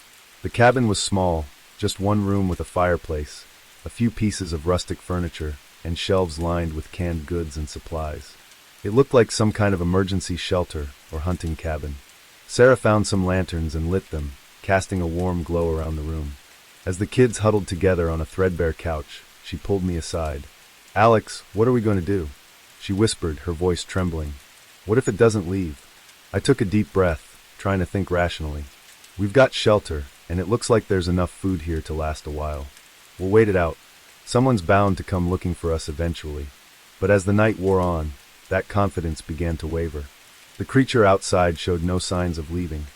The cabin was small, just one room with a fireplace, a few pieces of rustic furniture, and shelves lined with canned goods and supplies. It looked like some kind of emergency shelter or hunting cabin. Sarah found some lanterns and lit them, casting a warm glow around the room. As the kids huddled together on a threadbare couch, she pulled me aside. "Alex, what are we going to do?" She whispered, her voice trembling. "What if it doesn't leave?" I took a deep breath, trying to think rationally. "We've got shelter, and it looks like there's enough food here to last a while. We'll wait it out. Someone's bound to come looking for us eventually." But as the night wore on, that confidence began to waver. The creature outside showed no signs of leaving.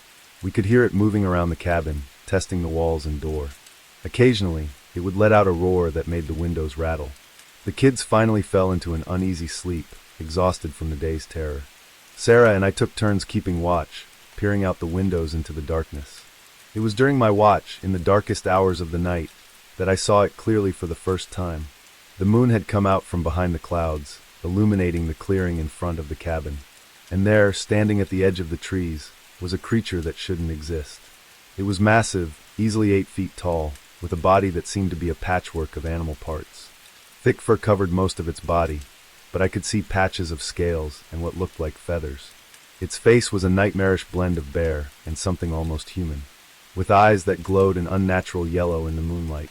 We could hear it moving around the cabin, testing the walls and door. Occasionally, it would let out a roar that made the windows rattle. The kids finally fell into an uneasy sleep, exhausted from the day's terror. Sarah and I took turns keeping watch, peering out the windows into the darkness. It was during my watch, in the darkest hours of the night, that I saw it clearly for the first time. The moon had come out from behind the clouds, illuminating the clearing in front of the cabin. And there, standing at the edge of the trees, was a creature that shouldn't exist. It was massive, easily 8 feet tall, with a body that seemed to be a patchwork of animal parts. Thick fur covered most of its body, but I could see patches of scales and what looked like feathers. Its face was a nightmarish blend of bear and something almost human, with eyes that glowed an unnatural yellow in the moonlight.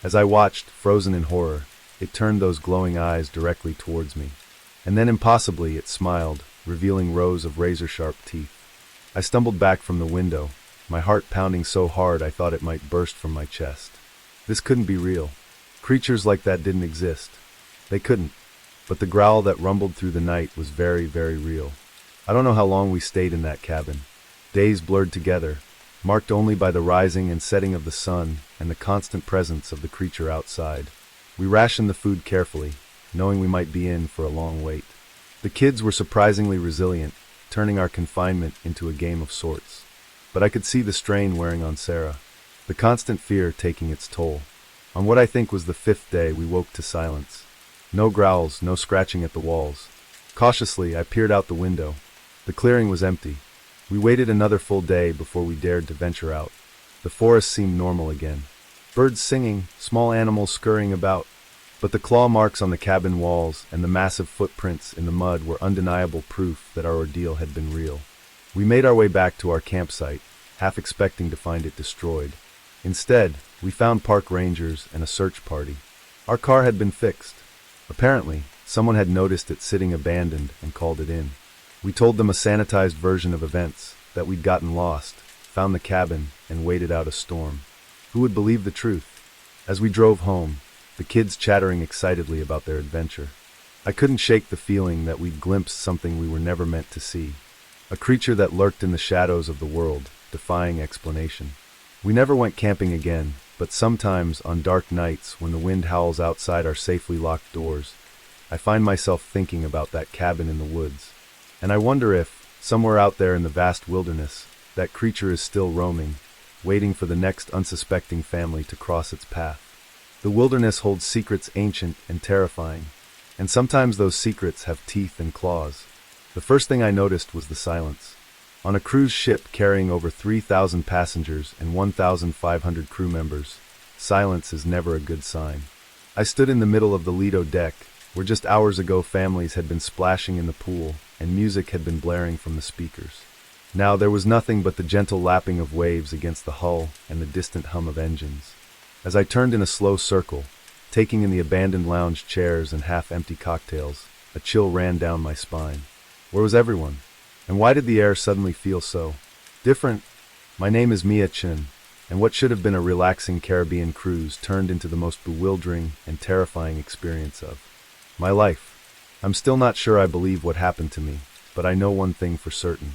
As I watched, frozen in horror, it turned those glowing eyes directly towards me. And then impossibly it smiled, revealing rows of razor-sharp teeth. I stumbled back from the window, my heart pounding so hard I thought it might burst from my chest. This couldn't be real. Creatures like that didn't exist. They couldn't. But the growl that rumbled through the night was very, very real. I don't know how long we stayed in that cabin. Days blurred together, marked only by the rising and setting of the sun and the constant presence of the creature outside. We rationed the food carefully, knowing we might be in for a long wait. The kids were surprisingly resilient, turning our confinement into a game of sorts. But I could see the strain wearing on Sarah, the constant fear taking its toll. On what I think was the 5th day, we woke to silence. No growls, no scratching at the walls. Cautiously, I peered out the window. The clearing was empty. We waited another full day before we dared to venture out. The forest seemed normal again. Birds singing, small animals scurrying about. But the claw marks on the cabin walls and the massive footprints in the mud were undeniable proof that our ordeal had been real. We made our way back to our campsite, half expecting to find it destroyed. Instead, we found park rangers and a search party. Our car had been fixed. Apparently, someone had noticed it sitting abandoned and called it in. We told them a sanitized version of events, that we'd gotten lost, found the cabin, and waited out a storm. Who would believe the truth? As we drove home, the kids chattering excitedly about their adventure. I couldn't shake the feeling that we'd glimpsed something we were never meant to see. A creature that lurked in the shadows of the world, defying explanation. We never went camping again, but sometimes on dark nights when the wind howls outside our safely locked doors, I find myself thinking about that cabin in the woods. And I wonder if, somewhere out there in the vast wilderness, that creature is still roaming, waiting for the next unsuspecting family to cross its path. The wilderness holds secrets ancient and terrifying, and sometimes those secrets have teeth and claws. The first thing I noticed was the silence. On a cruise ship carrying over 3,000 passengers and 1,500 crew members, silence is never a good sign. I stood in the middle of the Lido deck, where just hours ago families had been splashing in the pool and music had been blaring from the speakers. Now there was nothing but the gentle lapping of waves against the hull and the distant hum of engines. As I turned in a slow circle, taking in the abandoned lounge chairs and half-empty cocktails, a chill ran down my spine. Where was everyone? And why did the air suddenly feel so different? My name is Mia Chin, and what should have been a relaxing Caribbean cruise turned into the most bewildering and terrifying experience of my life. I'm still not sure I believe what happened to me, but I know one thing for certain.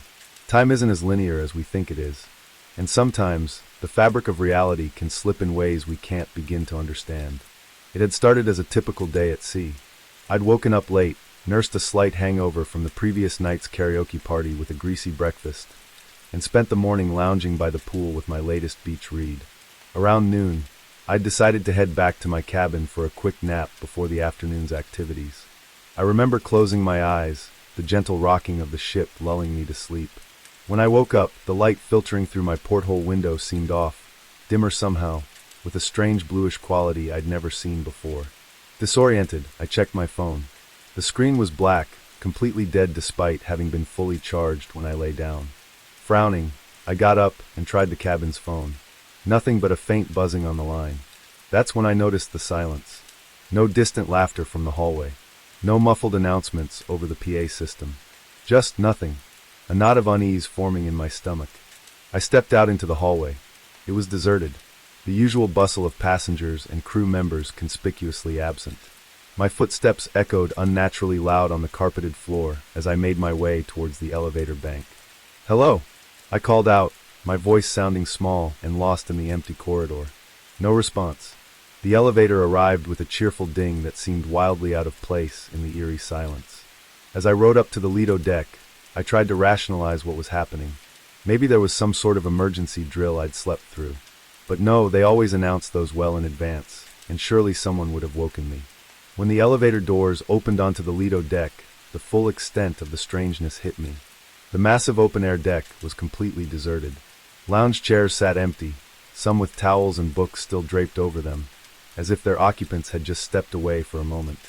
Time isn't as linear as we think it is, and sometimes the fabric of reality can slip in ways we can't begin to understand. It had started as a typical day at sea. I'd woken up late, nursed a slight hangover from the previous night's karaoke party with a greasy breakfast, and spent the morning lounging by the pool with my latest beach read. Around noon, I'd decided to head back to my cabin for a quick nap before the afternoon's activities. I remember closing my eyes, the gentle rocking of the ship lulling me to sleep. When I woke up, the light filtering through my porthole window seemed off, dimmer somehow, with a strange bluish quality I'd never seen before. Disoriented, I checked my phone. The screen was black, completely dead despite having been fully charged when I lay down. Frowning, I got up and tried the cabin's phone. Nothing but a faint buzzing on the line. That's when I noticed the silence. No distant laughter from the hallway. No muffled announcements over the PA system. Just nothing. A knot of unease forming in my stomach. I stepped out into the hallway. It was deserted. The usual bustle of passengers and crew members conspicuously absent. My footsteps echoed unnaturally loud on the carpeted floor as I made my way towards the elevator bank. "Hello," I called out, my voice sounding small and lost in the empty corridor. No response. The elevator arrived with a cheerful ding that seemed wildly out of place in the eerie silence. As I rode up to the Lido deck, I tried to rationalize what was happening. Maybe there was some sort of emergency drill I'd slept through. But no, they always announced those well in advance, and surely someone would have woken me. When the elevator doors opened onto the Lido deck, the full extent of the strangeness hit me. The massive open-air deck was completely deserted. Lounge chairs sat empty, some with towels and books still draped over them, as if their occupants had just stepped away for a moment.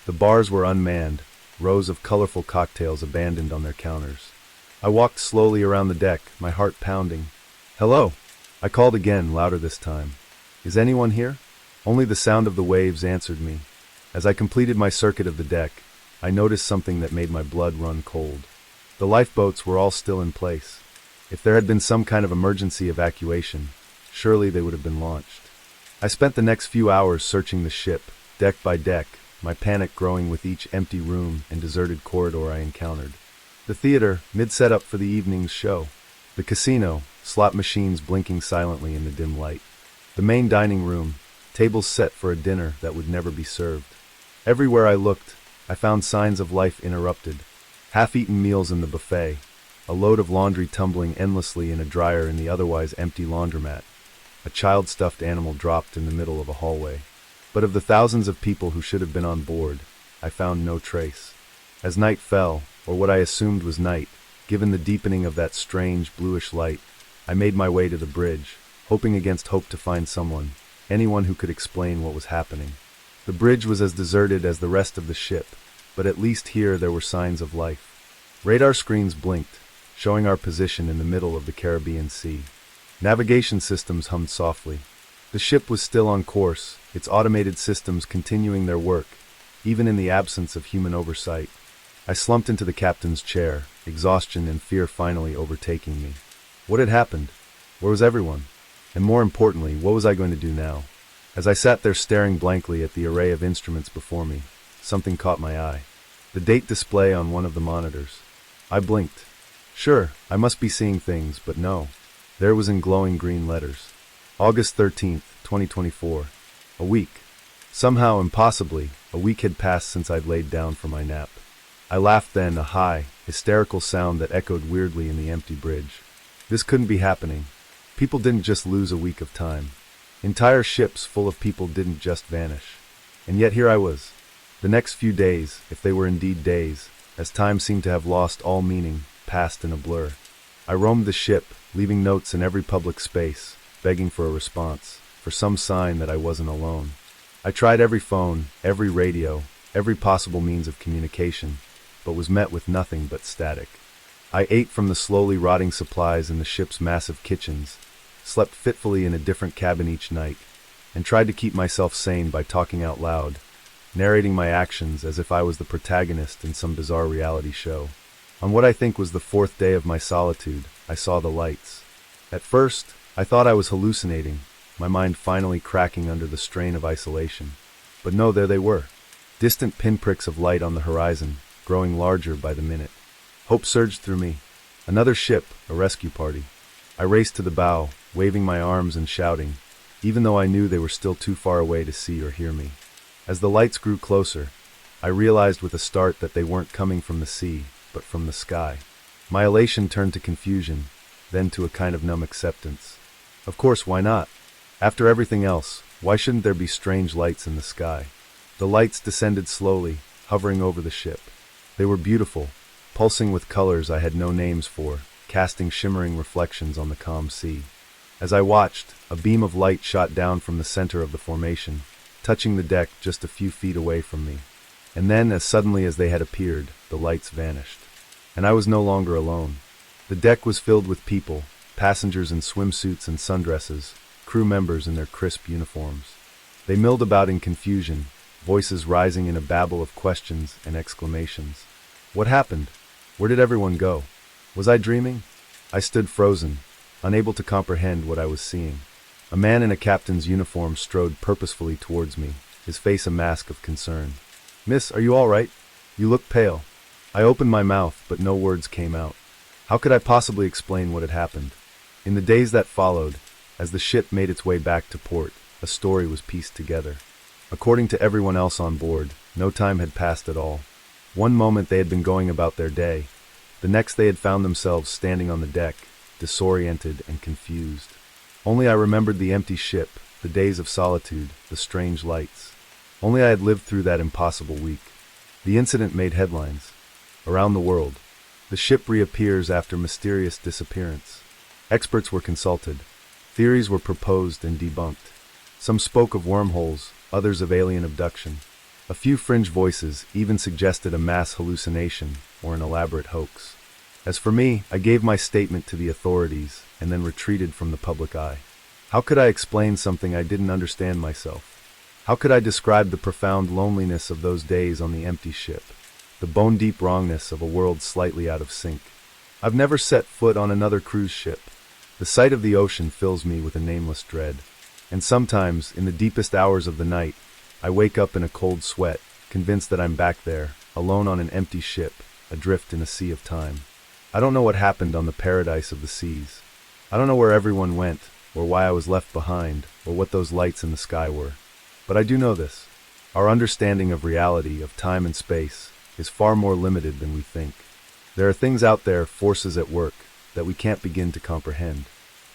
The bars were unmanned, rows of colorful cocktails abandoned on their counters. I walked slowly around the deck, my heart pounding. "Hello," I called again, louder this time. "Is anyone here?" Only the sound of the waves answered me. As I completed my circuit of the deck, I noticed something that made my blood run cold. The lifeboats were all still in place. If there had been some kind of emergency evacuation, surely they would have been launched. I spent the next few hours searching the ship, deck by deck, my panic growing with each empty room and deserted corridor I encountered. The theater, mid-setup for the evening's show. The casino, slot machines blinking silently in the dim light. The main dining room, tables set for a dinner that would never be served. Everywhere I looked, I found signs of life interrupted. Half-eaten meals in the buffet, a load of laundry tumbling endlessly in a dryer in the otherwise empty laundromat, a child-stuffed animal dropped in the middle of a hallway. But of the thousands of people who should have been on board, I found no trace. As night fell, or what I assumed was night, given the deepening of that strange bluish light, I made my way to the bridge, hoping against hope to find someone, anyone who could explain what was happening. The bridge was as deserted as the rest of the ship, but at least here there were signs of life. Radar screens blinked, showing our position in the middle of the Caribbean Sea. Navigation systems hummed softly. The ship was still on course, its automated systems continuing their work, even in the absence of human oversight. I slumped into the captain's chair, exhaustion and fear finally overtaking me. What had happened? Where was everyone? And more importantly, what was I going to do now? As I sat there staring blankly at the array of instruments before me, something caught my eye. The date display on one of the monitors. I blinked. Sure, I must be seeing things, but no. There it was in glowing green letters. August 13th, 2024. A week. Somehow, impossibly, a week had passed since I'd laid down for my nap. I laughed then, a high, hysterical sound that echoed weirdly in the empty bridge. This couldn't be happening. People didn't just lose a week of time. Entire ships full of people didn't just vanish. And yet here I was. The next few days, if they were indeed days, as time seemed to have lost all meaning, passed in a blur. I roamed the ship, leaving notes in every public space, begging for a response, for some sign that I wasn't alone. I tried every phone, every radio, every possible means of communication, but was met with nothing but static. I ate from the slowly rotting supplies in the ship's massive kitchens, slept fitfully in a different cabin each night, and tried to keep myself sane by talking out loud, narrating my actions as if I was the protagonist in some bizarre reality show. On what I think was the fourth day of my solitude, I saw the lights. At first, I thought I was hallucinating, my mind finally cracking under the strain of isolation. But no, there they were. Distant pinpricks of light on the horizon, growing larger by the minute. Hope surged through me. Another ship, a rescue party. I raced to the bow, waving my arms and shouting, even though I knew they were still too far away to see or hear me. As the lights grew closer, I realized with a start that they weren't coming from the sea, but from the sky. My elation turned to confusion, then to a kind of numb acceptance. Of course, why not? After everything else, why shouldn't there be strange lights in the sky? The lights descended slowly, hovering over the ship. They were beautiful, pulsing with colors I had no names for, casting shimmering reflections on the calm sea. As I watched, a beam of light shot down from the center of the formation, touching the deck just a few feet away from me. And then, as suddenly as they had appeared, the lights vanished. And I was no longer alone. The deck was filled with people, passengers in swimsuits and sundresses, crew members in their crisp uniforms. They milled about in confusion, voices rising in a babble of questions and exclamations. What happened? Where did everyone go? Was I dreaming? I stood frozen, unable to comprehend what I was seeing. A man in a captain's uniform strode purposefully towards me, his face a mask of concern. "Miss, are you all right? You look pale." I opened my mouth, but no words came out. How could I possibly explain what had happened? In the days that followed, as the ship made its way back to port, a story was pieced together. According to everyone else on board, no time had passed at all. One moment they had been going about their day, the next they had found themselves standing on the deck, disoriented and confused. Only I remembered the empty ship, the days of solitude, the strange lights. Only I had lived through that impossible week. The incident made headlines. Around the world, the ship reappears after mysterious disappearance. Experts were consulted. Theories were proposed and debunked. Some spoke of wormholes, others of alien abduction. A few fringe voices even suggested a mass hallucination or an elaborate hoax. As for me, I gave my statement to the authorities and then retreated from the public eye. How could I explain something I didn't understand myself? How could I describe the profound loneliness of those days on the empty ship, the bone-deep wrongness of a world slightly out of sync? I've never set foot on another cruise ship. The sight of the ocean fills me with a nameless dread. And sometimes, in the deepest hours of the night, I wake up in a cold sweat, convinced that I'm back there, alone on an empty ship, adrift in a sea of time. I don't know what happened on the paradise of the seas. I don't know where everyone went, or why I was left behind, or what those lights in the sky were. But I do know this. Our understanding of reality, of time and space, is far more limited than we think. There are things out there, forces at work, that we can't begin to comprehend.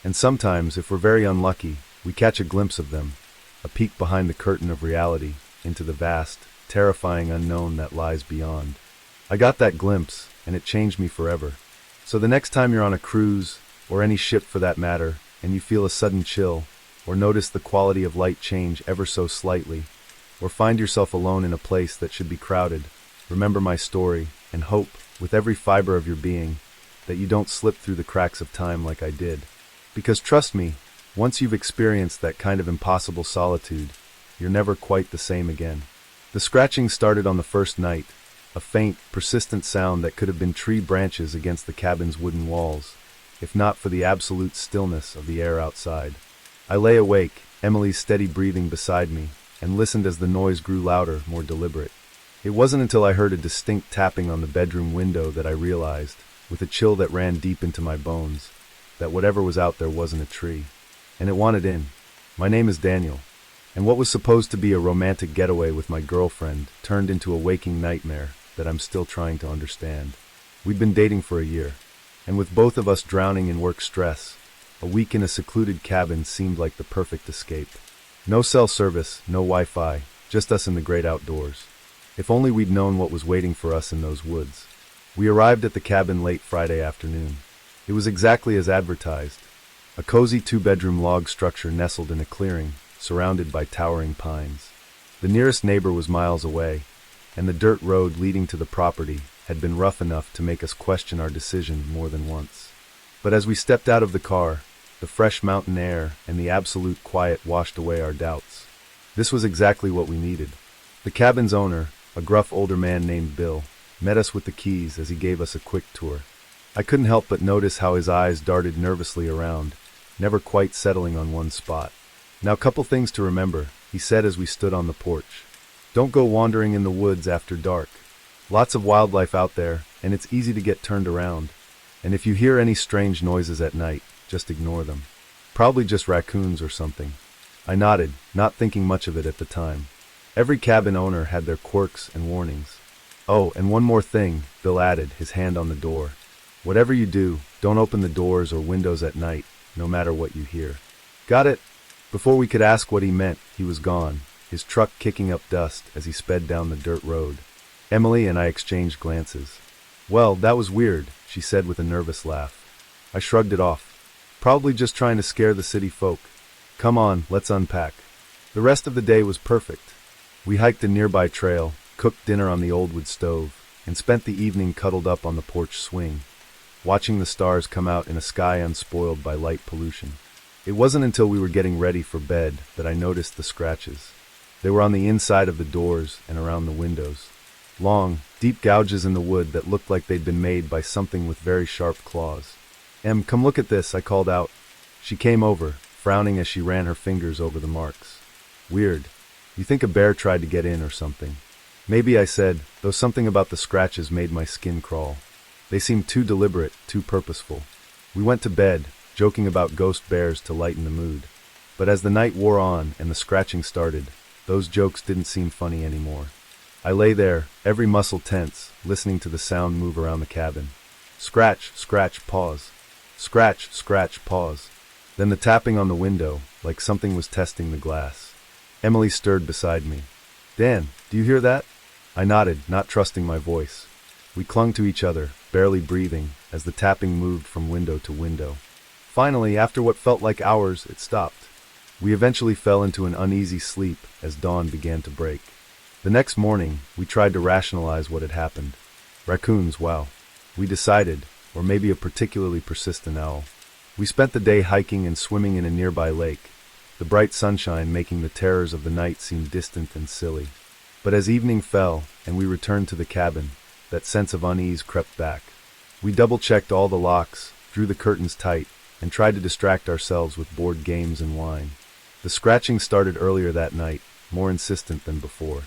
And sometimes, if we're very unlucky, we catch a glimpse of them, a peek behind the curtain of reality, into the vast, terrifying unknown that lies beyond. I got that glimpse, and it changed me forever. So the next time you're on a cruise, or any ship for that matter, and you feel a sudden chill, or notice the quality of light change ever so slightly, or find yourself alone in a place that should be crowded, remember my story, and hope, with every fiber of your being, that you don't slip through the cracks of time like I did. Because trust me, once you've experienced that kind of impossible solitude, you're never quite the same again. The scratching started on the first night, a faint, persistent sound that could have been tree branches against the cabin's wooden walls, if not for the absolute stillness of the air outside. I lay awake, Emily's steady breathing beside me, and listened as the noise grew louder, more deliberate. It wasn't until I heard a distinct tapping on the bedroom window that I realized, with a chill that ran deep into my bones, that whatever was out there wasn't a tree. And it wanted in. My name is Daniel, and what was supposed to be a romantic getaway with my girlfriend turned into a waking nightmare that I'm still trying to understand. We'd been dating for a year, and with both of us drowning in work stress, a week in a secluded cabin seemed like the perfect escape. No cell service, no Wi-Fi, just us in the great outdoors. If only we'd known what was waiting for us in those woods. We arrived at the cabin late Friday afternoon. It was exactly as advertised. A cozy 2-bedroom log structure nestled in a clearing, surrounded by towering pines. The nearest neighbor was miles away, and the dirt road leading to the property had been rough enough to make us question our decision more than once. But as we stepped out of the car, the fresh mountain air and the absolute quiet washed away our doubts. This was exactly what we needed. The cabin's owner, a gruff older man named Bill, met us with the keys as he gave us a quick tour. I couldn't help but notice how his eyes darted nervously around, never quite settling on one spot. "Now, couple things to remember," he said as we stood on the porch. "Don't go wandering in the woods after dark. Lots of wildlife out there, and it's easy to get turned around. And if you hear any strange noises at night, just ignore them. Probably just raccoons or something." I nodded, not thinking much of it at the time. Every cabin owner had their quirks and warnings. "Oh, and one more thing," Bill added, his hand on the door. "Whatever you do, don't open the doors or windows at night, no matter what you hear." "Got it?" Before we could ask what he meant, he was gone, his truck kicking up dust as he sped down the dirt road. Emily and I exchanged glances. "Well, that was weird," she said with a nervous laugh. I shrugged it off. "Probably just trying to scare the city folk. Come on, let's unpack." The rest of the day was perfect. We hiked a nearby trail, cooked dinner on the old wood stove, and spent the evening cuddled up on the porch swing, watching the stars come out in a sky unspoiled by light pollution. It wasn't until we were getting ready for bed that I noticed the scratches. They were on the inside of the doors and around the windows. Long, deep gouges in the wood that looked like they'd been made by something with very sharp claws. "Em, come look at this," I called out. She came over, frowning as she ran her fingers over the marks. "Weird. You think a bear tried to get in or something?" "Maybe," I said, though something about the scratches made my skin crawl. They seemed too deliberate, too purposeful. We went to bed, joking about ghost bears to lighten the mood. But as the night wore on and the scratching started, those jokes didn't seem funny anymore. I lay there, every muscle tense, listening to the sound move around the cabin. Scratch, scratch, pause. Scratch, scratch, pause. Then the tapping on the window, like something was testing the glass. Emily stirred beside me. "Dan, do you hear that?" I nodded, not trusting my voice. We clung to each other, barely breathing, as the tapping moved from window to window. Finally, after what felt like hours, it stopped. We eventually fell into an uneasy sleep as dawn began to break. The next morning, we tried to rationalize what had happened. Raccoons, wow. We decided, or maybe a particularly persistent owl. We spent the day hiking and swimming in a nearby lake, the bright sunshine making the terrors of the night seem distant and silly. But as evening fell and we returned to the cabin, that sense of unease crept back. We double-checked all the locks, drew the curtains tight, and tried to distract ourselves with board games and wine. The scratching started earlier that night, more insistent than before.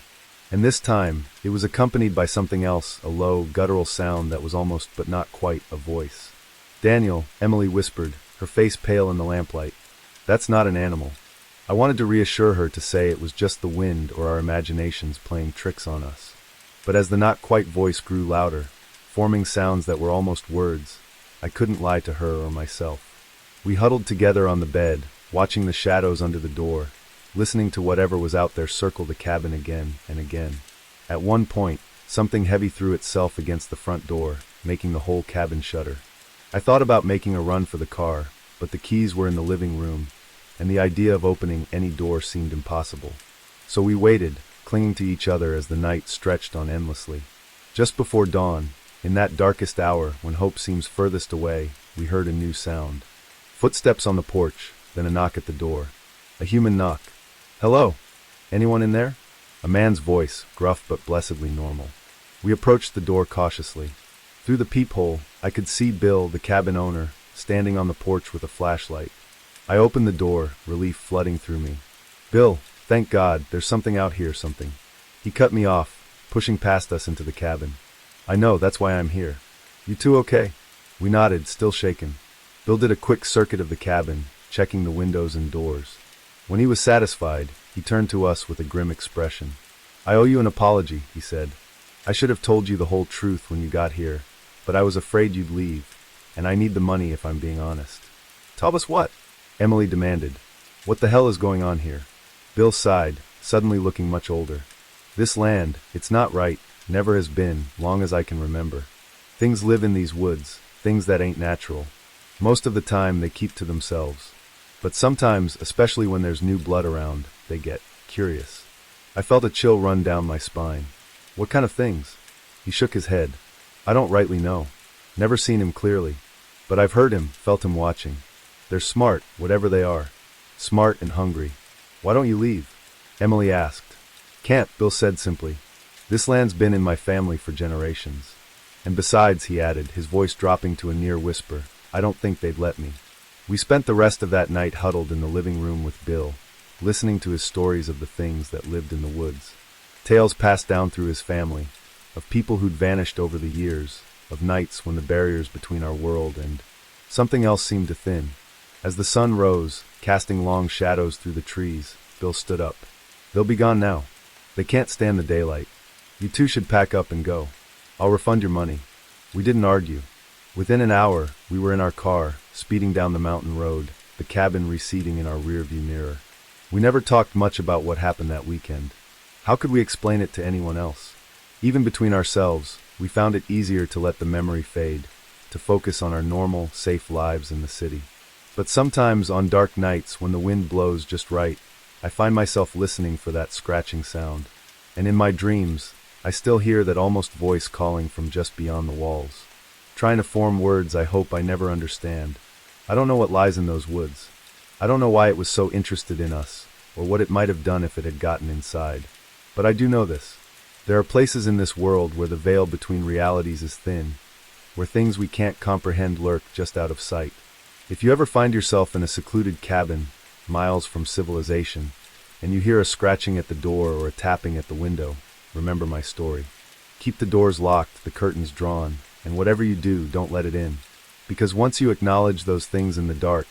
And this time, it was accompanied by something else, a low, guttural sound that was almost but not quite a voice. "Daniel," Emily whispered, her face pale in the lamplight. "That's not an animal." I wanted to reassure her to say it was just the wind or our imaginations playing tricks on us. But as the not-quite voice grew louder, forming sounds that were almost words, I couldn't lie to her or myself. We huddled together on the bed, watching the shadows under the door, listening to whatever was out there circle the cabin again and again. At one point, something heavy threw itself against the front door, making the whole cabin shudder. I thought about making a run for the car, but the keys were in the living room, and the idea of opening any door seemed impossible. So we waited, clinging to each other as the night stretched on endlessly. Just before dawn, in that darkest hour when hope seems furthest away, we heard a new sound. Footsteps on the porch, then a knock at the door. A human knock. "Hello? Anyone in there?" A man's voice, gruff but blessedly normal. We approached the door cautiously. Through the peephole, I could see Bill, the cabin owner, standing on the porch with a flashlight. I opened the door, relief flooding through me. "Bill, thank God, there's something out here, something." He cut me off, pushing past us into the cabin. "I know, that's why I'm here. You two okay?" We nodded, still shaken. Bill did a quick circuit of the cabin, checking the windows and doors. When he was satisfied, he turned to us with a grim expression. "I owe you an apology," he said. "I should have told you the whole truth when you got here, but I was afraid you'd leave, and I need the money if I'm being honest." "Tell us what?" Emily demanded. "What the hell is going on here?" Bill sighed, suddenly looking much older. "This land, it's not right, never has been, long as I can remember. Things live in these woods, things that ain't natural. Most of the time they keep to themselves. But sometimes, especially when there's new blood around, they get curious." I felt a chill run down my spine. "What kind of things?" He shook his head. "I don't rightly know. Never seen him clearly. But I've heard him, felt him watching. They're smart, whatever they are. Smart and hungry. Why don't you leave?" Emily asked. "Can't," Bill said simply. "This land's been in my family for generations. And besides," he added, his voice dropping to a near whisper, "I don't think they'd let me." We spent the rest of that night huddled in the living room with Bill, listening to his stories of the things that lived in the woods. Tales passed down through his family, of people who'd vanished over the years, of nights when the barriers between our world and something else seemed to thin. As the sun rose, casting long shadows through the trees, Bill stood up. "They'll be gone now. They can't stand the daylight. You two should pack up and go. I'll refund your money." We didn't argue. Within an hour, we were in our car, speeding down the mountain road, the cabin receding in our rearview mirror. We never talked much about what happened that weekend. How could we explain it to anyone else? Even between ourselves, we found it easier to let the memory fade, to focus on our normal, safe lives in the city. But sometimes on dark nights when the wind blows just right, I find myself listening for that scratching sound. And in my dreams, I still hear that almost voice calling from just beyond the walls, trying to form words I hope I never understand. I don't know what lies in those woods. I don't know why it was so interested in us, or what it might have done if it had gotten inside. But I do know this. There are places in this world where the veil between realities is thin, where things we can't comprehend lurk just out of sight. If you ever find yourself in a secluded cabin, miles from civilization, and you hear a scratching at the door or a tapping at the window, remember my story. Keep the doors locked, the curtains drawn, and whatever you do, don't let it in. Because once you acknowledge those things in the dark,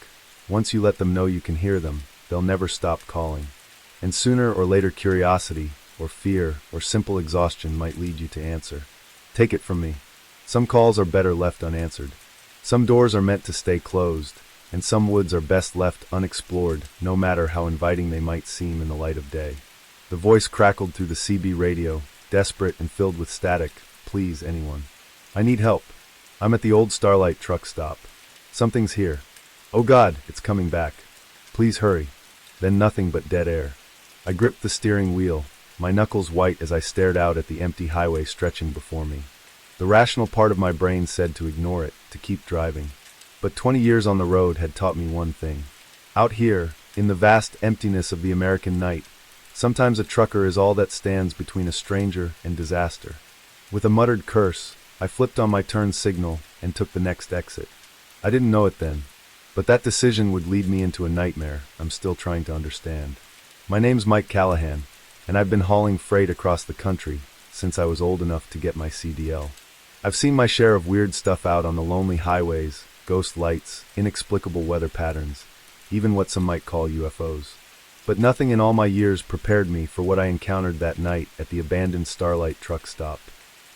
once you let them know you can hear them, they'll never stop calling. And sooner or later curiosity, or fear, or simple exhaustion might lead you to answer. Take it from me. Some calls are better left unanswered. Some doors are meant to stay closed, and some woods are best left unexplored, no matter how inviting they might seem in the light of day. The voice crackled through the CB radio, desperate and filled with static. "Please, anyone. I need help. I'm at the old Starlight truck stop. Something's here. Oh God, it's coming back. Please hurry." Then nothing but dead air. I gripped the steering wheel, my knuckles white as I stared out at the empty highway stretching before me. The rational part of my brain said to ignore it, to keep driving. But 20 years on the road had taught me one thing. Out here, in the vast emptiness of the American night, sometimes a trucker is all that stands between a stranger and disaster. With a muttered curse, I flipped on my turn signal and took the next exit. I didn't know it then, but that decision would lead me into a nightmare I'm still trying to understand. My name's Mike Callahan, and I've been hauling freight across the country since I was old enough to get my CDL. I've seen my share of weird stuff out on the lonely highways, ghost lights, inexplicable weather patterns, even what some might call UFOs. But nothing in all my years prepared me for what I encountered that night at the abandoned Starlight truck stop.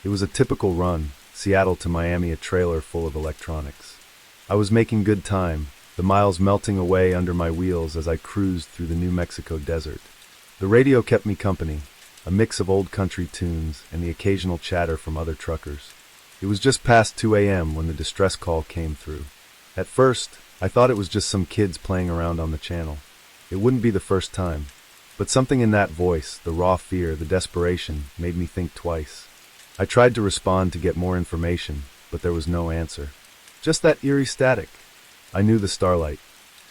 It was a typical run, Seattle to Miami, a trailer full of electronics. I was making good time, the miles melting away under my wheels as I cruised through the New Mexico desert. The radio kept me company, a mix of old country tunes and the occasional chatter from other truckers. It was just past 2 a.m. when the distress call came through. At first, I thought it was just some kids playing around on the channel. It wouldn't be the first time. But something in that voice, the raw fear, the desperation, made me think twice. I tried to respond to get more information, but there was no answer. Just that eerie static. I knew the Starlight.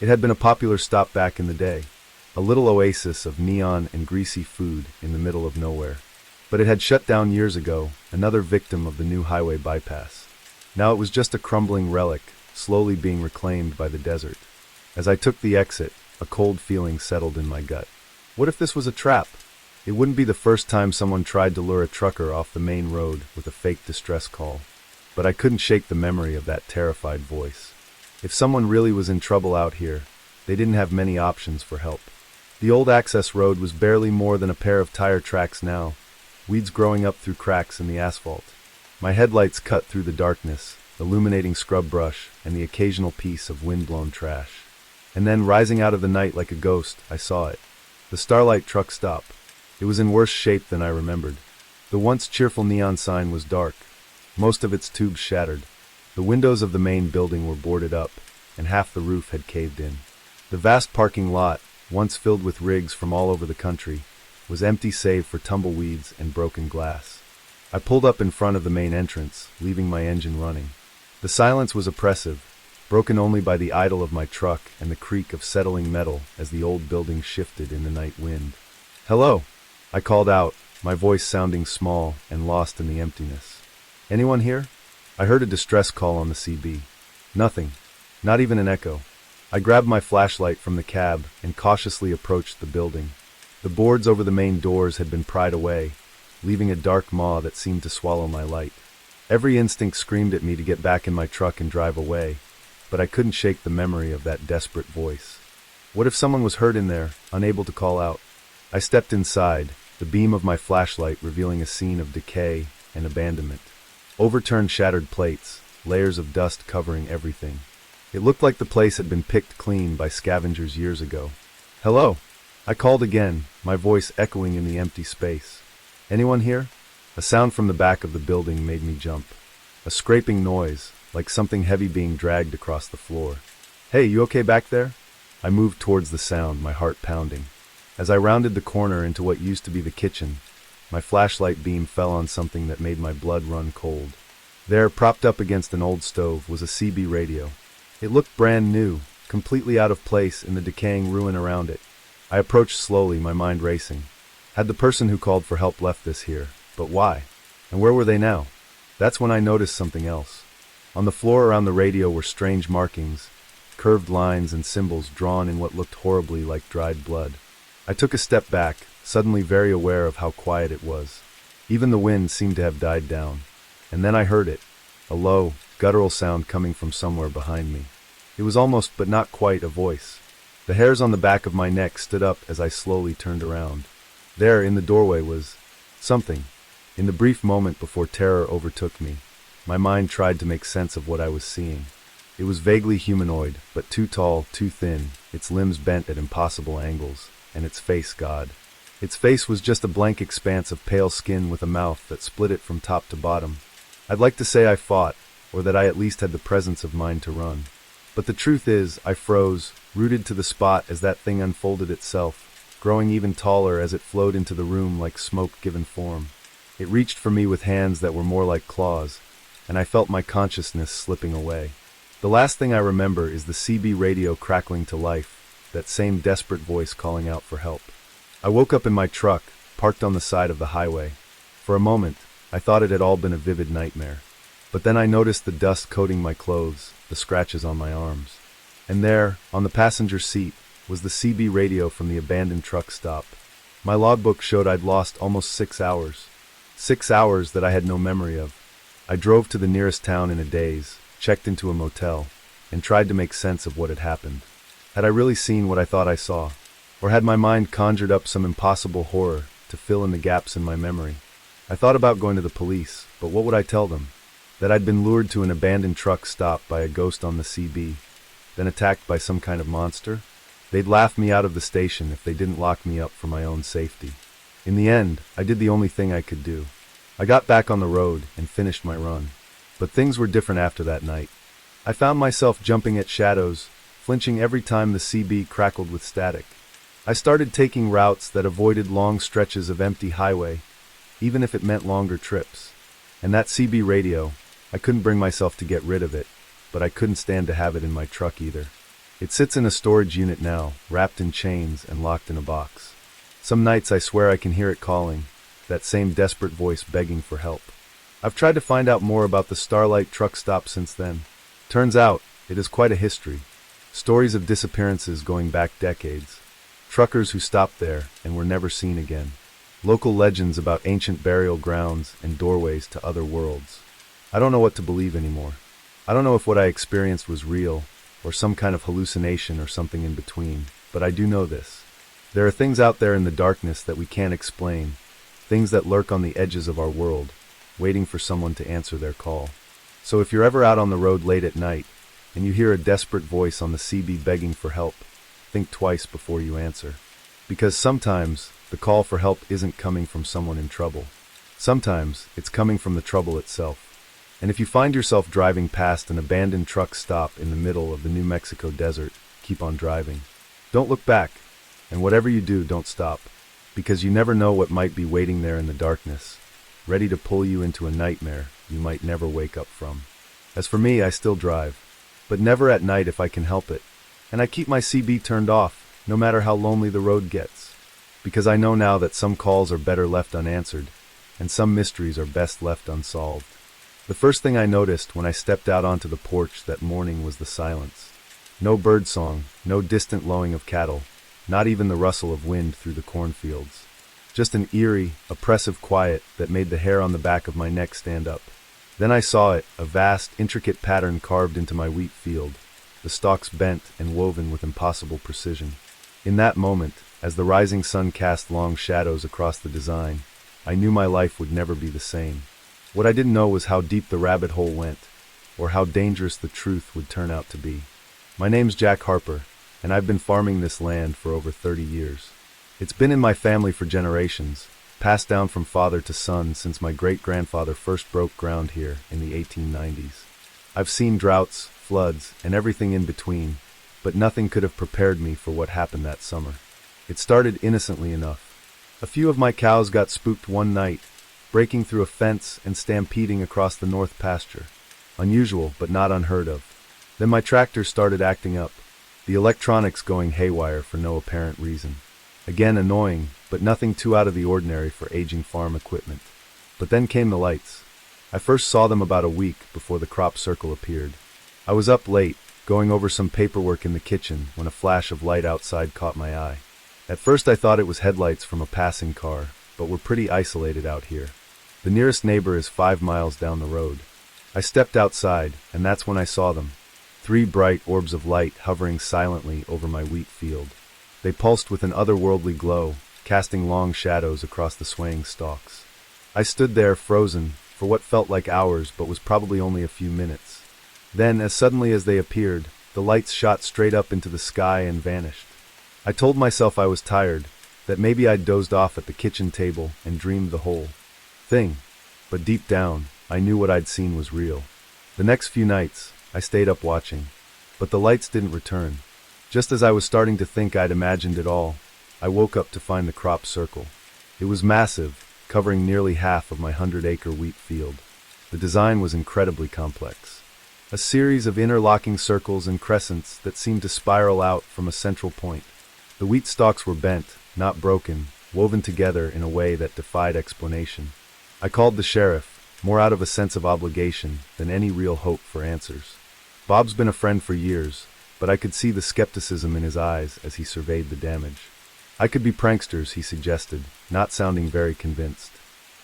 It had been a popular stop back in the day, a little oasis of neon and greasy food in the middle of nowhere. But it had shut down years ago, another victim of the new highway bypass. Now it was just a crumbling relic, slowly being reclaimed by the desert. As I took the exit, a cold feeling settled in my gut. What if this was a trap? It wouldn't be the first time someone tried to lure a trucker off the main road with a fake distress call. But I couldn't shake the memory of that terrified voice. If someone really was in trouble out here, they didn't have many options for help. The old access road was barely more than a pair of tire tracks now, weeds growing up through cracks in the asphalt. My headlights cut through the darkness, illuminating scrub brush and the occasional piece of wind-blown trash. And then, rising out of the night like a ghost, I saw it. The Starlight truck stop. It was in worse shape than I remembered. The once cheerful neon sign was dark, most of its tubes shattered. The windows of the main building were boarded up, and half the roof had caved in. The vast parking lot, once filled with rigs from all over the country, was empty save for tumbleweeds and broken glass. I pulled up in front of the main entrance, leaving my engine running. The silence was oppressive, broken only by the idle of my truck and the creak of settling metal as the old building shifted in the night wind. "Hello," I called out, my voice sounding small and lost in the emptiness. "Anyone here?" I heard a distress call on the CB. Nothing, not even an echo. I grabbed my flashlight from the cab and cautiously approached the building. The boards over the main doors had been pried away, leaving a dark maw that seemed to swallow my light. Every instinct screamed at me to get back in my truck and drive away, but I couldn't shake the memory of that desperate voice. What if someone was hurt in there, unable to call out? I stepped inside, the beam of my flashlight revealing a scene of decay and abandonment. Overturned shattered plates, layers of dust covering everything. It looked like the place had been picked clean by scavengers years ago. "Hello," I called again, my voice echoing in the empty space. "Anyone here?" A sound from the back of the building made me jump. A scraping noise, like something heavy being dragged across the floor. "Hey, you okay back there?" I moved towards the sound, my heart pounding. As I rounded the corner into what used to be the kitchen, my flashlight beam fell on something that made my blood run cold. There, propped up against an old stove, was a CB radio. It looked brand new, completely out of place in the decaying ruin around it. I approached slowly, my mind racing. Had the person who called for help left this here? But why? And where were they now? That's when I noticed something else. On the floor around the radio were strange markings, curved lines and symbols drawn in what looked horribly like dried blood. I took a step back, suddenly very aware of how quiet it was. Even the wind seemed to have died down. And then I heard it, a low, guttural sound coming from somewhere behind me. It was almost, but not quite, a voice. The hairs on the back of my neck stood up as I slowly turned around. There, in the doorway, was something. In the brief moment before terror overtook me, my mind tried to make sense of what I was seeing. It was vaguely humanoid, but too tall, too thin, its limbs bent at impossible angles, and its face God. Its face was just a blank expanse of pale skin with a mouth that split it from top to bottom. I'd like to say I fought, or that I at least had the presence of mind to run. But the truth is, I froze, rooted to the spot as that thing unfolded itself, growing even taller as it flowed into the room like smoke given form. It reached for me with hands that were more like claws, and I felt my consciousness slipping away. The last thing I remember is the CB radio crackling to life, that same desperate voice calling out for help. I woke up in my truck, parked on the side of the highway. For a moment, I thought it had all been a vivid nightmare. But then I noticed the dust coating my clothes, the scratches on my arms. And there, on the passenger seat, was the CB radio from the abandoned truck stop. My logbook showed I'd lost almost 6 hours. 6 hours that I had no memory of. I drove to the nearest town in a daze, checked into a motel, and tried to make sense of what had happened. Had I really seen what I thought I saw? Or had my mind conjured up some impossible horror to fill in the gaps in my memory? I thought about going to the police, but what would I tell them? That I'd been lured to an abandoned truck stop by a ghost on the CB, then attacked by some kind of monster? They'd laugh me out of the station if they didn't lock me up for my own safety. In the end, I did the only thing I could do. I got back on the road and finished my run. But things were different after that night. I found myself jumping at shadows, flinching every time the CB crackled with static. I started taking routes that avoided long stretches of empty highway, even if it meant longer trips. And that CB radio, I couldn't bring myself to get rid of it. but I couldn't stand to have it in my truck either. It sits in a storage unit now, wrapped in chains and locked in a box. Some nights I swear I can hear it calling, that same desperate voice begging for help. I've tried to find out more about the Starlight truck stop since then. Turns out, it is quite a history. Stories of disappearances going back decades. Truckers who stopped there and were never seen again. Local legends about ancient burial grounds and doorways to other worlds. I don't know what to believe anymore. I don't know if what I experienced was real, or some kind of hallucination or something in between, but I do know this. There are things out there in the darkness that we can't explain, things that lurk on the edges of our world, waiting for someone to answer their call. So if you're ever out on the road late at night, and you hear a desperate voice on the CB begging for help, think twice before you answer. Because sometimes, the call for help isn't coming from someone in trouble. Sometimes, it's coming from the trouble itself. And if you find yourself driving past an abandoned truck stop in the middle of the New Mexico desert, keep on driving. Don't look back, and whatever you do, don't stop. Because you never know what might be waiting there in the darkness, ready to pull you into a nightmare you might never wake up from. As for me, I still drive, but never at night if I can help it. And I keep my CB turned off, no matter how lonely the road gets. Because I know now that some calls are better left unanswered, and some mysteries are best left unsolved. The first thing I noticed when I stepped out onto the porch that morning was the silence. No birdsong, no distant lowing of cattle, not even the rustle of wind through the cornfields. Just an eerie, oppressive quiet that made the hair on the back of my neck stand up. Then I saw it, a vast, intricate pattern carved into my wheat field, the stalks bent and woven with impossible precision. In that moment, as the rising sun cast long shadows across the design, I knew my life would never be the same. What I didn't know was how deep the rabbit hole went, or how dangerous the truth would turn out to be. My name's Jack Harper, and I've been farming this land for over 30 years. It's been in my family for generations, passed down from father to son since my great-grandfather first broke ground here in the 1890s. I've seen droughts, floods, and everything in between, but nothing could have prepared me for what happened that summer. It started innocently enough. A few of my cows got spooked one night, breaking through a fence and stampeding across the north pasture. Unusual, but not unheard of. Then my tractor started acting up, the electronics going haywire for no apparent reason. Again annoying, but nothing too out of the ordinary for aging farm equipment. But then came the lights. I first saw them about a week before the crop circle appeared. I was up late, going over some paperwork in the kitchen, when a flash of light outside caught my eye. At first I thought it was headlights from a passing car, but we're pretty isolated out here. The nearest neighbor is 5 miles down the road. I stepped outside, and that's when I saw them. 3 bright orbs of light hovering silently over my wheat field. They pulsed with an otherworldly glow, casting long shadows across the swaying stalks. I stood there frozen, for what felt like hours but was probably only a few minutes. Then, as suddenly as they appeared, the lights shot straight up into the sky and vanished. I told myself I was tired, that maybe I'd dozed off at the kitchen table and dreamed the whole thing. But deep down, I knew what I'd seen was real. The next few nights, I stayed up watching. But the lights didn't return. Just as I was starting to think I'd imagined it all, I woke up to find the crop circle. It was massive, covering nearly half of my 100-acre wheat field. The design was incredibly complex. A series of interlocking circles and crescents that seemed to spiral out from a central point. The wheat stalks were bent, not broken, woven together in a way that defied explanation. I called the sheriff, more out of a sense of obligation than any real hope for answers. Bob's been a friend for years, but I could see the skepticism in his eyes as he surveyed the damage. I could be pranksters, he suggested, not sounding very convinced.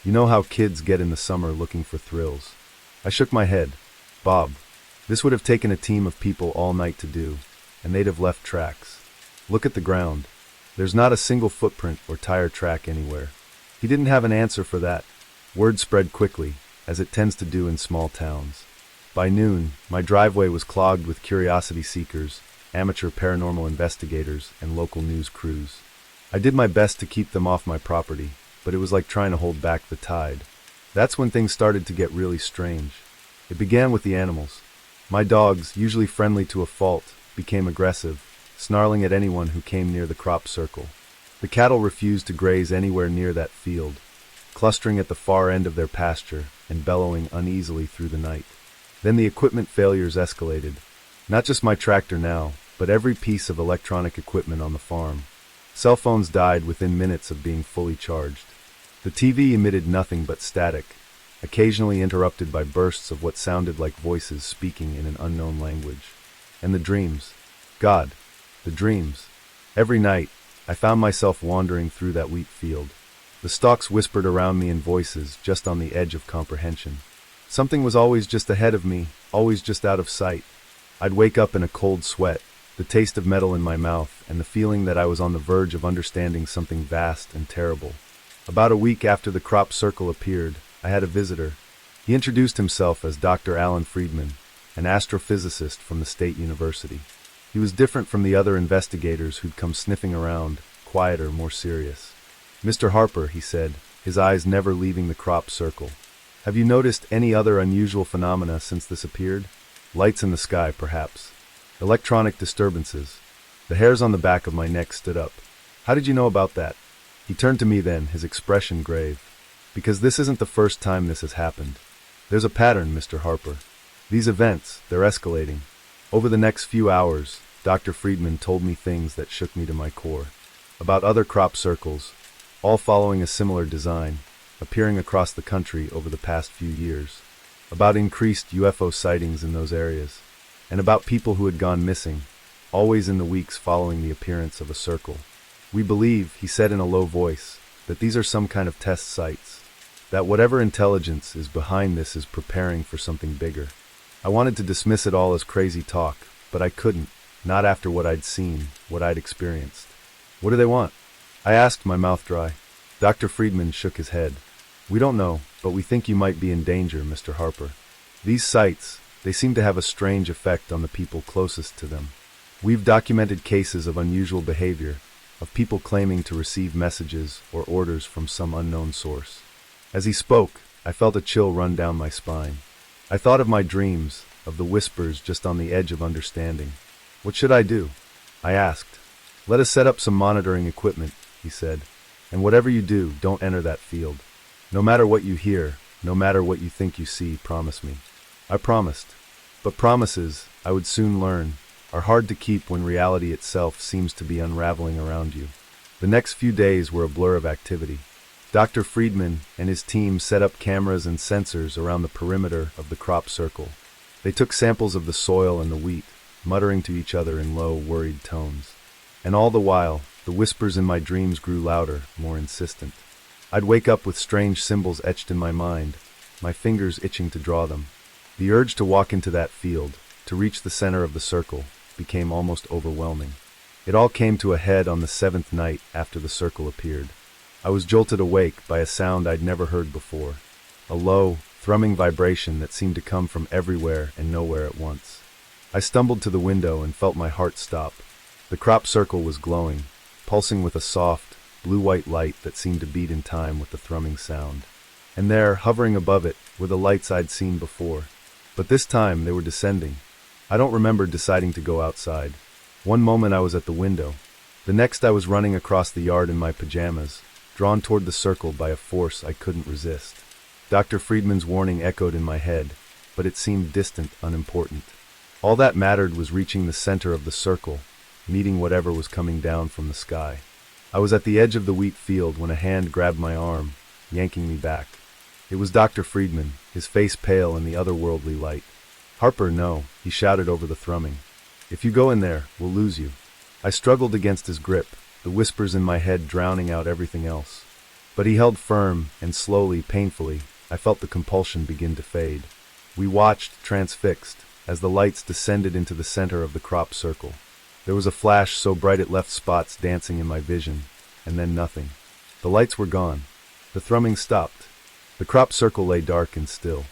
You know how kids get in the summer looking for thrills. I shook my head. Bob, this would have taken a team of people all night to do, and they'd have left tracks. Look at the ground. There's not a single footprint or tire track anywhere. He didn't have an answer for that. Word spread quickly, as it tends to do in small towns. By noon, my driveway was clogged with curiosity seekers, amateur paranormal investigators, and local news crews. I did my best to keep them off my property, but it was like trying to hold back the tide. That's when things started to get really strange. It began with the animals. My dogs, usually friendly to a fault, became aggressive, snarling at anyone who came near the crop circle. The cattle refused to graze anywhere near that field, clustering at the far end of their pasture and bellowing uneasily through the night. Then the equipment failures escalated. Not just my tractor now, but every piece of electronic equipment on the farm. Cell phones died within minutes of being fully charged. The TV emitted nothing but static, occasionally interrupted by bursts of what sounded like voices speaking in an unknown language. And the dreams. God, the dreams. Every night, I found myself wandering through that wheat field. The stalks whispered around me in voices just on the edge of comprehension. Something was always just ahead of me, always just out of sight. I'd wake up in a cold sweat, the taste of metal in my mouth, and the feeling that I was on the verge of understanding something vast and terrible. About a week after the crop circle appeared, I had a visitor. He introduced himself as Dr. Alan Friedman, an astrophysicist from the State University. He was different from the other investigators who'd come sniffing around, quieter, more serious. "Mr. Harper," he said, his eyes never leaving the crop circle. "Have you noticed any other unusual phenomena since this appeared? Lights in the sky, perhaps. Electronic disturbances." The hairs on the back of my neck stood up. "How did you know about that?" He turned to me then, his expression grave. "Because this isn't the first time this has happened. There's a pattern, Mr. Harper. These events, they're escalating." Over the next few hours, Dr. Friedman told me things that shook me to my core. About other crop circles, all following a similar design, appearing across the country over the past few years. About increased UFO sightings in those areas. And about people who had gone missing, always in the weeks following the appearance of a circle. "We believe," he said in a low voice, "that these are some kind of test sites. That whatever intelligence is behind this is preparing for something bigger." I wanted to dismiss it all as crazy talk, but I couldn't, not after what I'd seen, what I'd experienced. "What do they want?" I asked, my mouth dry. Dr. Friedman shook his head. "We don't know, but we think you might be in danger, Mr. Harper. These sites, they seem to have a strange effect on the people closest to them. We've documented cases of unusual behavior, of people claiming to receive messages or orders from some unknown source." As he spoke, I felt a chill run down my spine. I thought of my dreams, of the whispers just on the edge of understanding. "What should I do?" I asked. "Let us set up some monitoring equipment," he said. "And whatever you do, don't enter that field. No matter what you hear, no matter what you think you see, promise me." I promised. But promises, I would soon learn, are hard to keep when reality itself seems to be unraveling around you. The next few days were a blur of activity. Dr. Friedman and his team set up cameras and sensors around the perimeter of the crop circle. They took samples of the soil and the wheat, muttering to each other in low, worried tones. And all the while, the whispers in my dreams grew louder, more insistent. I'd wake up with strange symbols etched in my mind, my fingers itching to draw them. The urge to walk into that field, to reach the center of the circle, became almost overwhelming. It all came to a head on the 7th night after the circle appeared. I was jolted awake by a sound I'd never heard before, a low, thrumming vibration that seemed to come from everywhere and nowhere at once. I stumbled to the window and felt my heart stop. The crop circle was glowing, pulsing with a soft, blue-white light that seemed to beat in time with the thrumming sound. And there, hovering above it, were the lights I'd seen before. But this time they were descending. I don't remember deciding to go outside. One moment I was at the window. The next I was running across the yard in my pajamas, drawn toward the circle by a force I couldn't resist. Dr. Friedman's warning echoed in my head, but it seemed distant, unimportant. All that mattered was reaching the center of the circle, meeting whatever was coming down from the sky. I was at the edge of the wheat field when a hand grabbed my arm, yanking me back. It was Dr. Friedman, his face pale in the otherworldly light. "Harper, no," he shouted over the thrumming. "If you go in there, we'll lose you." I struggled against his grip, the whispers in my head drowning out everything else. But he held firm, and slowly, painfully, I felt the compulsion begin to fade. We watched, transfixed, as the lights descended into the center of the crop circle. There was a flash so bright it left spots dancing in my vision, and then nothing. The lights were gone. The thrumming stopped. The crop circle lay dark and still.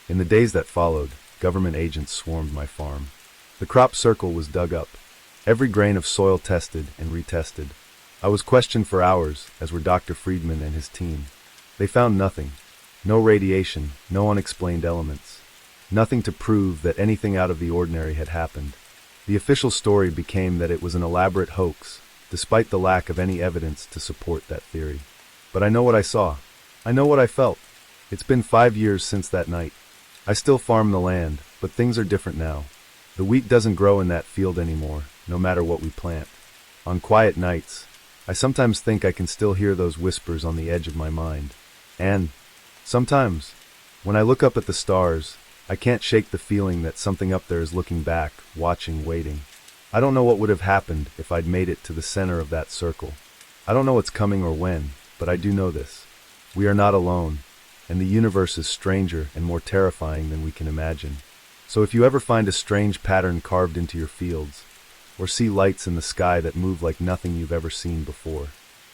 In the days that followed, government agents swarmed my farm. The crop circle was dug up, every grain of soil tested and retested. I was questioned for hours, as were Dr. Friedman and his team. They found nothing. No radiation, no unexplained elements. Nothing to prove that anything out of the ordinary had happened. The official story became that it was an elaborate hoax, despite the lack of any evidence to support that theory. But I know what I saw. I know what I felt. It's been 5 years since that night. I still farm the land, But things are different now. The wheat doesn't grow in that field anymore, no matter what we plant. On quiet nights, I sometimes think I can still hear those whispers on the edge of my mind. And sometimes, when I look up at the stars, I can't shake the feeling that something up there is looking back, watching, waiting. I don't know what would have happened if I'd made it to the center of that circle. I don't know what's coming or when, but I do know this. We are not alone, and the universe is stranger and more terrifying than we can imagine. So if you ever find a strange pattern carved into your fields, or see lights in the sky that move like nothing you've ever seen before,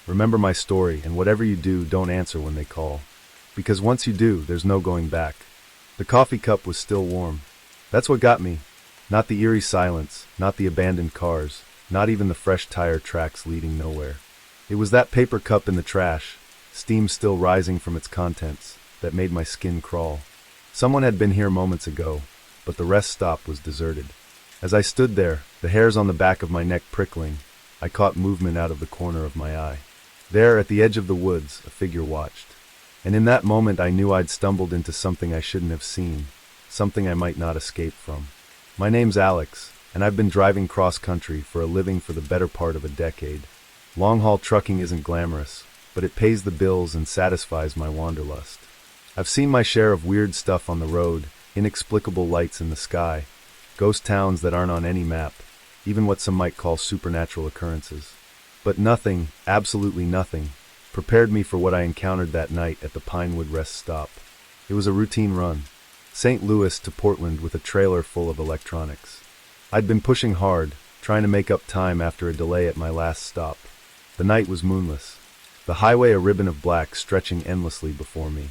remember my story, and whatever you do, don't answer when they call. Because once you do, there's no going back. The coffee cup was still warm. That's what got me. Not the eerie silence, not the abandoned cars, not even the fresh tire tracks leading nowhere. It was that paper cup in the trash, steam still rising from its contents, that made my skin crawl. Someone had been here moments ago, but the rest stop was deserted. As I stood there, the hairs on the back of my neck prickling, I caught movement out of the corner of my eye. There, at the edge of the woods, a figure watched. And in that moment I knew I'd stumbled into something I shouldn't have seen, something I might not escape from. My name's Alex, and I've been driving cross-country for a living for the better part of a decade. Long-haul trucking isn't glamorous, but it pays the bills and satisfies my wanderlust. I've seen my share of weird stuff on the road, inexplicable lights in the sky, ghost towns that aren't on any map, even what some might call supernatural occurrences. But nothing, absolutely nothing, prepared me for what I encountered that night at the Pinewood Rest Stop. It was a routine run, St. Louis to Portland with a trailer full of electronics. I'd been pushing hard, trying to make up time after a delay at my last stop. The night was moonless, the highway a ribbon of black stretching endlessly before me.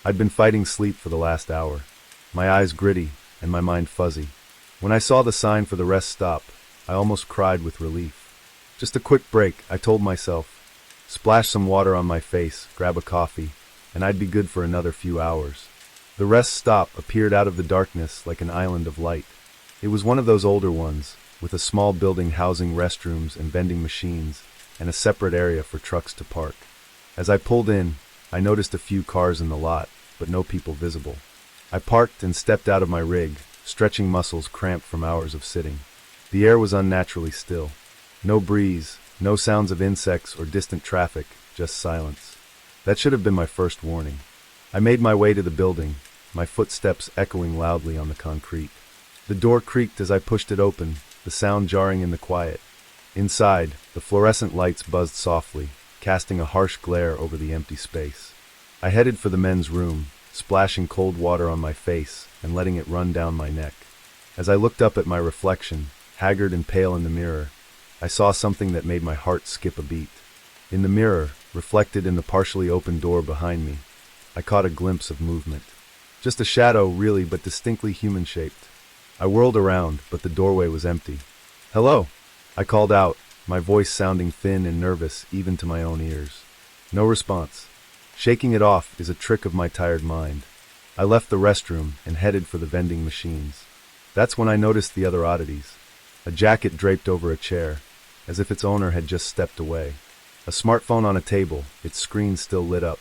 I'd been fighting sleep for the last hour, my eyes gritty and my mind fuzzy. When I saw the sign for the rest stop, I almost cried with relief. Just a quick break, I told myself. Splash some water on my face, grab a coffee, and I'd be good for another few hours. The rest stop appeared out of the darkness like an island of light. It was one of those older ones, with a small building housing restrooms and vending machines, and a separate area for trucks to park. As I pulled in, I noticed a few cars in the lot, but no people visible. I parked and stepped out of my rig, stretching muscles cramped from hours of sitting. The air was unnaturally still. No breeze, no sounds of insects or distant traffic, just silence. That should have been my first warning. I made my way to the building, my footsteps echoing loudly on the concrete. The door creaked as I pushed it open, the sound jarring in the quiet. Inside, the fluorescent lights buzzed softly, casting a harsh glare over the empty space. I headed for the men's room, splashing cold water on my face and letting it run down my neck. As I looked up at my reflection, haggard and pale in the mirror, I saw something that made my heart skip a beat. In the mirror, reflected in the partially open door behind me, I caught a glimpse of movement. Just a shadow, really, but distinctly human-shaped. I whirled around, but the doorway was empty. "Hello," I called out, my voice sounding thin and nervous even to my own ears. No response. Shaking it off is a trick of my tired mind. I left the restroom and headed for the vending machines. That's when I noticed the other oddities. A jacket draped over a chair, as if its owner had just stepped away. A smartphone on a table, its screen still lit up.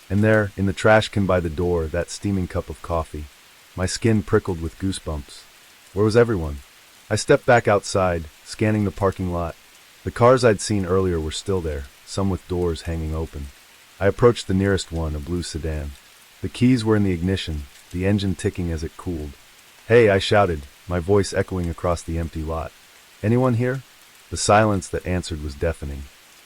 And there, in the trash can by the door, that steaming cup of coffee. My skin prickled with goosebumps. Where was everyone? I stepped back outside, scanning the parking lot. The cars I'd seen earlier were still there, some with doors hanging open. I approached the nearest one, a blue sedan. The keys were in the ignition, the engine ticking as it cooled. "Hey," I shouted, my voice echoing across the empty lot. "Anyone here?" The silence that answered was deafening.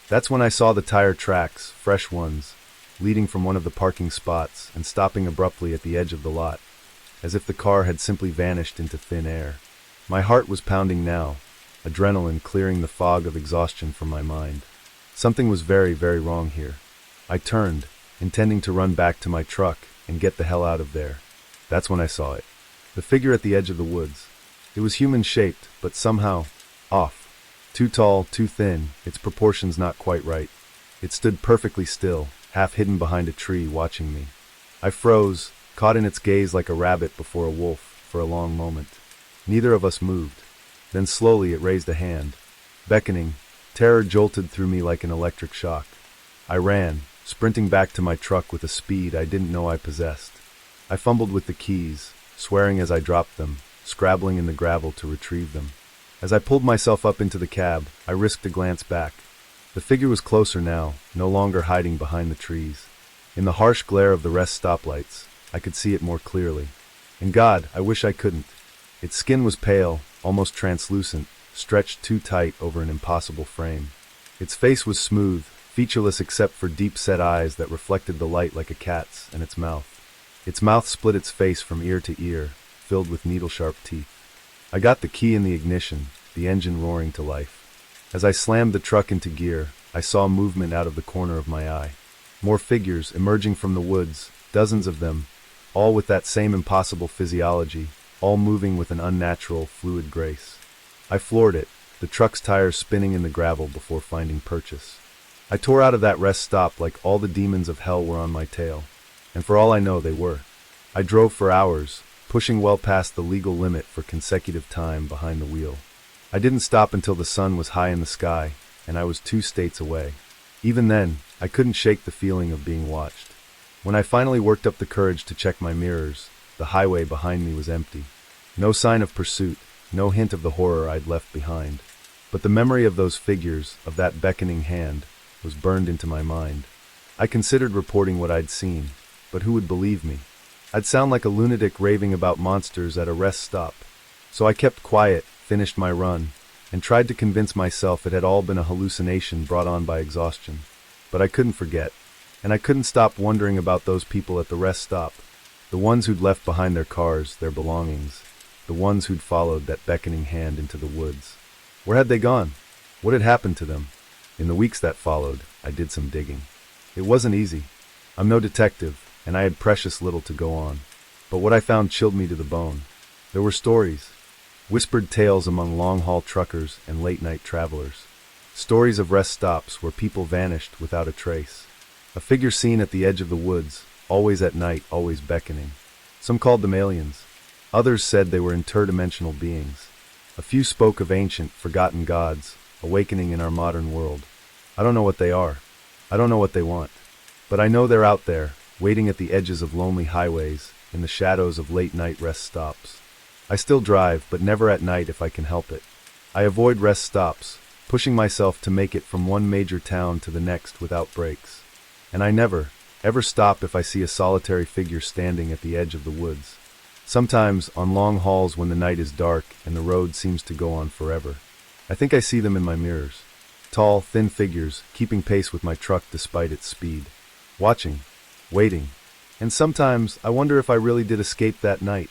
That's when I saw the tire tracks, fresh ones, leading from one of the parking spots and stopping abruptly at the edge of the lot, as if the car had simply vanished into thin air. My heart was pounding now, adrenaline clearing the fog of exhaustion from my mind. Something was very, very wrong here. I turned, intending to run back to my truck and get the hell out of there. That's when I saw it. The figure at the edge of the woods. It was human-shaped, but somehow off. Too tall, too thin, its proportions not quite right. It stood perfectly still, half hidden behind a tree, watching me. I froze, caught in its gaze like a rabbit before a wolf, for a long moment. Neither of us moved. Then slowly it raised a hand. Beckoning, terror jolted through me like an electric shock. I ran, sprinting back to my truck with a speed I didn't know I possessed. I fumbled with the keys, swearing as I dropped them, scrabbling in the gravel to retrieve them. As I pulled myself up into the cab, I risked a glance back. The figure was closer now, no longer hiding behind the trees. In the harsh glare of the rest stoplights, I could see it more clearly. And God, I wish I couldn't. Its skin was pale, almost translucent, stretched too tight over an impossible frame. Its face was smooth, featureless except for deep-set eyes that reflected the light like a cat's, and its mouth. Its mouth split its face from ear to ear, filled with needle-sharp teeth. I got the key in the ignition, the engine roaring to life. As I slammed the truck into gear, I saw movement out of the corner of my eye. More figures emerging from the woods, dozens of them, all with that same impossible physiology, all moving with an unnatural, fluid grace. I floored it, the truck's tires spinning in the gravel before finding purchase. I tore out of that rest stop like all the demons of hell were on my tail. And for all I know, they were. I drove for hours, pushing well past the legal limit for consecutive time behind the wheel. I didn't stop until the sun was high in the sky, and I was 2 states away. Even then, I couldn't shake the feeling of being watched. When I finally worked up the courage to check my mirrors, the highway behind me was empty. No sign of pursuit, no hint of the horror I'd left behind. But the memory of those figures, of that beckoning hand, was burned into my mind. I considered reporting what I'd seen, but who would believe me? I'd sound like a lunatic raving about monsters at a rest stop. So I kept quiet, finished my run, and tried to convince myself it had all been a hallucination brought on by exhaustion. But I couldn't forget, and I couldn't stop wondering about those people at the rest stop, the ones who'd left behind their cars, their belongings, the ones who'd followed that beckoning hand into the woods. Where had they gone? What had happened to them? In the weeks that followed, I did some digging. It wasn't easy. I'm no detective, and I had precious little to go on. But what I found chilled me to the bone. There were stories. Whispered tales among long-haul truckers and late-night travelers. Stories of rest stops where people vanished without a trace. A figure seen at the edge of the woods, always at night, always beckoning. Some called them aliens. Others said they were interdimensional beings. A few spoke of ancient, forgotten gods, awakening in our modern world. I don't know what they are. I don't know what they want. But I know they're out there, waiting at the edges of lonely highways, in the shadows of late-night rest stops. I still drive, but never at night if I can help it. I avoid rest stops, pushing myself to make it from one major town to the next without breaks. And I never, ever stop if I see a solitary figure standing at the edge of the woods. Sometimes, on long hauls when the night is dark and the road seems to go on forever, I think I see them in my mirrors. Tall, thin figures, keeping pace with my truck despite its speed. Watching, waiting, and sometimes I wonder if I really did escape that night.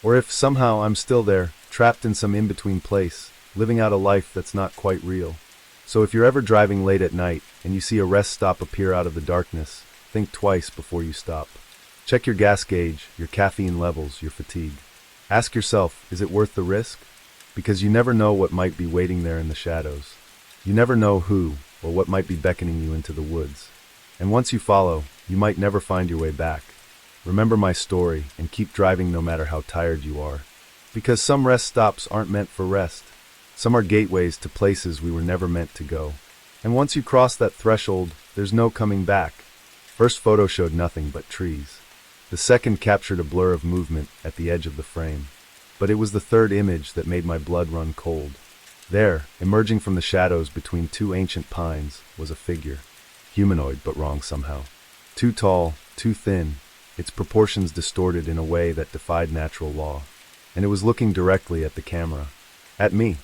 Or if somehow I'm still there, trapped in some in-between place, living out a life that's not quite real. So if you're ever driving late at night and you see a rest stop appear out of the darkness, think twice before you stop. Check your gas gauge, your caffeine levels, your fatigue. Ask yourself, is it worth the risk? Because you never know what might be waiting there in the shadows. You never know who or what might be beckoning you into the woods. And once you follow, you might never find your way back. Remember my story and keep driving no matter how tired you are. Because some rest stops aren't meant for rest. Some are gateways to places we were never meant to go. And once you cross that threshold, there's no coming back. First photo showed nothing but trees. The second captured a blur of movement at the edge of the frame. But it was the third image that made my blood run cold. There, emerging from the shadows between 2 ancient pines, was a figure. Humanoid, but wrong somehow. Too tall, too thin, its proportions distorted in a way that defied natural law. And it was looking directly at the camera. At me.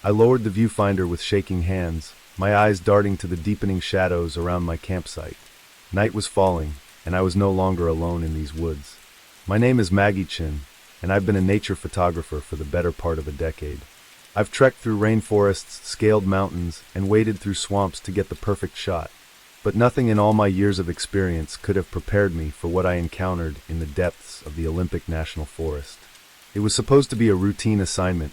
I lowered the viewfinder with shaking hands, my eyes darting to the deepening shadows around my campsite. Night was falling, and I was no longer alone in these woods. My name is Maggie Chin, and I've been a nature photographer for the better part of a decade. I've trekked through rainforests, scaled mountains, and waded through swamps to get the perfect shot. But nothing in all my years of experience could have prepared me for what I encountered in the depths of the Olympic National Forest. It was supposed to be a routine assignment,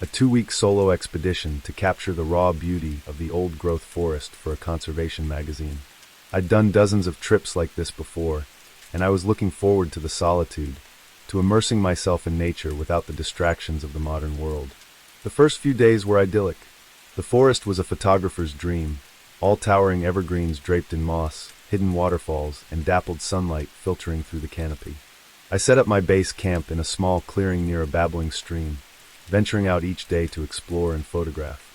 a 2-week solo expedition to capture the raw beauty of the old-growth forest for a conservation magazine. I'd done dozens of trips like this before, and I was looking forward to the solitude, to immersing myself in nature without the distractions of the modern world. The first few days were idyllic. The forest was a photographer's dream, all towering evergreens draped in moss, hidden waterfalls, and dappled sunlight filtering through the canopy. I set up my base camp in a small clearing near a babbling stream, venturing out each day to explore and photograph.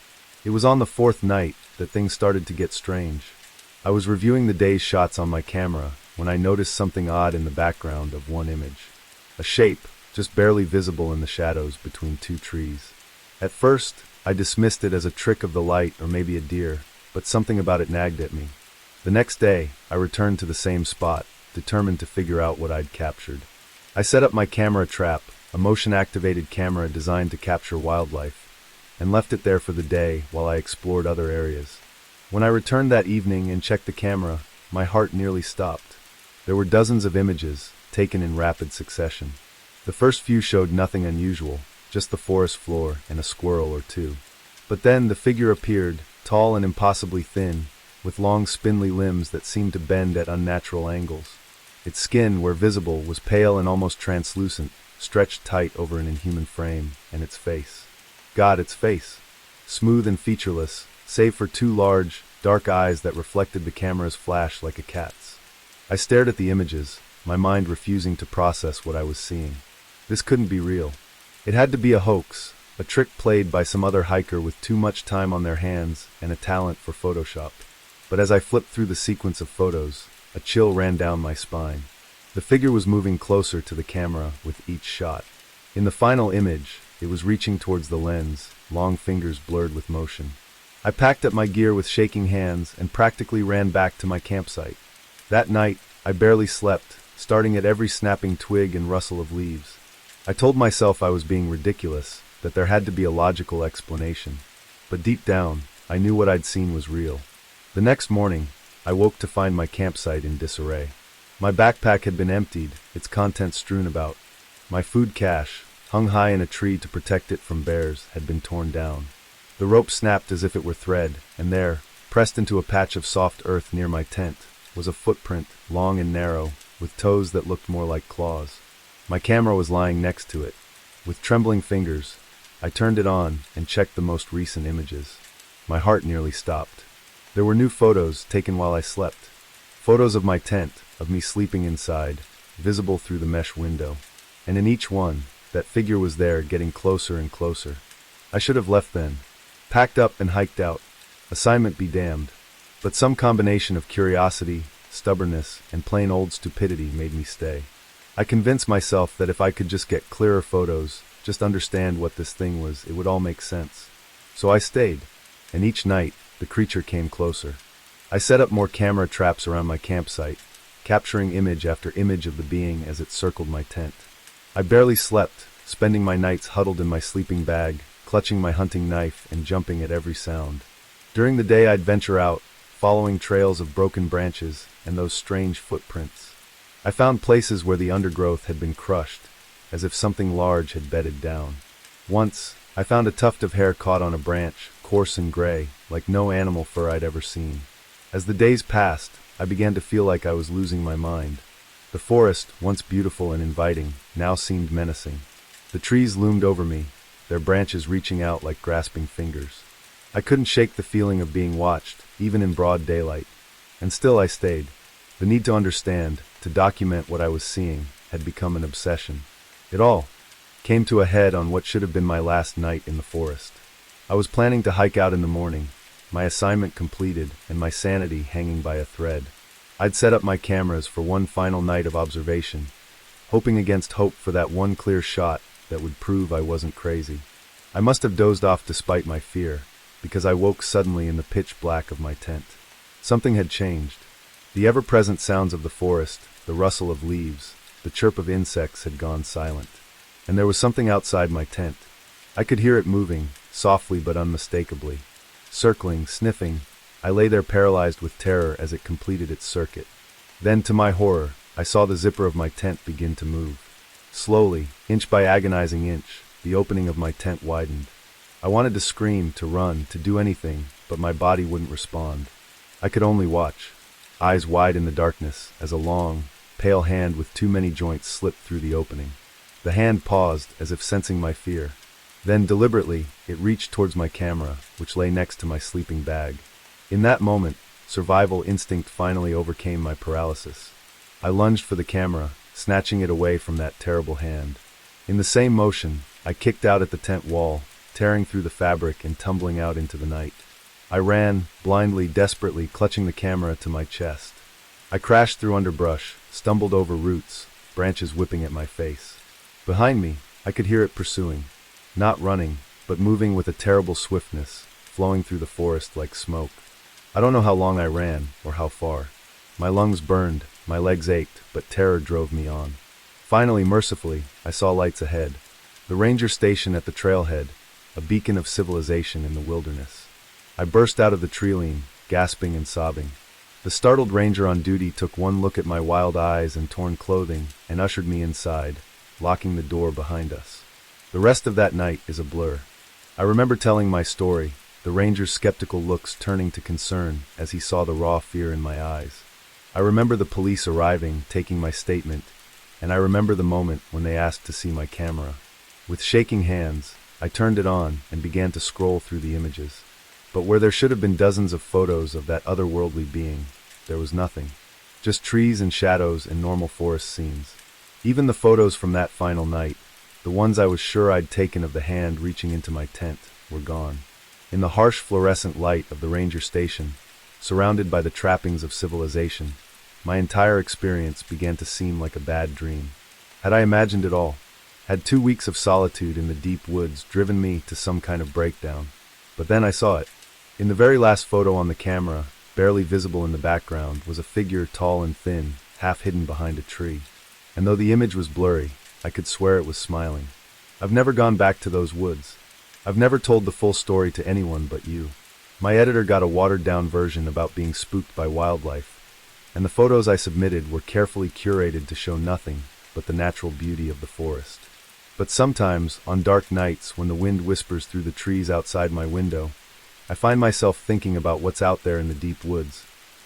It was on the fourth night that things started to get strange. I was reviewing the day's shots on my camera when I noticed something odd in the background of one image. A shape, just barely visible in the shadows between two trees. At first, I dismissed it as a trick of the light or maybe a deer, but something about it nagged at me. The next day, I returned to the same spot, determined to figure out what I'd captured. I set up my camera trap, a motion-activated camera designed to capture wildlife, and left it there for the day while I explored other areas. When I returned that evening and checked the camera, my heart nearly stopped. There were dozens of images, taken in rapid succession. The first few showed nothing unusual, just the forest floor and a squirrel or two. But then the figure appeared, tall and impossibly thin, with long spindly limbs that seemed to bend at unnatural angles. Its skin, where visible, was pale and almost translucent, stretched tight over an inhuman frame, and its face. God, its face! Smooth and featureless, save for two large, dark eyes that reflected the camera's flash like a cat's. I stared at the images, my mind refusing to process what I was seeing. This couldn't be real. It had to be a hoax, a trick played by some other hiker with too much time on their hands and a talent for Photoshop. But as I flipped through the sequence of photos, a chill ran down my spine. The figure was moving closer to the camera with each shot. In the final image, it was reaching towards the lens, long fingers blurred with motion. I packed up my gear with shaking hands and practically ran back to my campsite. That night, I barely slept, starting at every snapping twig and rustle of leaves. I told myself I was being ridiculous, that there had to be a logical explanation. But deep down, I knew what I'd seen was real. The next morning, I woke to find my campsite in disarray. My backpack had been emptied, its contents strewn about. My food cache, hung high in a tree to protect it from bears, had been torn down. The rope snapped as if it were thread, and there, pressed into a patch of soft earth near my tent, was a footprint, long and narrow, with toes that looked more like claws. My camera was lying next to it. With trembling fingers, I turned it on and checked the most recent images. My heart nearly stopped. There were new photos taken while I slept. Photos of my tent, of me sleeping inside, visible through the mesh window. And in each one, that figure was there, getting closer and closer. I should have left then. Packed up and hiked out. Assignment be damned. But some combination of curiosity, stubbornness, and plain old stupidity made me stay. I convinced myself that if I could just get clearer photos, just understand what this thing was, it would all make sense. So I stayed, and each night, the creature came closer. I set up more camera traps around my campsite, capturing image after image of the being as it circled my tent. I barely slept, spending my nights huddled in my sleeping bag, clutching my hunting knife and jumping at every sound. During the day I'd venture out, following trails of broken branches and those strange footprints. I found places where the undergrowth had been crushed, as if something large had bedded down. Once, I found a tuft of hair caught on a branch, coarse and gray, like no animal fur I'd ever seen. As the days passed, I began to feel like I was losing my mind. The forest, once beautiful and inviting, now seemed menacing. The trees loomed over me, their branches reaching out like grasping fingers. I couldn't shake the feeling of being watched, even in broad daylight. And still I stayed. The need to understand, to document what I was seeing, had become an obsession. It all came to a head on what should have been my last night in the forest. I was planning to hike out in the morning, my assignment completed and my sanity hanging by a thread. I'd set up my cameras for one final night of observation, hoping against hope for that one clear shot that would prove I wasn't crazy. I must have dozed off despite my fear, because I woke suddenly in the pitch black of my tent. Something had changed. The ever-present sounds of the forest, the rustle of leaves, the chirp of insects had gone silent. And there was something outside my tent. I could hear it moving, softly but unmistakably. Circling, sniffing, I lay there paralyzed with terror as it completed its circuit. Then, to my horror, I saw the zipper of my tent begin to move. Slowly, inch by agonizing inch, the opening of my tent widened. I wanted to scream, to run, to do anything, but my body wouldn't respond. I could only watch, eyes wide in the darkness, as a long, pale hand with too many joints slipped through the opening. The hand paused, as if sensing my fear. Then, deliberately, it reached towards my camera, which lay next to my sleeping bag. In that moment, survival instinct finally overcame my paralysis. I lunged for the camera, snatching it away from that terrible hand. In the same motion, I kicked out at the tent wall, tearing through the fabric and tumbling out into the night. I ran, blindly, desperately, clutching the camera to my chest. I crashed through underbrush, stumbled over roots, branches whipping at my face. Behind me, I could hear it pursuing, not running, but moving with a terrible swiftness, flowing through the forest like smoke. I don't know how long I ran, or how far. My lungs burned, my legs ached, but terror drove me on. Finally, mercifully, I saw lights ahead. The ranger station at the trailhead, a beacon of civilization in the wilderness. I burst out of the treeline, gasping and sobbing. The startled ranger on duty took one look at my wild eyes and torn clothing and ushered me inside, locking the door behind us. The rest of that night is a blur. I remember telling my story, the ranger's skeptical looks turning to concern as he saw the raw fear in my eyes. I remember the police arriving, taking my statement, and I remember the moment when they asked to see my camera. With shaking hands, I turned it on and began to scroll through the images. But where there should have been dozens of photos of that otherworldly being, there was nothing. Just trees and shadows and normal forest scenes. Even the photos from that final night, the ones I was sure I'd taken of the hand reaching into my tent, were gone. In the harsh fluorescent light of the ranger station, surrounded by the trappings of civilization, my entire experience began to seem like a bad dream. Had I imagined it all? Had 2 weeks of solitude in the deep woods driven me to some kind of breakdown? But then I saw it. In the very last photo on the camera, barely visible in the background, was a figure tall and thin, half hidden behind a tree. And though the image was blurry, I could swear it was smiling. I've never gone back to those woods. I've never told the full story to anyone but you. My editor got a watered-down version about being spooked by wildlife, and the photos I submitted were carefully curated to show nothing but the natural beauty of the forest. But sometimes, on dark nights when the wind whispers through the trees outside my window, I find myself thinking about what's out there in the deep woods,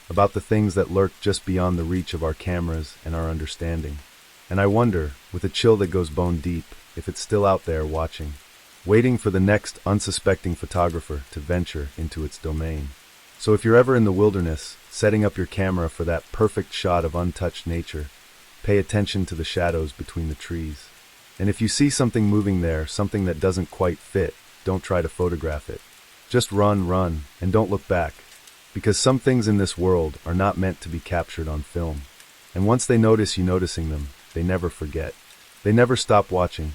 about the things that lurk just beyond the reach of our cameras and our understanding. And I wonder, with a chill that goes bone deep, if it's still out there watching, waiting for the next unsuspecting photographer to venture into its domain. So if you're ever in the wilderness, setting up your camera for that perfect shot of untouched nature, pay attention to the shadows between the trees. And if you see something moving there, something that doesn't quite fit, don't try to photograph it. Just run, and don't look back. Because some things in this world are not meant to be captured on film. And once they notice you noticing them, they never forget. They never stop watching.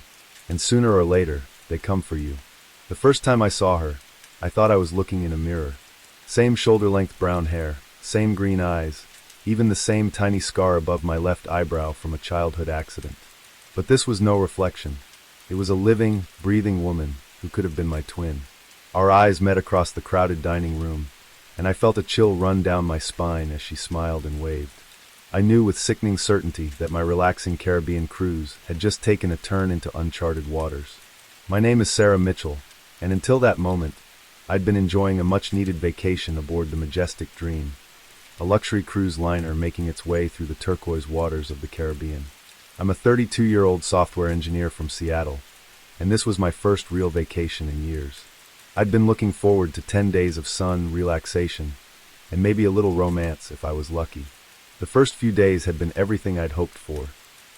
And sooner or later, they come for you. The first time I saw her, I thought I was looking in a mirror. Same shoulder-length brown hair, same green eyes, even the same tiny scar above my left eyebrow from a childhood accident. But this was no reflection. It was a living, breathing woman who could have been my twin. Our eyes met across the crowded dining room, and I felt a chill run down my spine as she smiled and waved. I knew with sickening certainty that my relaxing Caribbean cruise had just taken a turn into uncharted waters. My name is Sarah Mitchell, and until that moment, I'd been enjoying a much-needed vacation aboard the Majestic Dream, a luxury cruise liner making its way through the turquoise waters of the Caribbean. I'm a 32-year-old software engineer from Seattle, and this was my first real vacation in years. I'd been looking forward to 10 days of sun, relaxation, and maybe a little romance if I was lucky. The first few days had been everything I'd hoped for.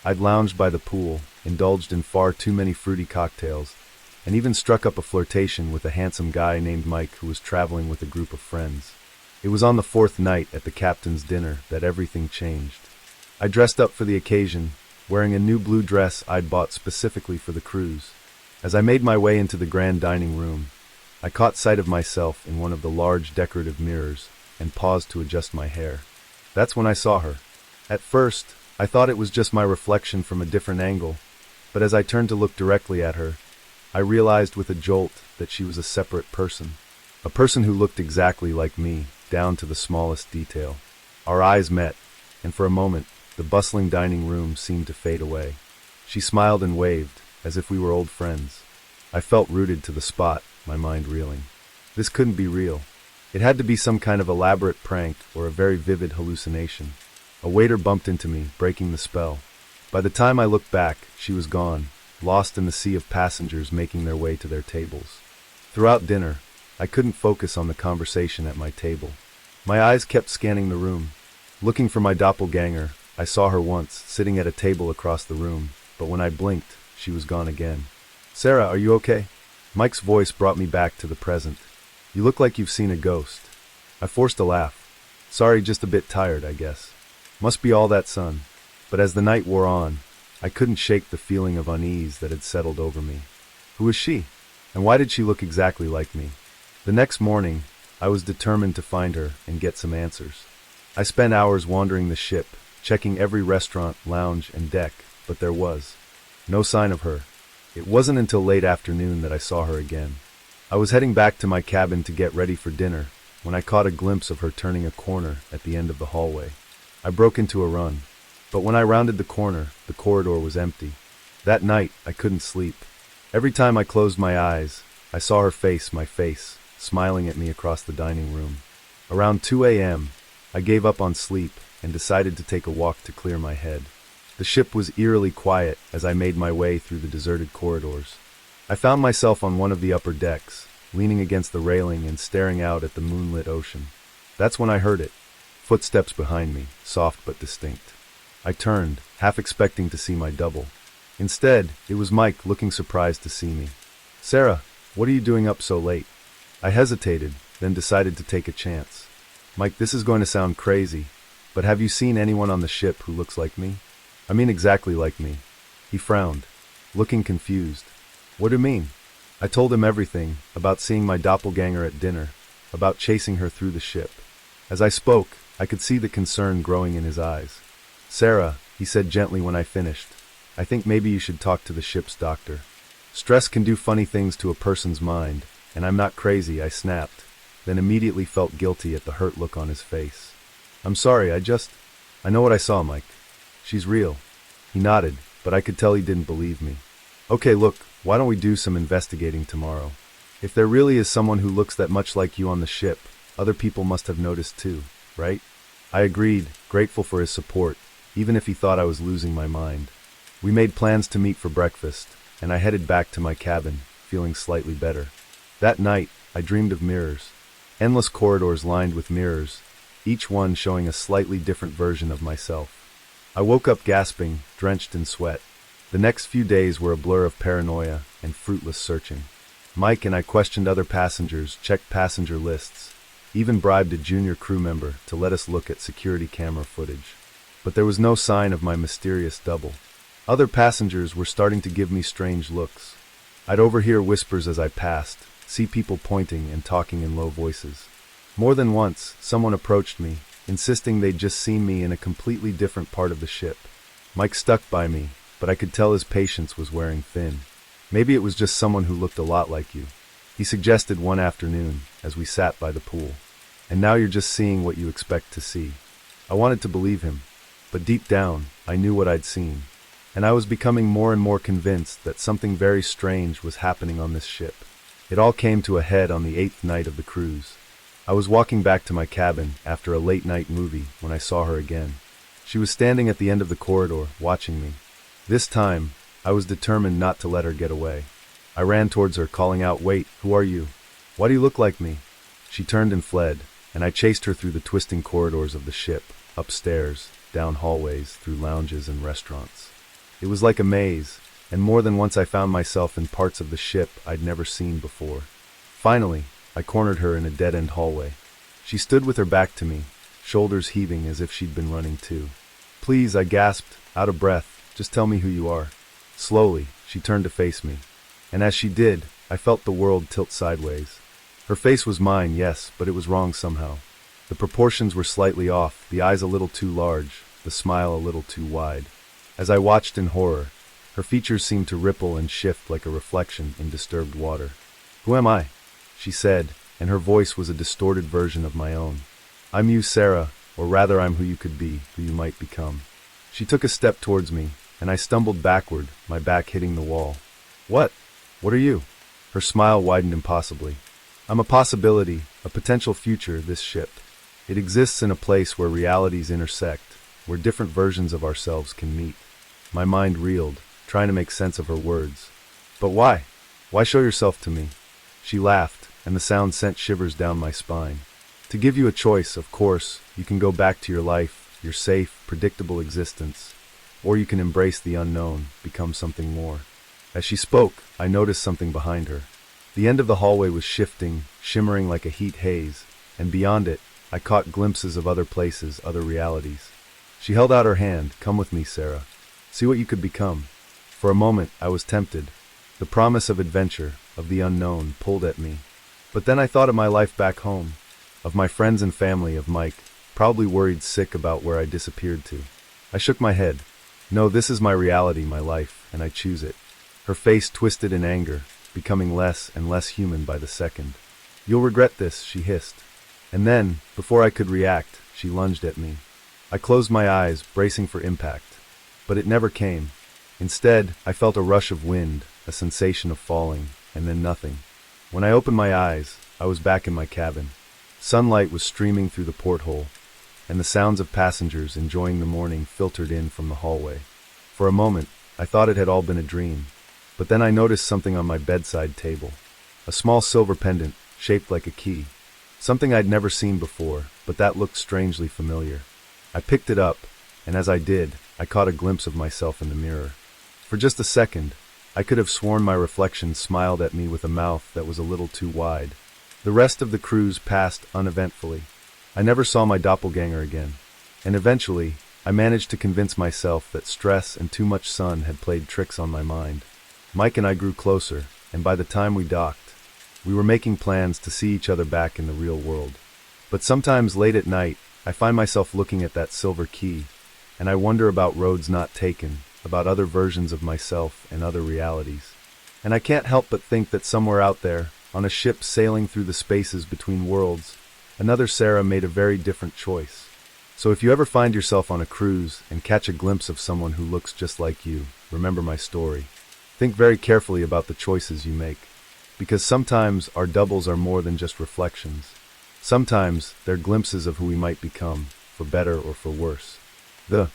I'd lounged by the pool, indulged in far too many fruity cocktails, and even struck up a flirtation with a handsome guy named Mike who was traveling with a group of friends. It was on the 4th night at the captain's dinner that everything changed. I dressed up for the occasion, wearing a new blue dress I'd bought specifically for the cruise. As I made my way into the grand dining room, I caught sight of myself in one of the large decorative mirrors and paused to adjust my hair. That's when I saw her. At first, I thought it was just my reflection from a different angle, but as I turned to look directly at her, I realized with a jolt that she was a separate person. A person who looked exactly like me, down to the smallest detail. Our eyes met, and for a moment, the bustling dining room seemed to fade away. She smiled and waved, as if we were old friends. I felt rooted to the spot, my mind reeling. This couldn't be real. It had to be some kind of elaborate prank or a very vivid hallucination. A waiter bumped into me, breaking the spell. By the time I looked back, she was gone, lost in the sea of passengers making their way to their tables. Throughout dinner, I couldn't focus on the conversation at my table. My eyes kept scanning the room, looking for my doppelganger, I saw her once, sitting at a table across the room, but when I blinked, she was gone again. Sarah, are you okay? Mike's voice brought me back to the present. You look like you've seen a ghost. I forced a laugh. Sorry, just a bit tired, I guess. Must be all that sun. But as the night wore on, I couldn't shake the feeling of unease that had settled over me. Who was she? And why did she look exactly like me? The next morning, I was determined to find her and get some answers. I spent hours wandering the ship, checking every restaurant, lounge, and deck, but there was no sign of her. It wasn't until late afternoon that I saw her again. I was heading back to my cabin to get ready for dinner when I caught a glimpse of her turning a corner at the end of the hallway. I broke into a run, but when I rounded the corner, the corridor was empty. That night, I couldn't sleep. Every time I closed my eyes, I saw her face, my face, smiling at me across the dining room. Around 2 a.m., I gave up on sleep and decided to take a walk to clear my head. The ship was eerily quiet as I made my way through the deserted corridors. I found myself on one of the upper decks, leaning against the railing and staring out at the moonlit ocean. That's when I heard it. Footsteps behind me, soft but distinct. I turned, half expecting to see my double. Instead, it was Mike, looking surprised to see me. Sarah, what are you doing up so late? I hesitated, then decided to take a chance. Mike, this is going to sound crazy, but have you seen anyone on the ship who looks like me? I mean exactly like me. He frowned, looking confused. What do you mean? I told him everything, about seeing my doppelganger at dinner, about chasing her through the ship. As I spoke, I could see the concern growing in his eyes. Sarah, he said gently when I finished, I think maybe you should talk to the ship's doctor. Stress can do funny things to a person's mind, and I'm not crazy, I snapped, then immediately felt guilty at the hurt look on his face. I'm sorry, I know what I saw, Mike. She's real. He nodded, but I could tell he didn't believe me. Okay, look, why don't we do some investigating tomorrow? If there really is someone who looks that much like you on the ship, other people must have noticed too, right? I agreed, grateful for his support, even if he thought I was losing my mind. We made plans to meet for breakfast, and I headed back to my cabin, feeling slightly better. That night, I dreamed of mirrors. Endless corridors lined with mirrors, each one showing a slightly different version of myself. I woke up gasping, drenched in sweat. The next few days were a blur of paranoia and fruitless searching. Mike and I questioned other passengers, checked passenger lists, even bribed a junior crew member to let us look at security camera footage. But there was no sign of my mysterious double. Other passengers were starting to give me strange looks. I'd overhear whispers as I passed, see people pointing and talking in low voices. More than once, someone approached me, insisting they'd just seen me in a completely different part of the ship. Mike stuck by me, but I could tell his patience was wearing thin. Maybe it was just someone who looked a lot like you. He suggested one afternoon, as we sat by the pool. And now you're just seeing what you expect to see. I wanted to believe him, but deep down, I knew what I'd seen. And I was becoming more and more convinced that something very strange was happening on this ship. It all came to a head on the 8th night of the cruise. I was walking back to my cabin after a late-night movie when I saw her again. She was standing at the end of the corridor, watching me. This time, I was determined not to let her get away. I ran towards her, calling out, "Wait, who are you? Why do you look like me?" She turned and fled, and I chased her through the twisting corridors of the ship, upstairs, down hallways, through lounges and restaurants. It was like a maze, and more than once I found myself in parts of the ship I'd never seen before. Finally, I cornered her in a dead-end hallway. She stood with her back to me, shoulders heaving as if she'd been running too. "Please," I gasped, out of breath, "just tell me who you are." Slowly, she turned to face me, and as she did, I felt the world tilt sideways. Her face was mine, yes, but it was wrong somehow. The proportions were slightly off, the eyes a little too large, the smile a little too wide. As I watched in horror, her features seemed to ripple and shift like a reflection in disturbed water. "Who am I?" she said, and her voice was a distorted version of my own. "I'm you, Sarah, or rather I'm who you could be, who you might become." She took a step towards me, and I stumbled backward, my back hitting the wall. What are you?" Her smile widened impossibly. "I'm a possibility, a potential future, this ship. It exists in a place where realities intersect, where different versions of ourselves can meet." My mind reeled, trying to make sense of her words. "But why? Why show yourself to me?" She laughed, and the sound sent shivers down my spine. "To give you a choice, of course, you can go back to your life, your safe, predictable existence, or you can embrace the unknown, become something more. As she spoke, I noticed something behind her. The end of the hallway was shifting, shimmering like a heat haze, and beyond it, I caught glimpses of other places, other realities. She held out her hand. "Come with me, Sarah. See what you could become." For a moment, I was tempted. The promise of adventure, of the unknown, pulled at me. But then I thought of my life back home, of my friends and family, of Mike, probably worried sick about where I disappeared to. I shook my head. No, this is my reality, my life, and I choose it. Her face twisted in anger, becoming less and less human by the second. "You'll regret this," she hissed. And then, before I could react, she lunged at me. I closed my eyes, bracing for impact. But it never came. Instead, I felt a rush of wind, a sensation of falling, and then nothing. When I opened my eyes, I was back in my cabin. Sunlight was streaming through the porthole, and the sounds of passengers enjoying the morning filtered in from the hallway. For a moment, I thought it had all been a dream. But then I noticed something on my bedside table. A small silver pendant, shaped like a key. Something I'd never seen before, but that looked strangely familiar. I picked it up, and as I did, I caught a glimpse of myself in the mirror. For just a second, I could have sworn my reflection smiled at me with a mouth that was a little too wide. The rest of the cruise passed uneventfully. I never saw my doppelganger again. And eventually, I managed to convince myself that stress and too much sun had played tricks on my mind. Mike and I grew closer, and by the time we docked, we were making plans to see each other back in the real world. But sometimes late at night, I find myself looking at that silver key, and I wonder about roads not taken, about other versions of myself and other realities. And I can't help but think that somewhere out there, on a ship sailing through the spaces between worlds, another Sarah made a very different choice. So if you ever find yourself on a cruise and catch a glimpse of someone who looks just like you, remember my story. Think very carefully about the choices you make, because sometimes our doubles are more than just reflections. Sometimes they're glimpses of who we might become, for better or for worse. The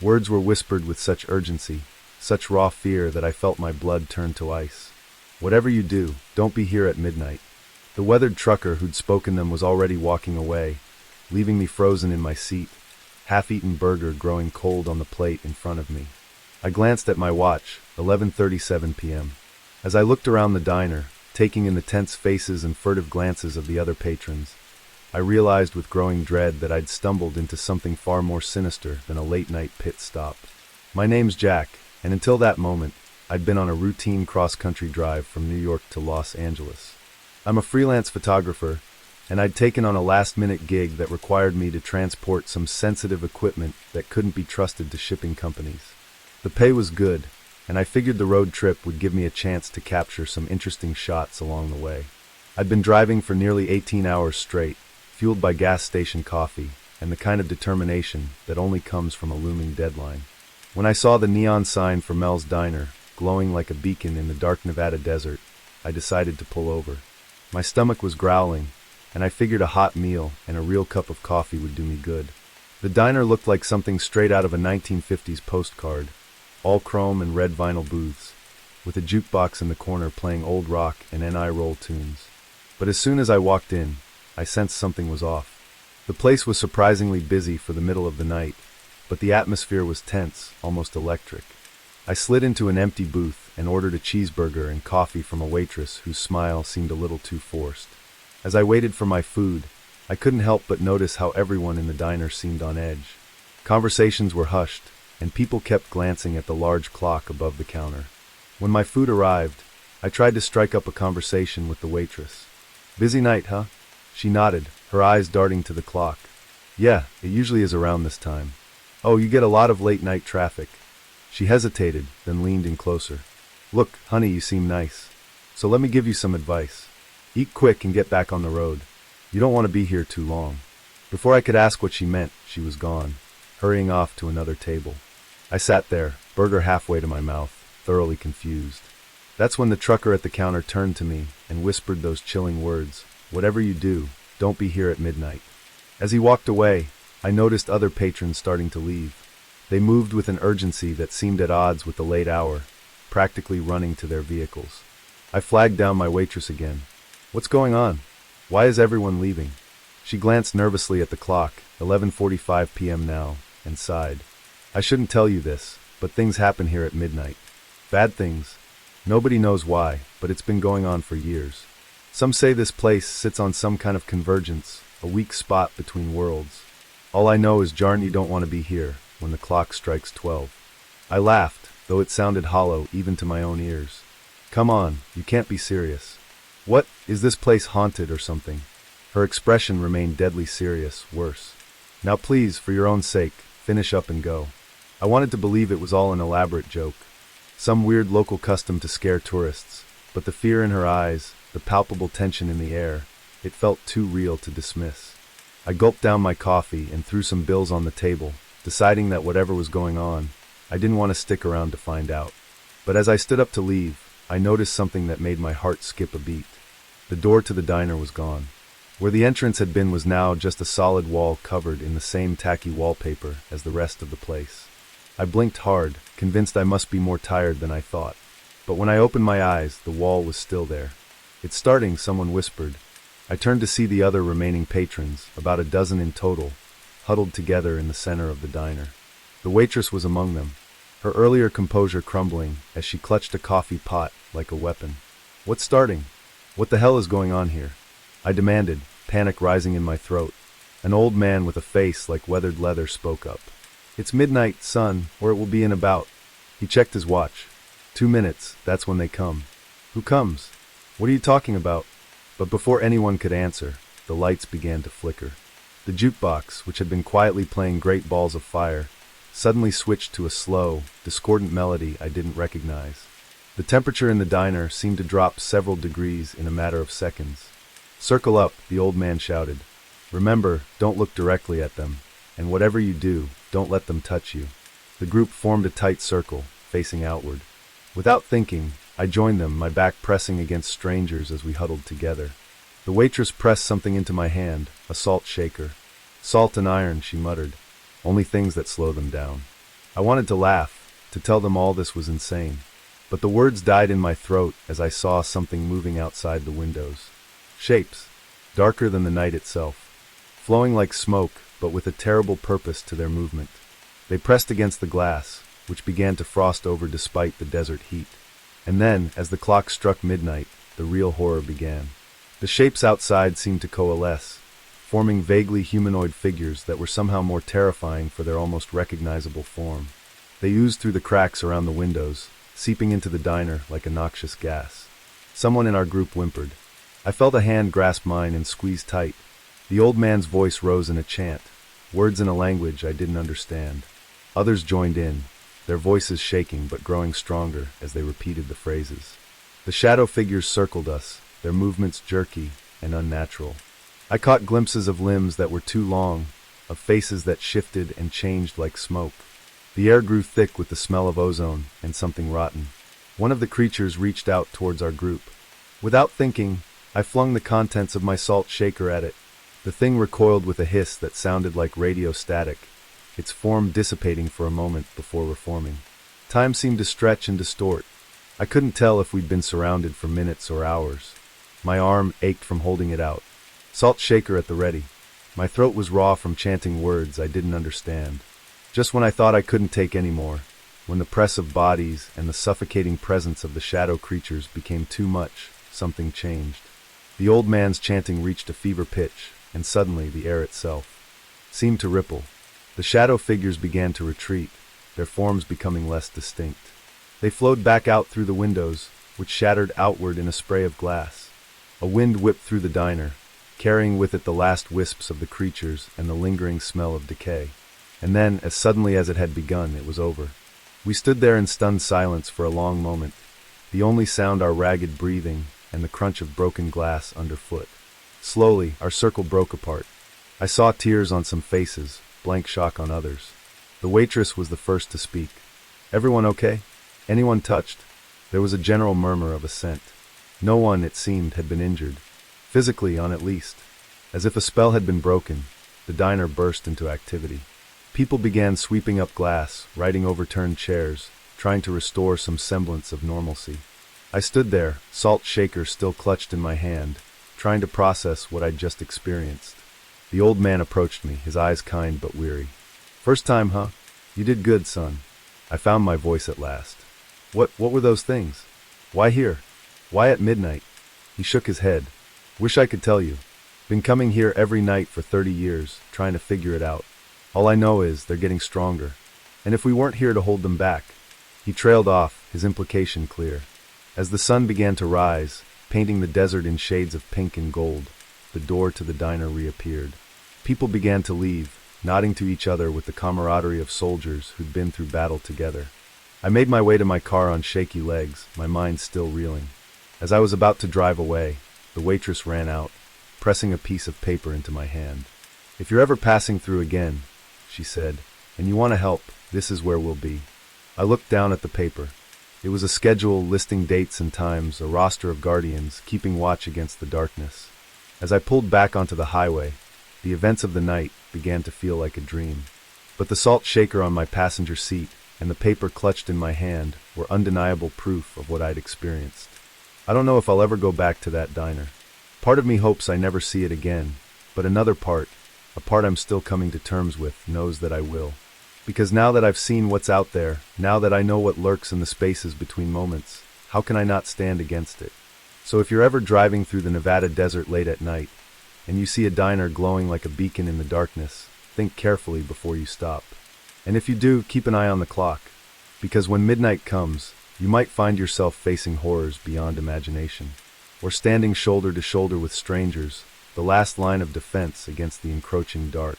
words were whispered with such urgency, such raw fear that I felt my blood turn to ice. Whatever you do, don't be here at midnight. The weathered trucker who'd spoken them was already walking away, leaving me frozen in my seat, half-eaten burger growing cold on the plate in front of me. I glanced at my watch, 11:37 p.m. As I looked around the diner, taking in the tense faces and furtive glances of the other patrons, I realized with growing dread that I'd stumbled into something far more sinister than a late-night pit stop. My name's Jack, and until that moment, I'd been on a routine cross-country drive from New York to Los Angeles. I'm a freelance photographer, and I'd taken on a last-minute gig that required me to transport some sensitive equipment that couldn't be trusted to shipping companies. The pay was good, and I figured the road trip would give me a chance to capture some interesting shots along the way. I'd been driving for nearly 18 hours straight, fueled by gas station coffee and the kind of determination that only comes from a looming deadline. When I saw the neon sign for Mel's Diner, glowing like a beacon in the dark Nevada desert, I decided to pull over. My stomach was growling, and I figured a hot meal and a real cup of coffee would do me good. The diner looked like something straight out of a 1950s postcard, all chrome and red vinyl booths, with a jukebox in the corner playing old rock and NI roll tunes. But as soon as I walked in, I sensed something was off. The place was surprisingly busy for the middle of the night, but the atmosphere was tense, almost electric. I slid into an empty booth and ordered a cheeseburger and coffee from a waitress whose smile seemed a little too forced. As I waited for my food, I couldn't help but notice how everyone in the diner seemed on edge. Conversations were hushed, and people kept glancing at the large clock above the counter. When my food arrived, I tried to strike up a conversation with the waitress. "Busy night, huh?" She nodded, her eyes darting to the clock. "Yeah, it usually is around this time." "Oh, you get a lot of late-night traffic." She hesitated, then leaned in closer. "Look, honey, you seem nice. So let me give you some advice. Eat quick and get back on the road. You don't want to be here too long." Before I could ask what she meant, she was gone, hurrying off to another table. I sat there, burger halfway to my mouth, thoroughly confused. That's when the trucker at the counter turned to me and whispered those chilling words, "Whatever you do, don't be here at midnight." As he walked away, I noticed other patrons starting to leave. They moved with an urgency that seemed at odds with the late hour, practically running to their vehicles. I flagged down my waitress again. "What's going on? Why is everyone leaving?" She glanced nervously at the clock, 11:45 p.m. now, and sighed. I shouldn't tell you this, but things happen here at midnight. Bad things. Nobody knows why, but it's been going on for years. Some say this place sits on some kind of convergence, a weak spot between worlds. All I know is Jarny don't want to be here when the clock strikes 12. I laughed, though it sounded hollow even to my own ears. Come on, you can't be serious. What, is this place haunted or something? Her expression remained deadly serious, worse. Now please, for your own sake, finish up and go. I wanted to believe it was all an elaborate joke. Some weird local custom to scare tourists, but the fear in her eyes, the palpable tension in the air, it felt too real to dismiss. I gulped down my coffee and threw some bills on the table, deciding that whatever was going on, I didn't want to stick around to find out. But as I stood up to leave, I noticed something that made my heart skip a beat. The door to the diner was gone. Where the entrance had been was now just a solid wall covered in the same tacky wallpaper as the rest of the place. I blinked hard, convinced I must be more tired than I thought. But when I opened my eyes, the wall was still there. It's starting, someone whispered. I turned to see the other remaining patrons, about a dozen in total, huddled together in the center of the diner. The waitress was among them, her earlier composure crumbling as she clutched a coffee pot like a weapon. What's starting? What the hell is going on here? I demanded, panic rising in my throat. An old man with a face like weathered leather spoke up. It's midnight, son, or it will be in about. He checked his watch. 2 minutes, that's when they come. Who comes? What are you talking about? But before anyone could answer, the lights began to flicker. The jukebox, which had been quietly playing Great Balls of Fire, suddenly switched to a slow, discordant melody I didn't recognize. The temperature in the diner seemed to drop several degrees in a matter of seconds. Circle up, the old man shouted. Remember, don't look directly at them, and whatever you do, don't let them touch you. The group formed a tight circle, facing outward. Without thinking, I joined them, my back pressing against strangers as we huddled together. The waitress pressed something into my hand, a salt shaker. Salt and iron, she muttered. Only things that slow them down. I wanted to laugh, to tell them all this was insane. But the words died in my throat as I saw something moving outside the windows. Shapes, darker than the night itself. Flowing like smoke, but with a terrible purpose to their movement. They pressed against the glass, which began to frost over despite the desert heat. And then, as the clock struck midnight, the real horror began. The shapes outside seemed to coalesce, forming vaguely humanoid figures that were somehow more terrifying for their almost recognizable form. They oozed through the cracks around the windows, seeping into the diner like a noxious gas. Someone in our group whimpered. I felt a hand grasp mine and squeeze tight. The old man's voice rose in a chant, words in a language I didn't understand. Others joined in, their voices shaking but growing stronger as they repeated the phrases. The shadow figures circled us, their movements jerky and unnatural. I caught glimpses of limbs that were too long, of faces that shifted and changed like smoke. The air grew thick with the smell of ozone and something rotten. One of the creatures reached out towards our group. Without thinking, I flung the contents of my salt shaker at it. The thing recoiled with a hiss that sounded like radio static, its form dissipating for a moment before reforming. Time seemed to stretch and distort. I couldn't tell if we'd been surrounded for minutes or hours. My arm ached from holding it out. Salt shaker at the ready. My throat was raw from chanting words I didn't understand. Just when I thought I couldn't take any more, when the press of bodies and the suffocating presence of the shadow creatures became too much, something changed. The old man's chanting reached a fever pitch, and suddenly the air itself seemed to ripple. The shadow figures began to retreat, their forms becoming less distinct. They flowed back out through the windows, which shattered outward in a spray of glass. A wind whipped through the diner, carrying with it the last wisps of the creatures and the lingering smell of decay. And then, as suddenly as it had begun, it was over. We stood there in stunned silence for a long moment, the only sound our ragged breathing and the crunch of broken glass underfoot. Slowly, our circle broke apart. I saw tears on some faces, blank shock on others. The waitress was the first to speak. Everyone okay? Anyone touched? There was a general murmur of assent. No one, it seemed, had been injured. Physically, on at least. As if a spell had been broken, the diner burst into activity. People began sweeping up glass, righting overturned chairs, trying to restore some semblance of normalcy. I stood there, salt shaker still clutched in my hand, trying to process what I'd just experienced. The old man approached me, his eyes kind but weary. First time, huh? You did good, son. I found my voice at last. What were those things? Why here? Why at midnight? He shook his head. Wish I could tell you. Been coming here every night for 30 years, trying to figure it out. All I know is they're getting stronger. And if we weren't here to hold them back. He trailed off, his implication clear. As the sun began to rise, painting the desert in shades of pink and gold, the door to the diner reappeared. People began to leave, nodding to each other with the camaraderie of soldiers who'd been through battle together. I made my way to my car on shaky legs, my mind still reeling. As I was about to drive away, the waitress ran out, pressing a piece of paper into my hand. If you're ever passing through again, she said, and you want to help, this is where we'll be. I looked down at the paper. It was a schedule listing dates and times, a roster of guardians keeping watch against the darkness. As I pulled back onto the highway, the events of the night began to feel like a dream. But the salt shaker on my passenger seat and the paper clutched in my hand were undeniable proof of what I'd experienced. I don't know if I'll ever go back to that diner. Part of me hopes I never see it again, but another part, a part I'm still coming to terms with, knows that I will. Because now that I've seen what's out there, now that I know what lurks in the spaces between moments, how can I not stand against it? So if you're ever driving through the Nevada desert late at night, and you see a diner glowing like a beacon in the darkness, think carefully before you stop. And if you do, keep an eye on the clock. Because when midnight comes, you might find yourself facing horrors beyond imagination. Or standing shoulder to shoulder with strangers, the last line of defense against the encroaching dark.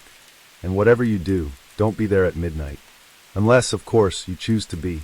And whatever you do, don't be there at midnight. Unless, of course, you choose to be.